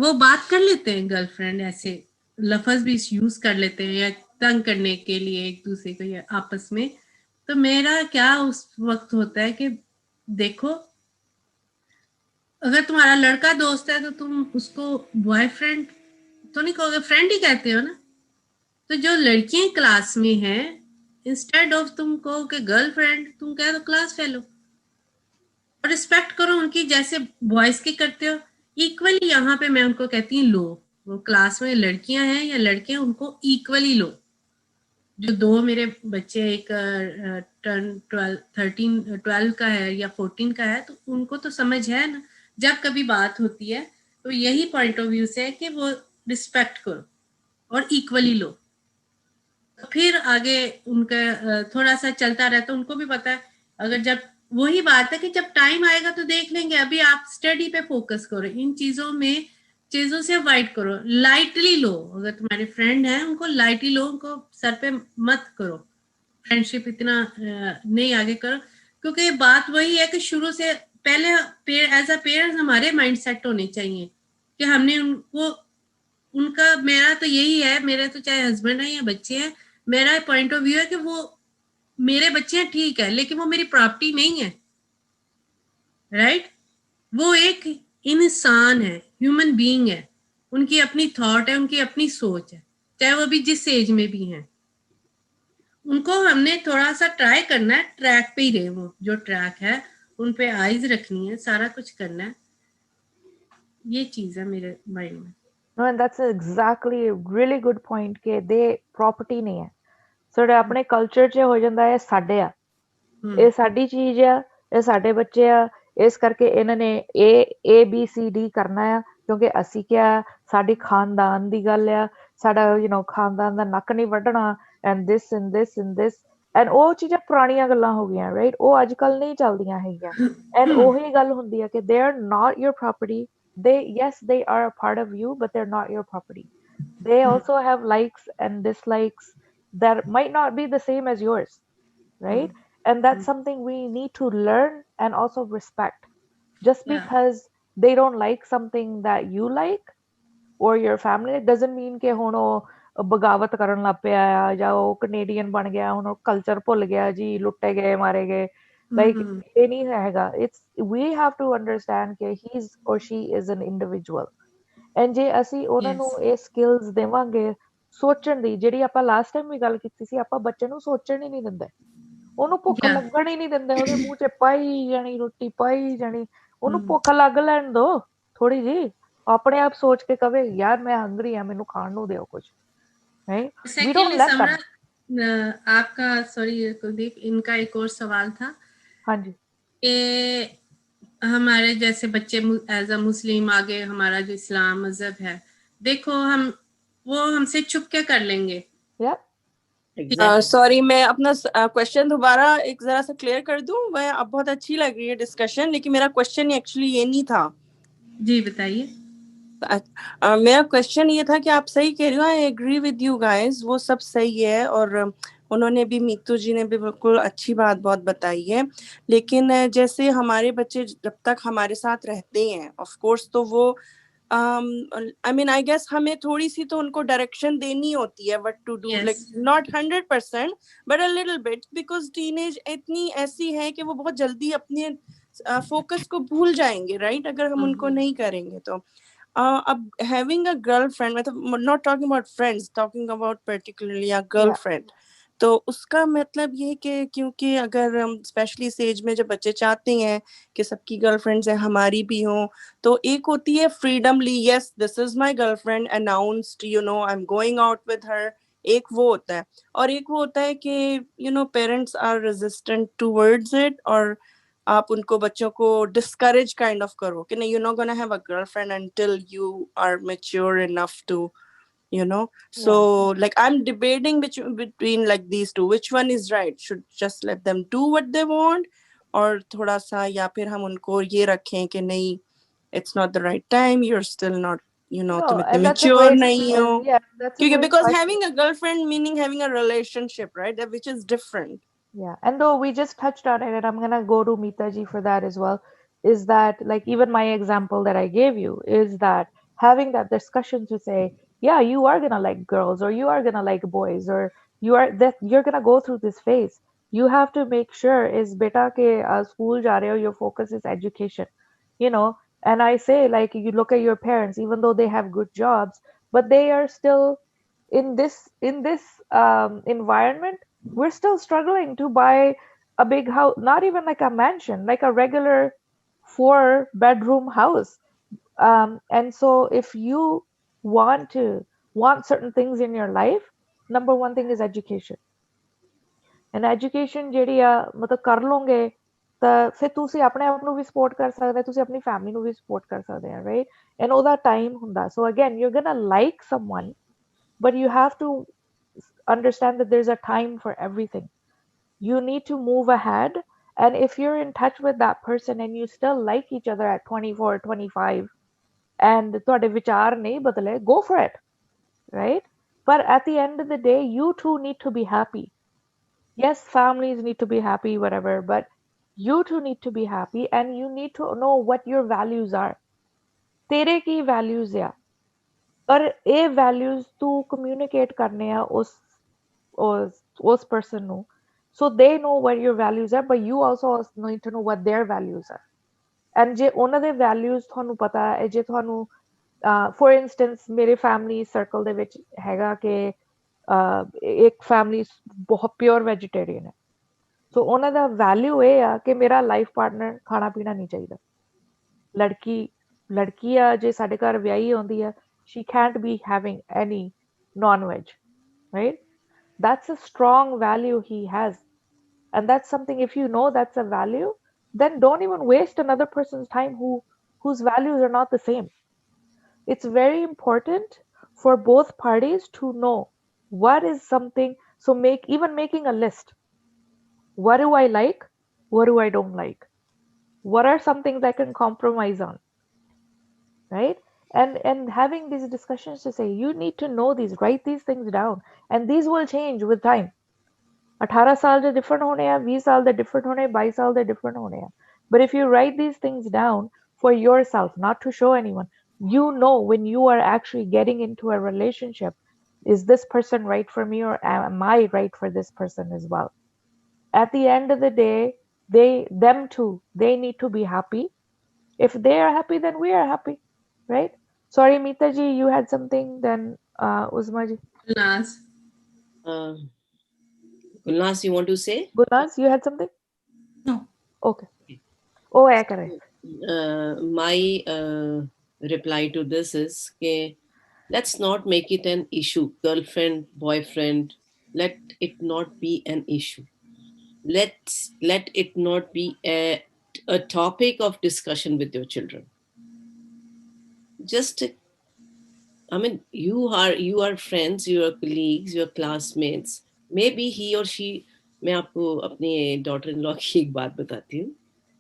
Speaker 3: वो बात कर लेते हैं गर्लफ्रेंड, ऐसे लफ्ज भी यूज कर लेते हैं या तंग करने के लिए एक दूसरे को या आपस में। तो मेरा क्या उस वक्त होता है कि देखो, अगर तुम्हारा लड़का दोस्त है तो तुम उसको बॉयफ्रेंड तो नहीं कहोगे, फ्रेंड ही कहते हो ना। तो जो लड़कियां क्लास में हैं, इंस्टेड ऑफ तुम कहो कि गर्लफ्रेंड, तुम कह दो क्लास फेलो, और रिस्पेक्ट करो उनकी जैसे बॉयज की करते हो। इक्वली यहाँ पे मैं उनको कहती हूँ लो, वो क्लास में लड़कियां हैं या लड़के हैं, उनको इक्वली लो। जो 2 मेरे बच्चे, एक 12 का है या 14 का है, तो उनको तो समझ है ना, जब कभी बात होती है तो यही पॉइंट ऑफ व्यू से है कि वो रिस्पेक्ट करो और इक्वली लो। फिर आगे उनका थोड़ा सा चलता रहता, उनको भी पता है। अगर जब वही बात है कि जब टाइम आएगा तो देख लेंगे, अभी आप स्टडी पे फोकस करो, इन चीजों से अवॉइड करो, लाइटली लो। अगर तुम्हारे फ्रेंड है उनको लाइटली लो, उनको सर पे मत करो, फ्रेंडशिप इतना नहीं आगे करो। क्योंकि ये बात वही है कि शुरू से पहले एज अ पेरेंट्स हमारे माइंड सेट होने चाहिए कि हमने उनका, मेरा तो यही है, मेरे तो चाहे हस्बैंड है या बच्चे हैं, मेरा पॉइंट ऑफ व्यू है कि वो मेरे बच्चे हैं ठीक है, लेकिन वो मेरी प्रॉपर्टी नहीं है, राइट? वो एक इंसान है, ह्यूमन बीइंग है, उनकी अपनी थॉट है, उनकी अपनी सोच है, चाहे वो भी जिस एज में भी हैं। उनको हमने थोड़ा सा ट्राई करना है, ट्रैक पे ही रहे, वो जो ट्रैक है उन पे आइज रखनी है, सारा कुछ करना है। ये चीज है मेरे माइंड में।
Speaker 1: No, and that's exactly a really good point कि they property नहीं है। ਸਾਡੇ ਆਪਣੇ ਕਲਚਰ 'ਚ ਹੋ ਜਾਂਦਾ ਹੈ ਸਾਡੇ ਆ, ਇਹ ਸਾਡੀ ਚੀਜ਼ ਆ, ਇਹ ਸਾਡੇ ਬੱਚੇ ਆ, ਇਸ ਕਰਕੇ ਇਹਨਾਂ ਨੇ ABCD ਕਰਨਾ ਆ, ਕਿਉਂਕਿ ਅਸੀਂ ਕਿਹਾ ਸਾਡੀ ਖਾਨਦਾਨ ਦੀ ਗੱਲ ਆ, ਸਾਡਾ ਖਾਨਦਾਨ ਦਾ ਨੱਕ ਨਹੀਂ ਵੱਢਣਾ, and this and this and this, and ਉਹ ਚੀਜ਼ਾਂ ਪੁਰਾਣੀਆਂ ਗੱਲਾਂ ਹੋ ਗਈਆਂ, ਰਾਈਟ? ਉਹ ਅੱਜ ਕੱਲ ਨਹੀਂ ਚੱਲਦੀਆਂ ਹੈਗੀਆਂ। ਐਂਡ ਉਹੀ ਗੱਲ ਹੁੰਦੀ ਹੈ ਕਿ they are not your property. Yes, they are a part of you, but they're not your property. They also have likes and dislikes that might not be the same as yours, right? And that's something we need to learn and also respect. Just because they don't like something that you like or your family, it doesn't mean कि ਬਗਾਵਤ ਕਰਨ ਲੱਗ ਪਿਆ ਆ ਜਾਂ ਉਹ Canadian ਬਣ ਗਿਆ ਹੁਣ ਉਹ ਕਲਚਰ ਭੁੱਲ ਗਿਆ ਜੀ ਲੁੱਟੇ ਗਏ ਮਾਰੇ ਗਏ ਲਾਈਕ ਇਹ ਨਹੀਂ ਹੈਗਾ it's we have to understand ਕਿ he is or she is an individual and ਜੇ ਅਸੀਂ ਉਹਨਾਂ ਨੂੰ ਇਹ ਸਕਿੱਲਸ ਦੇਵਾਂਗੇ ਸੋਚਣ ਦੀ ਜਿਹੜੀ ਆਪਾਂ ਲਾਸਟ ਟਾਈਮ ਵੀ ਗੱਲ ਕੀਤੀ ਸੀ ਆਪਾਂ ਬੱਚੇ ਨੂੰ ਸੋਚਣ ਹੀ ਨਹੀਂ ਦਿੰਦੇ ਉਹਨੂੰ ਭੁੱਖ ਲੱਗਣ ਹੀ ਨਹੀਂ ਦਿੰਦੇ ਉਹਦੇ ਮੂੰਹ 'ਚ ਪਾਈ ਜਾਣੀ ਰੋਟੀ ਪਾਈ ਜਾਣੀ ਉਹਨੂੰ ਭੁੱਖ ਲੱਗ ਲੈਣ ਦੋ ਥੋੜੀ ਜੀ अपने आप सोच के कहे यार मैं हंग्री है मेनू खान नु दियो कुछ right we don't let them
Speaker 3: आपका सॉरी कुलदीप इनका एक और सवाल था
Speaker 1: हाँ जी
Speaker 3: कि हमारे जैसे बच्चे एज अ मुस्लिम आगे हमारा जो इस्लाम मजहब है देखो हम वो हमसे छुप के कर लेंगे
Speaker 8: सॉरी मैं अपना क्वेश्चन दोबारा एक जरा सा क्लियर कर दूं वह अब बहुत अच्छी लग रही है डिस्कशन लेकिन मेरा क्वेश्चन एक्चुअली ये नहीं था
Speaker 3: जी बताइए
Speaker 8: मेरा क्वेश्चन ये था कि आप सही कह रही हो I agree with you guys वो सब सही है और उन्होंने भी मीतू जी ने भी बिल्कुल अच्छी बात बहुत बताई है लेकिन जैसे हमारे बच्चे जब तक हमारे साथ रहते हैं ऑफ कोर्स तो वो आई मीन आई गेस हमें थोड़ी सी तो उनको डायरेक्शन देनी होती है what to do like not 100% but a little bit because teenage इतनी ऐसी है कि वो बहुत जल्दी अपने फोकस को भूल जाएंगे राइट अगर हम उनको नहीं करेंगे तो अब having a girlfriend मतलब not talking about friends talking about particularly a girlfriend तो उसका मतलब ये कि क्योंकि अगर हम स्पेशली इस एज में जब बच्चे चाहते हैं कि सबकी गर्लफ्रेंड्स हैं हमारी भी हों तो एक होती है freedomly yes this is my girlfriend announced you know I am going out with her एक वो होता है और एक वो होता है कि you know parents are resistant towards it और आप उनको बच्चों को डिस्करेज काइंड ऑफ करो कि नहीं you know gonna have a girlfriend until you are mature enough to you know so like I'm debating between like these two which one is right should just let them do what they want or thoda sa ya phir hum unko ye rakheं कि नहीं it's not the right time you're still not you know तुम इतने mature नहीं हो क्योंकि because having a girlfriend meaning having a relationship right which is different.
Speaker 1: Yeah, and though we just touched on it, and I'm gonna go to Meeta ji for that as well, is that like even my example that I gave you is that having that discussion to say, yeah, you are gonna like girls, or you are gonna like boys, or you're gonna go through this phase. You have to make sure is beta ke school ja rahe ho, your focus is education, you know. And I say like you look at your parents, even though they have good jobs, but they are still in this environment. We're still struggling to buy a big house, not even like a mansion, like a regular 4-bedroom house. And so if you want certain things in your life, number one thing is education. And education ਜਿਹੜੀ ਆ ਮਤਲਬ ਕਰ ਲੋਗੇ ਤਾਂ ਫਿਰ ਤੁਸੀਂ ਆਪਣੇ ਆਪ ਨੂੰ ਵੀ ਸਪੋਰਟ ਕਰ ਸਕਦੇ ਤੁਸੀਂ ਆਪਣੀ ਫੈਮਿਲੀ ਨੂੰ ਵੀ ਸਪੋਰਟ ਕਰ ਸਕਦੇ ਆ ਰਾਈਟ ਐਂਡ ਉਹਦਾ ਟਾਈਮ ਹੁੰਦਾ ਸੋ again you are ਗੋਣਾ like someone but you have to understand that there's a time for everything. You need to move ahead, and if you're in touch with that person and you still like each other at 24 25 and ਤੁਹਾਡੇ ਵਿਚਾਰ ਨਹੀਂ ਬਦਲੇ, go for it, right? But at the end of the day you two need to be happy. Yes, families need to be happy, whatever, but you two need to be happy and you need to know what your values are. ਤੇਰੇ ਕੀ values ਆ पर ਇਹ values तू communicate करने आ उस person ਨੂੰ so they know what your values are but you also need to know what their values are and ਜੇ ਉਹਨਾਂ ਦੇ values ਤੁਹਾਨੂੰ ਪਤਾ ਹੈ ਜੇ ਤੁਹਾਨੂੰ for instance ਮੇਰੇ family circle ਦੇ ਵਿੱਚ ਹੈਗਾ ਕਿ ਇੱਕ family ਬਹੁਤ pure vegetarian ਹੈ so ਉਹਨਾਂ ਦਾ value ਇਹ ਆ ਕਿ ਮੇਰਾ life partner ਖਾਣਾ ਪੀਣਾ ਨਹੀਂ ਚਾਹੀਦਾ ਲੜਕੀ ਆ ਜੇ ਸਾਡੇ ਘਰ ਵਿਆਹੀ ਆਉਂਦੀ ਆ she can't be having any non-veg, right? That's a strong value he has. And that's something, if you know that's a value, then don't even waste another person's time whose values are not the same. It's very important for both parties to know what is something, so making a list. What do I like? What do I don't like? What are some things I can compromise on? Right? And having these discussions to say you need to know these, write these things down, and these will change with time. 18 ਸਾਲ ਦੇ different ਹੋਣੇ ਆ 20 ਸਾਲ ਦੇ different ਹੋਣੇ 22 ਸਾਲ ਦੇ different ਹੋਣੇ ਆ but if you write these things down for yourself, not to show anyone, you know when you are actually getting into a relationship is this person right for me, or am I right for this person as well? At the end of the day, them too, they need to be happy. If they are happy, then we are happy, right? Sorry, Meeta ji, you had something, then Uzma ji.
Speaker 3: Gulnaz.
Speaker 11: Gulnaz, you want to say?
Speaker 1: Gulnaz, you had something?
Speaker 2: No.
Speaker 1: Okay. Oh, yeah, correct.
Speaker 11: My reply to this is, let's not make it an issue. Girlfriend, boyfriend, let it not be an issue. Let it not be a topic of discussion with your children. Just, I mean, you are friends, you are colleagues, you are classmates. Maybe he or she, मैं आपको अपनी daughter in law की एक बात बताती हूँ,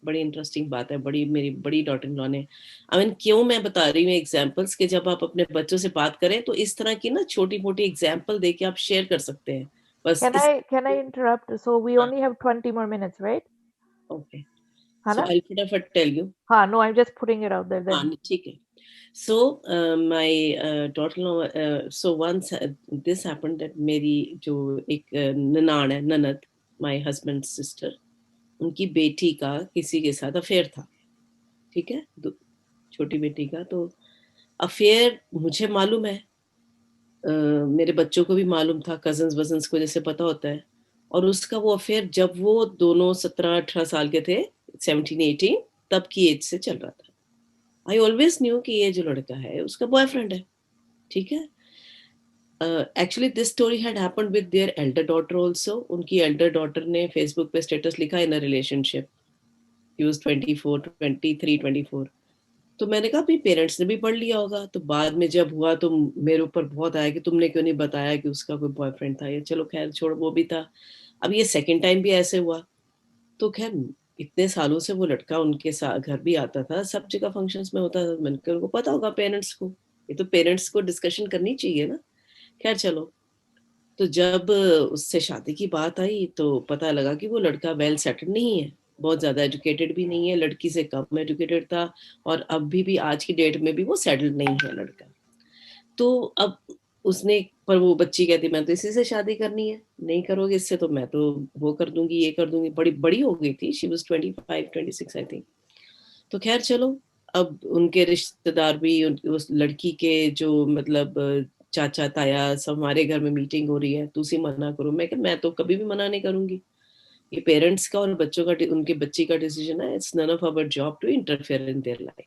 Speaker 11: बड़ी interesting बात है, मेरी बड़ी डॉटर इन लॉ ने, आई मीन क्यों मैं बता रही हूँ एग्जांपल्स, कि जब आप अपने बच्चों से बात करें तो इस तरह की ना छोटी मोटी एग्जांपल देके आप शेयर कर सकते हैं. बस
Speaker 1: Can I interrupt? So we only have 20 more minutes, right?
Speaker 11: Okay. So I'll फटाफट tell you.
Speaker 1: No, I'm just putting it out there then.
Speaker 11: ठीक है. So my daughter-in-law, so once this happened that मेरी जो एक ननान है, ननद, my husband's sister, उनकी बेटी का किसी के साथ अफेयर था, ठीक है, छोटी बेटी का. तो अफेयर मुझे मालूम है, मेरे बच्चों को भी मालूम था, कजन्स वजन्स को जैसे पता होता है. और उसका वो अफेयर जब वो दोनों 17-18 साल के थे, 17-18, तब की एज से चल रहा था. आई ऑलवेज न्यू कि ये जो लड़का है उसका बॉयफ्रेंड है, ठीक है. Actually this story had happened with their Elder daughter also. उनकी एल्डर डॉटर ने फेसबुक पे स्टेटस लिखा इन अ रिलेशनशिप, ही वाज 23-24. तो मैंने कहा भाई पेरेंट्स ने भी पढ़ लिया होगा. तो बाद में जब हुआ तो मेरे ऊपर बहुत आया कि तुमने क्यों नहीं बताया कि उसका कोई बॉयफ्रेंड था. ये चलो खैर छोड़, वो भी था. अब ये सेकंड टाइम भी ऐसे हुआ. तो खैर इतने सालों से वो लड़का उनके साथ घर भी आता था, सब जगह फंक्शंस में होता था. मैंने उनको पता होगा पेरेंट्स को, ये तो पेरेंट्स को डिस्कशन करनी चाहिए ना. खैर चलो, तो जब उससे शादी की बात आई तो पता लगा कि वो लड़का वेल सेटल्ड नहीं है, बहुत ज्यादा एजुकेटेड भी नहीं है, लड़की से कम एजुकेटेड था. और अभी भी आज की डेट में भी वो सेटल्ड नहीं है लड़का. तो अब उसने, पर वो बच्ची कहती मैं तो इसी से शादी करनी है, नहीं करोगे इससे तो मैं तो वो कर दूंगी, ये कर दूंगी. बड़ी हो गई थी, शी वाज 25-26 आई थिंक. तो खैर चलो, अब उनके रिश्तेदार भी, उस लड़की के जो मतलब चाचा ताया सब हमारे घर में मीटिंग हो रही है, तुसी मना करो. मैं तो कभी भी मना नहीं करूंगी. ये पेरेंट्स का और बच्चों का, उनके बच्ची का डिसीजन है. It's none of our job to interfere in their life.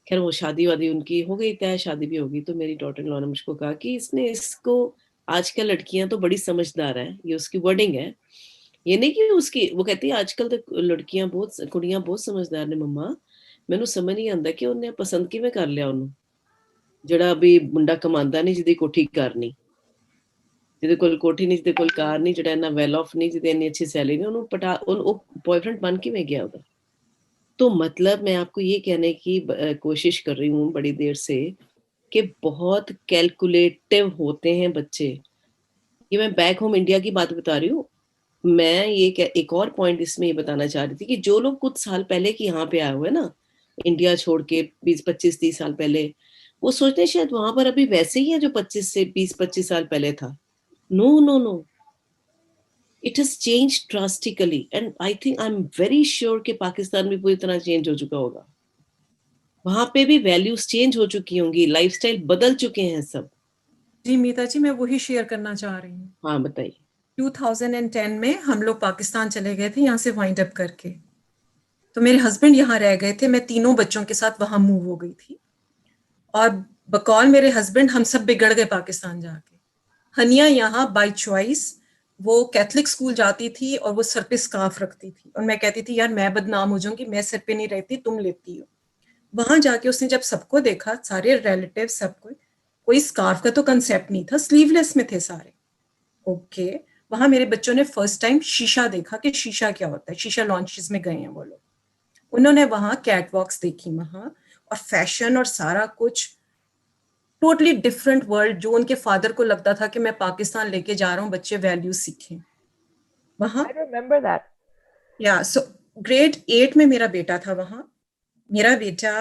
Speaker 11: खैर वो शादी वादी उनकी हो गई तय, शादी भी होगी. तो मेरी डॉटर इन लॉ ने मुझको कहा कि इसको, आजकल लड़कियां तो बड़ी समझदार हैं, ये उसकी वर्डिंग है. ये नहीं कि उसकी, वो कहती है आजकल तो लड़कियां कुड़ियां बहुत समझदार ने मम्मा. मैनू समझ नहीं आंदा कि उन्हें पसंद किवें कर लिया उन्होंने, ਜਿਹੜਾ ਵੀ ਮੁੰਡਾ ਕਮਾਉਂਦਾ ਨਹੀਂ, ਜਿਹਦੀ ਕੋਠੀ ਕਾਰ ਨਹੀਂ, ਜਿਹਦੇ ਕੋਲ ਕੋਠੀ ਨਹੀਂ, ਜਿਹਦੇ ਕੋਲ ਕਾਰ ਨਹੀਂ, ਜਿਹੜਾ ਇੰਨਾ ਵੈਲ ਆਫ ਨਹੀਂ, ਜਿਹਦੇ ਇੰਨੀ ਅੱਛੀ ਸੈਲਰੀ ਨਹੀਂ, ਉਹਨੂੰ ਉਹ बॉयफ्रेंड बन किवें गया ਉਹਦਾ. तो मतलब मैं आपको ये कहने की कोशिश कर रही हूँ बड़ी देर से कि बहुत कैलकुलेटिव होते हैं बच्चे. ये मैं बैक होम इंडिया की बात बता रही हूँ. मैं ये एक और पॉइंट इसमें ये बताना चाह रही थी कि जो लोग कुछ साल पहले के यहाँ पे आए हुए ना, इंडिया छोड़ के 20-25-30 साल पहले, वो सोचते हैं शायद वहां पर अभी वैसे ही है जो 20-25 साल पहले था. No, it has changed drastically and I think I'm very sure कि पाकिस्तान भी पूरी तरह चेंज हो चुका होगा. वहां पे भी वैल्यूज चेंज हो चुकी होंगी, लाइफस्टाइल बदल चुके हैं सब.
Speaker 5: जी मीता जी, मैं वही शेयर करना चाह रही हूँ.
Speaker 11: हाँ बताइए.
Speaker 5: 2010 में हम लोग पाकिस्तान चले गए थे यहाँ से वाइंड अप करके. तो मेरे हस्बैंड यहाँ रह गए थे, मैं तीनों बच्चों के साथ वहां मूव हो गई थी. और बकौल मेरे हस्बैंड हम सब बिगड़ गए पाकिस्तान जाके. हनिया यहाँ बाय चॉइस, वो कैथलिक स्कूल जाती थी और वो सर पे स्कार्फ रखती थी. और मैं कहती थी यार मैं बदनाम हो जाऊंगी, मैं सर पे नहीं रहती, तुम लेती हो. वहां जाके उसने जब सबको देखा, सारे रिलेटिव सबको, कोई स्कार्फ का तो कंसेप्ट नहीं था, स्लीवलेस में थे सारे. ओके, वहां मेरे बच्चों ने फर्स्ट टाइम शीशा देखा कि शीशा क्या होता है. शीशा लॉन्चेस में गए हैं वो लोग. उन्होंने वहां कैटवॉक्स देखी वहां, और फैशन और सारा कुछ टोटली डिफरेंट वर्ल्ड. जो उनके फादर को लगता था कि मैं पाकिस्तान लेके जा रहा हूँ, बच्चे वैल्यूज सीखें वहां.
Speaker 1: I remember that.
Speaker 5: या सो ग्रेड 8 में मेरा बेटा था वहां. मेरा बेटा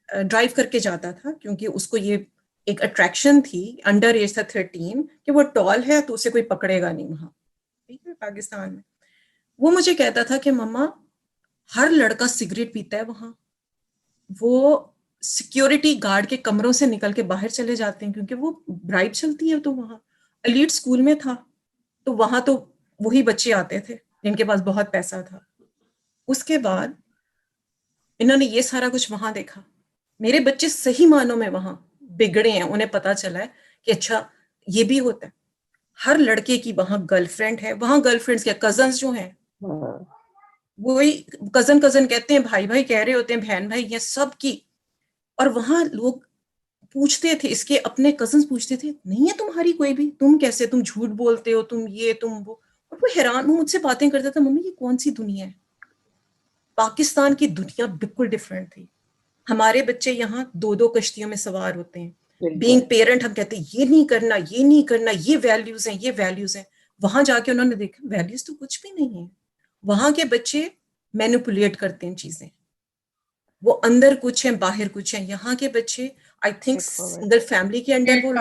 Speaker 5: ड्राइव करके जाता था क्योंकि उसको ये एक अट्रैक्शन थी, अंडर एज था 13, कि वो टॉल है तो उसे कोई पकड़ेगा नहीं वहां, ठीक है, पाकिस्तान में। वो मुझे कहता था कि मम्मा हर लड़का सिगरेट पीता है वहां, वो सिक्योरिटी गार्ड के कमरों से निकल के बाहर चले जाते हैं क्योंकि वो ब्राइब चलती है। तो वहां एलीट स्कूल में था, तो वहां तो वही बच्चे आते थे जिनके पास बहुत पैसा था। उसके बाद इन्होंने ये सारा कुछ वहां देखा। मेरे बच्चे सही मानों में वहां बिगड़े हैं, उन्हें पता चला है कि अच्छा ये भी होता है। हर लड़के की वहां गर्लफ्रेंड है, वहां गर्लफ्रेंड्स क्या, कजन्स जो हैं, वही कजन कजन कहते हैं, भाई भाई कह रहे होते हैं, बहन भाई, ये सब की। और वहां लोग पूछते थे, इसके अपने कजन्स पूछते थे, नहीं है तुम्हारी कोई भी, तुम कैसे, तुम झूठ बोलते हो, तुम ये तुम वो। और वो हैरान, वो मुझसे बातें करता था, मम्मी ये कौन सी दुनिया है। पाकिस्तान की दुनिया बिल्कुल डिफरेंट थी। हमारे बच्चे यहाँ 2-2 कश्तियों में सवार होते हैं। बीइंग पेरेंट हम कहते हैं ये नहीं करना, ये नहीं करना, ये वैल्यूज हैं, ये वैल्यूज हैं। वहां जाके उन्होंने देखा वैल्यूज तो कुछ भी नहीं है। वहां के बच्चे मैनिपुलेट करते हैं चीजें, वो अंदर कुछ है बाहर कुछ है। यहाँ के बच्चे आई थिंक सिंगल फैमिली के अंदर वो,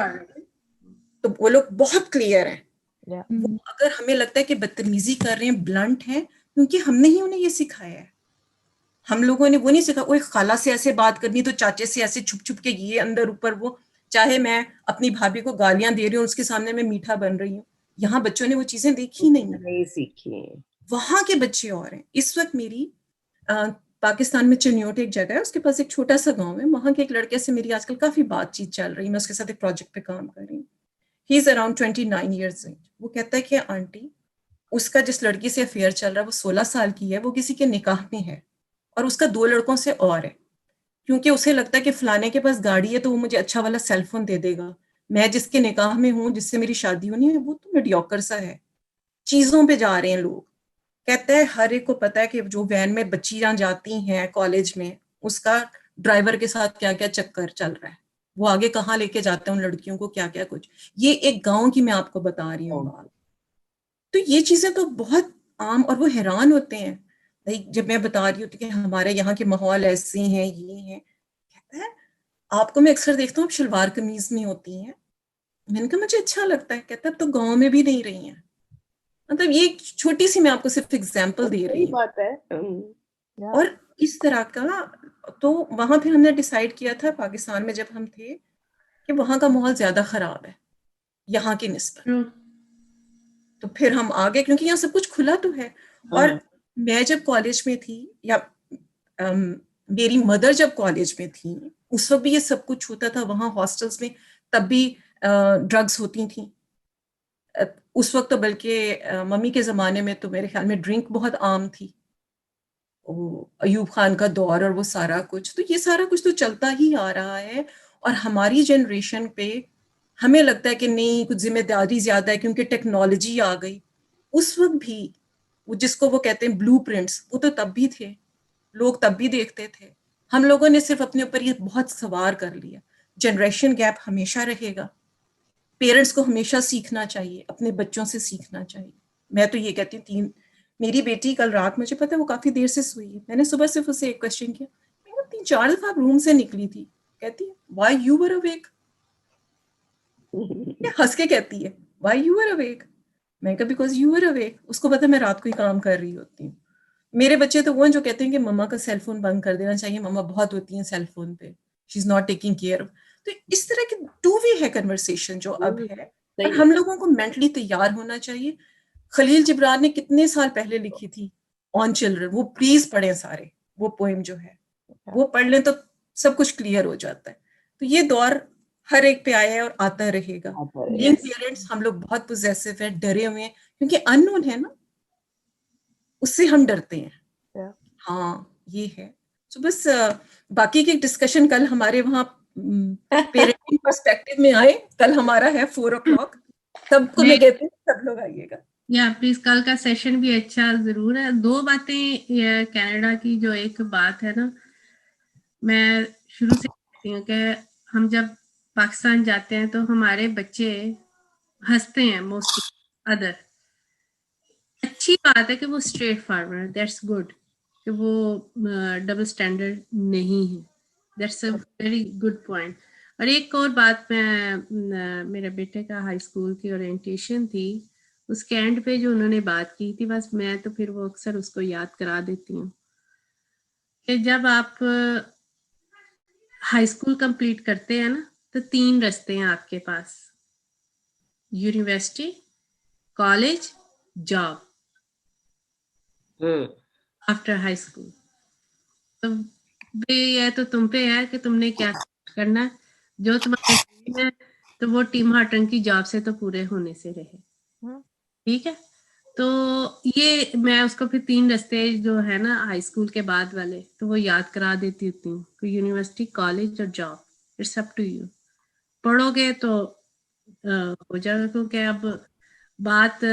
Speaker 5: तो वो लोग बहुत क्लियर हैं। वो अगर हमें लगता है कि बदतमीजी कर रहे हैं, ब्लंट हैं, क्योंकि हमने ही उन्हें ये सिखाया है। हम लोगों ने वो नहीं सिखा, कोई खाला से ऐसे बात करनी तो चाचे से ऐसे छुप छुप के ये अंदर ऊपर वो, चाहे मैं अपनी भाभी को गालियां दे रही हूँ उसके सामने मैं मीठा बन रही हूँ। यहाँ बच्चों ने वो चीजें देखी नहीं
Speaker 11: सीखी।
Speaker 5: वहां के बच्चे और हैं। इस वक्त मेरी पाकिस्तान में चिन्योट एक जगह है, उसके पास एक छोटा सा गांव है, वहां के एक लड़के से मेरी आजकल काफी बातचीत चल रही है, मैं उसके साथ एक प्रोजेक्ट पे काम कर रही हूँ। He is around 29 years old। वो कहता है कि आंटी उसका जिस लड़की से अफेयर चल रहा है वो 16 साल की है, वो किसी के निकाह में है और उसका 2 लड़कों से और है, क्योंकि उसे लगता है कि फलाने के पास गाड़ी है तो वो मुझे अच्छा वाला सेलफोन दे देगा। मैं जिसके निकाह में हूँ, जिससे मेरी शादी होनी है, वो तो मीडियोकर सा है। चीजों पे जा रहे हैं लोग। कहता है हर एक को पता है कि जो वैन में बच्चियां जाती हैं कॉलेज में, उसका ड्राइवर के साथ क्या क्या चक्कर चल रहा है, वो आगे कहाँ लेके जाते हैं उन लड़कियों को, क्या क्या कुछ। ये एक गांव की मैं आपको बता रही हूँ बात। तो ये चीजें तो बहुत आम, और वो हैरान होते हैं भाई जब मैं बता रही हूँ कि हमारे यहाँ के माहौल ऐसे हैं, ये हैं। कहता है आपको मैं अक्सर देखता हूँ आप शलवार कमीज में होती हैं। मैंने कहा मुझे अच्छा लगता है। कहता है अब तो गाँव में भी नहीं रही हैं। मतलब ये छोटी सी मैं आपको सिर्फ एग्जाम्पल दे रही हूँ।
Speaker 11: बात है।
Speaker 5: और इस तरह का, तो वहां फिर हमने डिसाइड किया था पाकिस्तान में जब हम थे कि वहां का माहौल ज्यादा खराब है यहाँ की निस्बत। तो फिर हम आ गए क्योंकि यहाँ सब कुछ खुला तो है। और मैं जब कॉलेज में थी, या मेरी मदर जब कॉलेज में थी, उस वक्त भी ये सब कुछ होता था वहां हॉस्टल्स में। तब भी ड्रग्स होती थी उस वक्त तो, बल्कि मम्मी के ज़माने में तो मेरे ख्याल में ड्रिंक बहुत आम थी, अयूब खान का दौर और वो सारा कुछ। तो ये सारा कुछ तो चलता ही आ रहा है। और हमारी जनरेशन पे हमें लगता है कि नहीं कुछ जिम्मेदारी ज़्यादा है क्योंकि टेक्नोलॉजी आ गई। उस वक्त भी वो जिसको वो कहते हैं ब्लूप्रिंट्स, वो तो तब भी थे, लोग तब भी देखते थे। हम लोगों ने सिर्फ अपने ऊपर ये बहुत सवार कर लिया। जनरेशन गैप हमेशा रहेगा। पेरेंट्स को हमेशा सीखना चाहिए, अपने बच्चों से सीखना चाहिए। मैं तो ये कहती हूँ, मेरी बेटी कल रात, मुझे पता है वो काफी देर से सोई है, मैंने सुबह सिर्फ उसे एक क्वेश्चन किया, मैं 3-4 दफा रूम से निकली थी, कहती है व्हाई यू वर अवेक। हंस के कहती है व्हाई यू वर अवेक। मैं कहा बिकॉज यू वर अवेक। उसको पता मैं रात को ही काम कर रही होती हूँ। मेरे बच्चे तो वो हैं जो कहते हैं कि मम्मा का सेलफोन बंद कर देना चाहिए, मम्मा बहुत होती है सेलफोन पे, she is not taking care. तो इस तरह की 2 वे है कन्वर्सेशन जो अब है, और हम लोगों को मेंटली तैयार होना चाहिए। खलील जिब्रान ने कितने साल पहले लिखी थी ऑन चिल्ड्रन, वो प्लीज पढ़ें सारे, वो पोएम जो है वो पढ़ लें तो सब कुछ क्लियर हो जाता है। तो ये दौर हर एक पे आया है और आता रहेगा। बीइंग पेरेंट्स हम लोग बहुत पोजेसिव है, डरे हुए हैं क्योंकि अननोन है ना, उससे हम डरते हैं। हाँ ये है। तो बस बाकी की डिस्कशन कल हमारे वहाँ पेरेंटिंग पर्सपेक्टिव में आए। कल हमारा है 4 o'clock, सबको मैं कहती हूँ सब लोग आइएगा।
Speaker 3: या प्लीज, कल का सेशन भी अच्छा जरूर है। 2 बातें कनाडा की, जो एक बात है ना, मैं शुरू से कहती हूँ कि हम जब पाकिस्तान जाते हैं तो हमारे बच्चे हंसते हैं मोस्टली। अदर अच्छी बात है कि वो स्ट्रेट फॉरवर्ड, दैट्स गुड, कि वो डबल स्टैंडर्ड नहीं है, that's a very good point. और एक और बात, मेरे बेटे का हाई स्कूल की ओरिएंटेशन थी, उसके एंड पे जो उन्होंने बात की थी, बस मैं तो फिर वो अक्सर उसको याद करा देती हूँ कि जब आप हाई स्कूल कंप्लीट करते हैं ना, तो 3 रास्ते हैं आपके पास, university, college, job after high school. तो ये तो तुम पे है कि तुमने क्या करना है। जो तुम्हारे ड्रीम है तो वो टीम हार्टन की जॉब से तो पूरे होने से रहे, ठीक है। तो ये मैं उसको फिर 3 रास्ते जो है ना हाई स्कूल के बाद वाले, तो वो याद करा देती हूँ कि यूनिवर्सिटी, कॉलेज और job, it's up to you. पढ़ोगे तो हो जाएगा, क्योंकि अब बात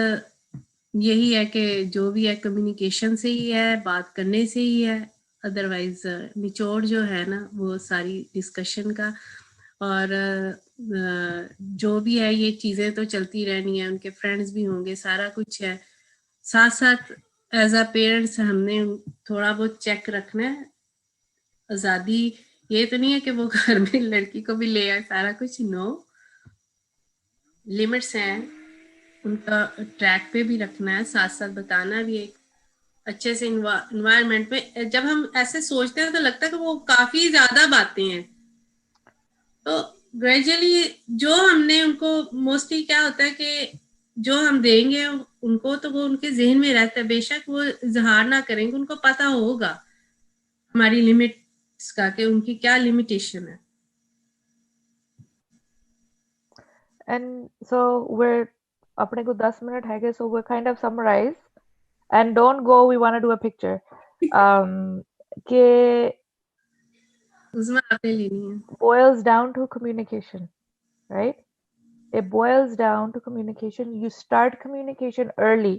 Speaker 3: यही है कि जो भी है कम्युनिकेशन से ही है, बात करने से ही है, अदरवाइज निचोड़ जो है ना वो सारी डिस्कशन का, और जो भी है ये चीजें तो चलती रहनी है, उनके फ्रेंड्स भी होंगे, सारा कुछ है। साथ साथ एज अ पेरेंट्स हमने थोड़ा बहुत चेक रखना है। आजादी ये तो नहीं है कि वो घर में लड़की को भी ले आए सारा कुछ, नो, लिमिट्स हैं, उनका ट्रैक पे भी रखना है, साथ साथ बताना भी एक अच्छे से इन्वायरमेंट में। जब हम ऐसे सोचते हैं तो लगता है कि वो काफी ज्यादा बातें हैं, तो ग्रेजुअली जो हमने उनको, मोस्टली क्या होता है कि जो हम देंगे उनको तो वो उनके जहन में रहता है, बेशक वो इजहार ना करेंगे, उनको पता होगा हमारी लिमिट्स का, कि उनकी क्या लिमिटेशन है।
Speaker 1: And so we're अपने को 10 मिनट है गए, so we're kind of summarize and don't go, we want to do a picture. के
Speaker 3: उसमें आपने लेनी है,
Speaker 1: boils down to communication, right? It boils down to communication. You start communication early.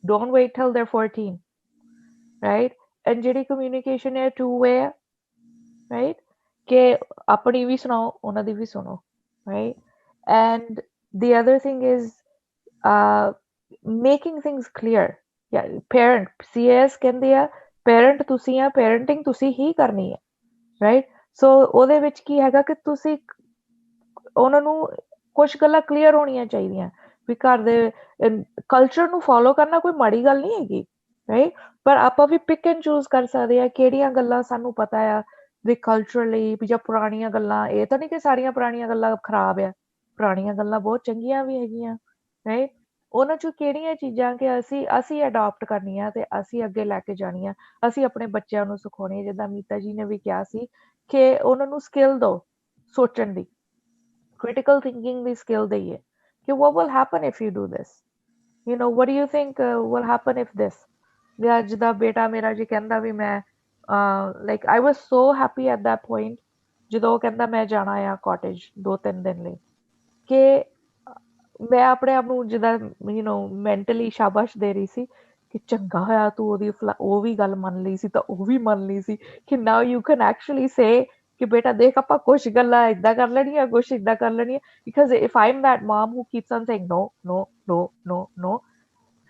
Speaker 1: Don't wait till they're 14, right? And ਜਿਹੜੀ communication है two way, right? कि अपनी भी सुनाओ, ਉਹਨਾਂ ਦੀ ਵੀ सुनो, right? And the other thing is making things clear. Yeah, parent, CAS ਕਹਿੰਦੇ ਆ parent ਤੁਸੀਂ ਆ, parenting ਤੁਸੀਂ ਹੀ ਕਰਨੀ ਹੈ, right? So ਉਹਦੇ ਵਿੱਚ ਕੀ ਹੈਗਾ ਕਿ ਤੁਸੀਂ ਉਹਨਾਂ ਨੂੰ ਕੁਝ ਗੱਲਾਂ ਕਲੀਅਰ ਹੋਣੀਆਂ ਚਾਹੀਦੀਆਂ ਵੀ ਘਰ ਦੇ ਕਲਚਰ ਨੂੰ ਫੋਲੋ ਕਰਨਾ ਕੋਈ ਮਾੜੀ ਗੱਲ ਨਹੀਂ ਹੈਗੀ, ਰਾਈਟ? ਪਰ ਆਪਾਂ ਵੀ ਪਿਕ ਐਂਡ ਚੂਜ਼ ਕਰ ਸਕਦੇ ਆ ਕਿਹੜੀਆਂ ਗੱਲਾਂ ਸਾਨੂੰ ਪਤਾ ਆ ਵੀ ਕਲਚਰਲੀ, ਵੀ ਜਾਂ ਪੁਰਾਣੀਆਂ ਗੱਲਾਂ, ਇਹ ਤਾਂ ਨਹੀਂ ਕਿ ਸਾਰੀਆਂ ਪੁਰਾਣੀਆਂ ਗੱਲਾਂ ਖਰਾਬ ਆ, ਪੁਰਾਣੀਆਂ ਗੱਲਾਂ ਬਹੁਤ ਚੰਗੀਆਂ ਵੀ ਹੈਗੀਆਂ, ਰਾਈਟ? ਉਹਨਾਂ ਚੋਂ ਕਿਹੜੀਆਂ ਚੀਜ਼ਾਂ ਕਿ ਅਸੀਂ ਅਡਾਪਟ ਕਰਨੀਆਂ ਤੇ ਅਸੀਂ ਅੱਗੇ ਲੈ ਕੇ ਜਾਣੀਆਂ, ਅਸੀਂ ਆਪਣੇ ਬੱਚਿਆਂ ਨੂੰ ਸਿਖਾਉਣੀ। ਜਿੱਦਾਂ ਮੀਤਾ ਜੀ ਨੇ ਵੀ ਕਿਹਾ ਸੀ ਕਿ ਉਹਨਾਂ ਨੂੰ ਸਕਿੱਲ ਦਿਓ ਸੋਚਣ ਦੀ, critical thinking ਦੀ skill ਦਈਏ ਕਿ what will happen if you do this, you know, what do you think will happen if this। ਵੀ ਅੱਜ ਦਾ ਬੇਟਾ ਮੇਰਾ ਜੀ ਕਹਿੰਦਾ ਵੀ ਮੈਂ like I was so happy at that point ਜਦੋਂ ਉਹ ਕਹਿੰਦਾ ਮੈਂ ਜਾਣਾ ਆ ਕਾਟੇਜ 2-3 ਦਿਨ ਲਈ, ਕਿ ਮੈਂ ਆਪਣੇ ਆਪ ਨੂੰ ਜਿੱਦਾਂ you know ਮੈਂਟਲੀ ਸ਼ਾਬਾਸ਼ ਦੇ ਰਹੀ ਸੀ ਕਿ ਚੰਗਾ ਹੋਇਆ ਤੂੰ ਉਹਦੀ ਉਹ ਵੀ ਗੱਲ ਮੰਨ ਲਈ ਸੀ ਤਾਂ ਉਹ ਵੀ ਮੰਨ ਲਈ ਸੀ, ਕਿ now you can actually say ਕਿ ਬੇਟਾ ਦੇਖ ਆਪਾਂ ਕੁਛ ਗੱਲਾਂ ਏਦਾਂ ਕਰ ਲੈਣੀਆਂ, ਕੁਛ ਏਦਾਂ ਕਰ ਲੈਣੀਆਂ, because if I'm that mom who keeps on saying no no no no no,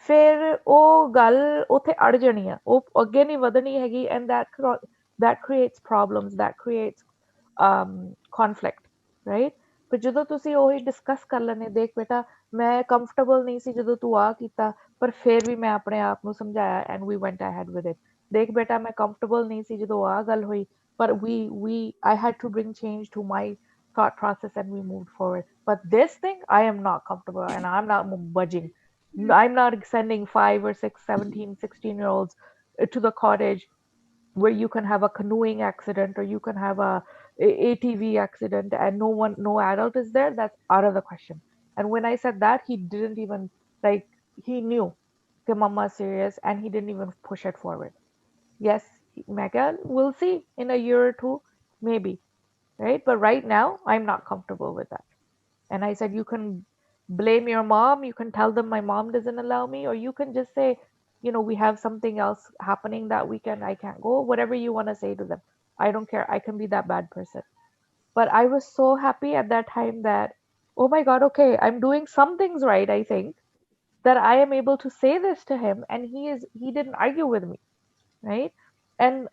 Speaker 1: ਫਿਰ ਉਹ ਗੱਲ ਉੱਥੇ ਅੜ ਜਾਣੀ ਆ, ਉਹ ਅੱਗੇ ਨਹੀਂ ਵਧਣੀ ਹੈਗੀ, and that creates problems, that creates conflict, right? ਪਰ ਜਦੋਂ ਤੁਸੀਂ ਉਹੀ ਡਿਸਕਸ ਕਰ ਲੈਣੇ, ਦੇਖ ਬੇਟਾ ਮੈਂ ਕੰਫਰਟੇਬਲ ਨਹੀਂ ਸੀ ਜਦੋਂ ਤੂੰ ਆ ਕੀਤਾ, ਪਰ ਫਿਰ ਵੀ ਮੈਂ ਆਪਣੇ ਆਪ ਨੂੰ ਸਮਝਾਇਆ and we went ahead with it। ਦੇਖ ਬੇਟਾ ਮੈਂ ਕੰਫਰਟੇਬਲ ਨਹੀਂ ਸੀ ਜਦੋਂ ਆ ਗੱਲ ਹੋਈ, but I had to bring change to my thought process and we moved forward, but this thing I am not comfortable and I'm not budging। I'm not sending 5 or 6 17 16-year-olds to the cottage where you can have a canoeing accident or you can have a ATV accident and no adult is there. That's out of the question। And when I said that, he didn't even, like, he knew that mama is serious and he didn't even push it forward। Yes, Mega, we'll see in a year or two, maybe, right? But right now, I'm not comfortable with that। And I said, you can blame your mom, you can tell them my mom doesn't allow me, or you can just say, you know, we have something else happening that weekend, I can't go, whatever you want to say to them, I don't care, I can be that bad person। But I was so happy at that time that, oh my god, okay, I'm doing some things right, I think, that I am able to say this to him and he didn't argue with me, right? And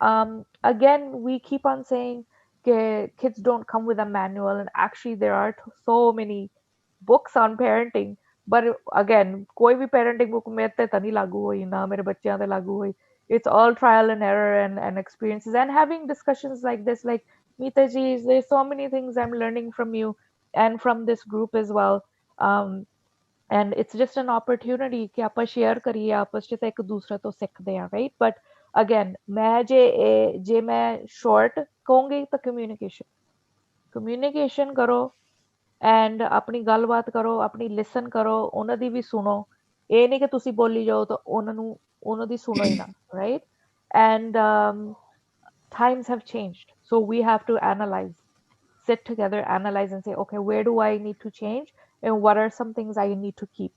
Speaker 1: again we keep on saying kids don't come with a manual, and actually there are so many books on parenting, but again कोई भी parenting book मेरे ते तो नहीं लागू हुई ना मेरे बच्चों ते लागू हुई. It's all trial and error and experiences, and having discussions like this, like Meeta ji, there's so many things I'm learning from you and from this group as well. And it's just an opportunity कि ਆਪਾਂ share करिए आपस च ते एक दूसरे तो सीखते हैं, right? But again मैं जे मैं short कहूँगी तो communication करो एंड अपनी गलबात करो, अपनी लिसन करो, ਉਹਨਾਂ ਦੀ ਵੀ ਸੁਣੋ. ਇਹ ਨਹੀਂ ਕਿ ਤੁਸੀਂ ਬੋਲੀ ਜਾਓ ਤਾਂ ਉਹਨਾਂ ਦੀ ਸੁਣੋ ਹੀ ਨਾ, right? And times have changed, so we have to sit together, analyze and say, okay, where do I need to change and what are some things I need to keep?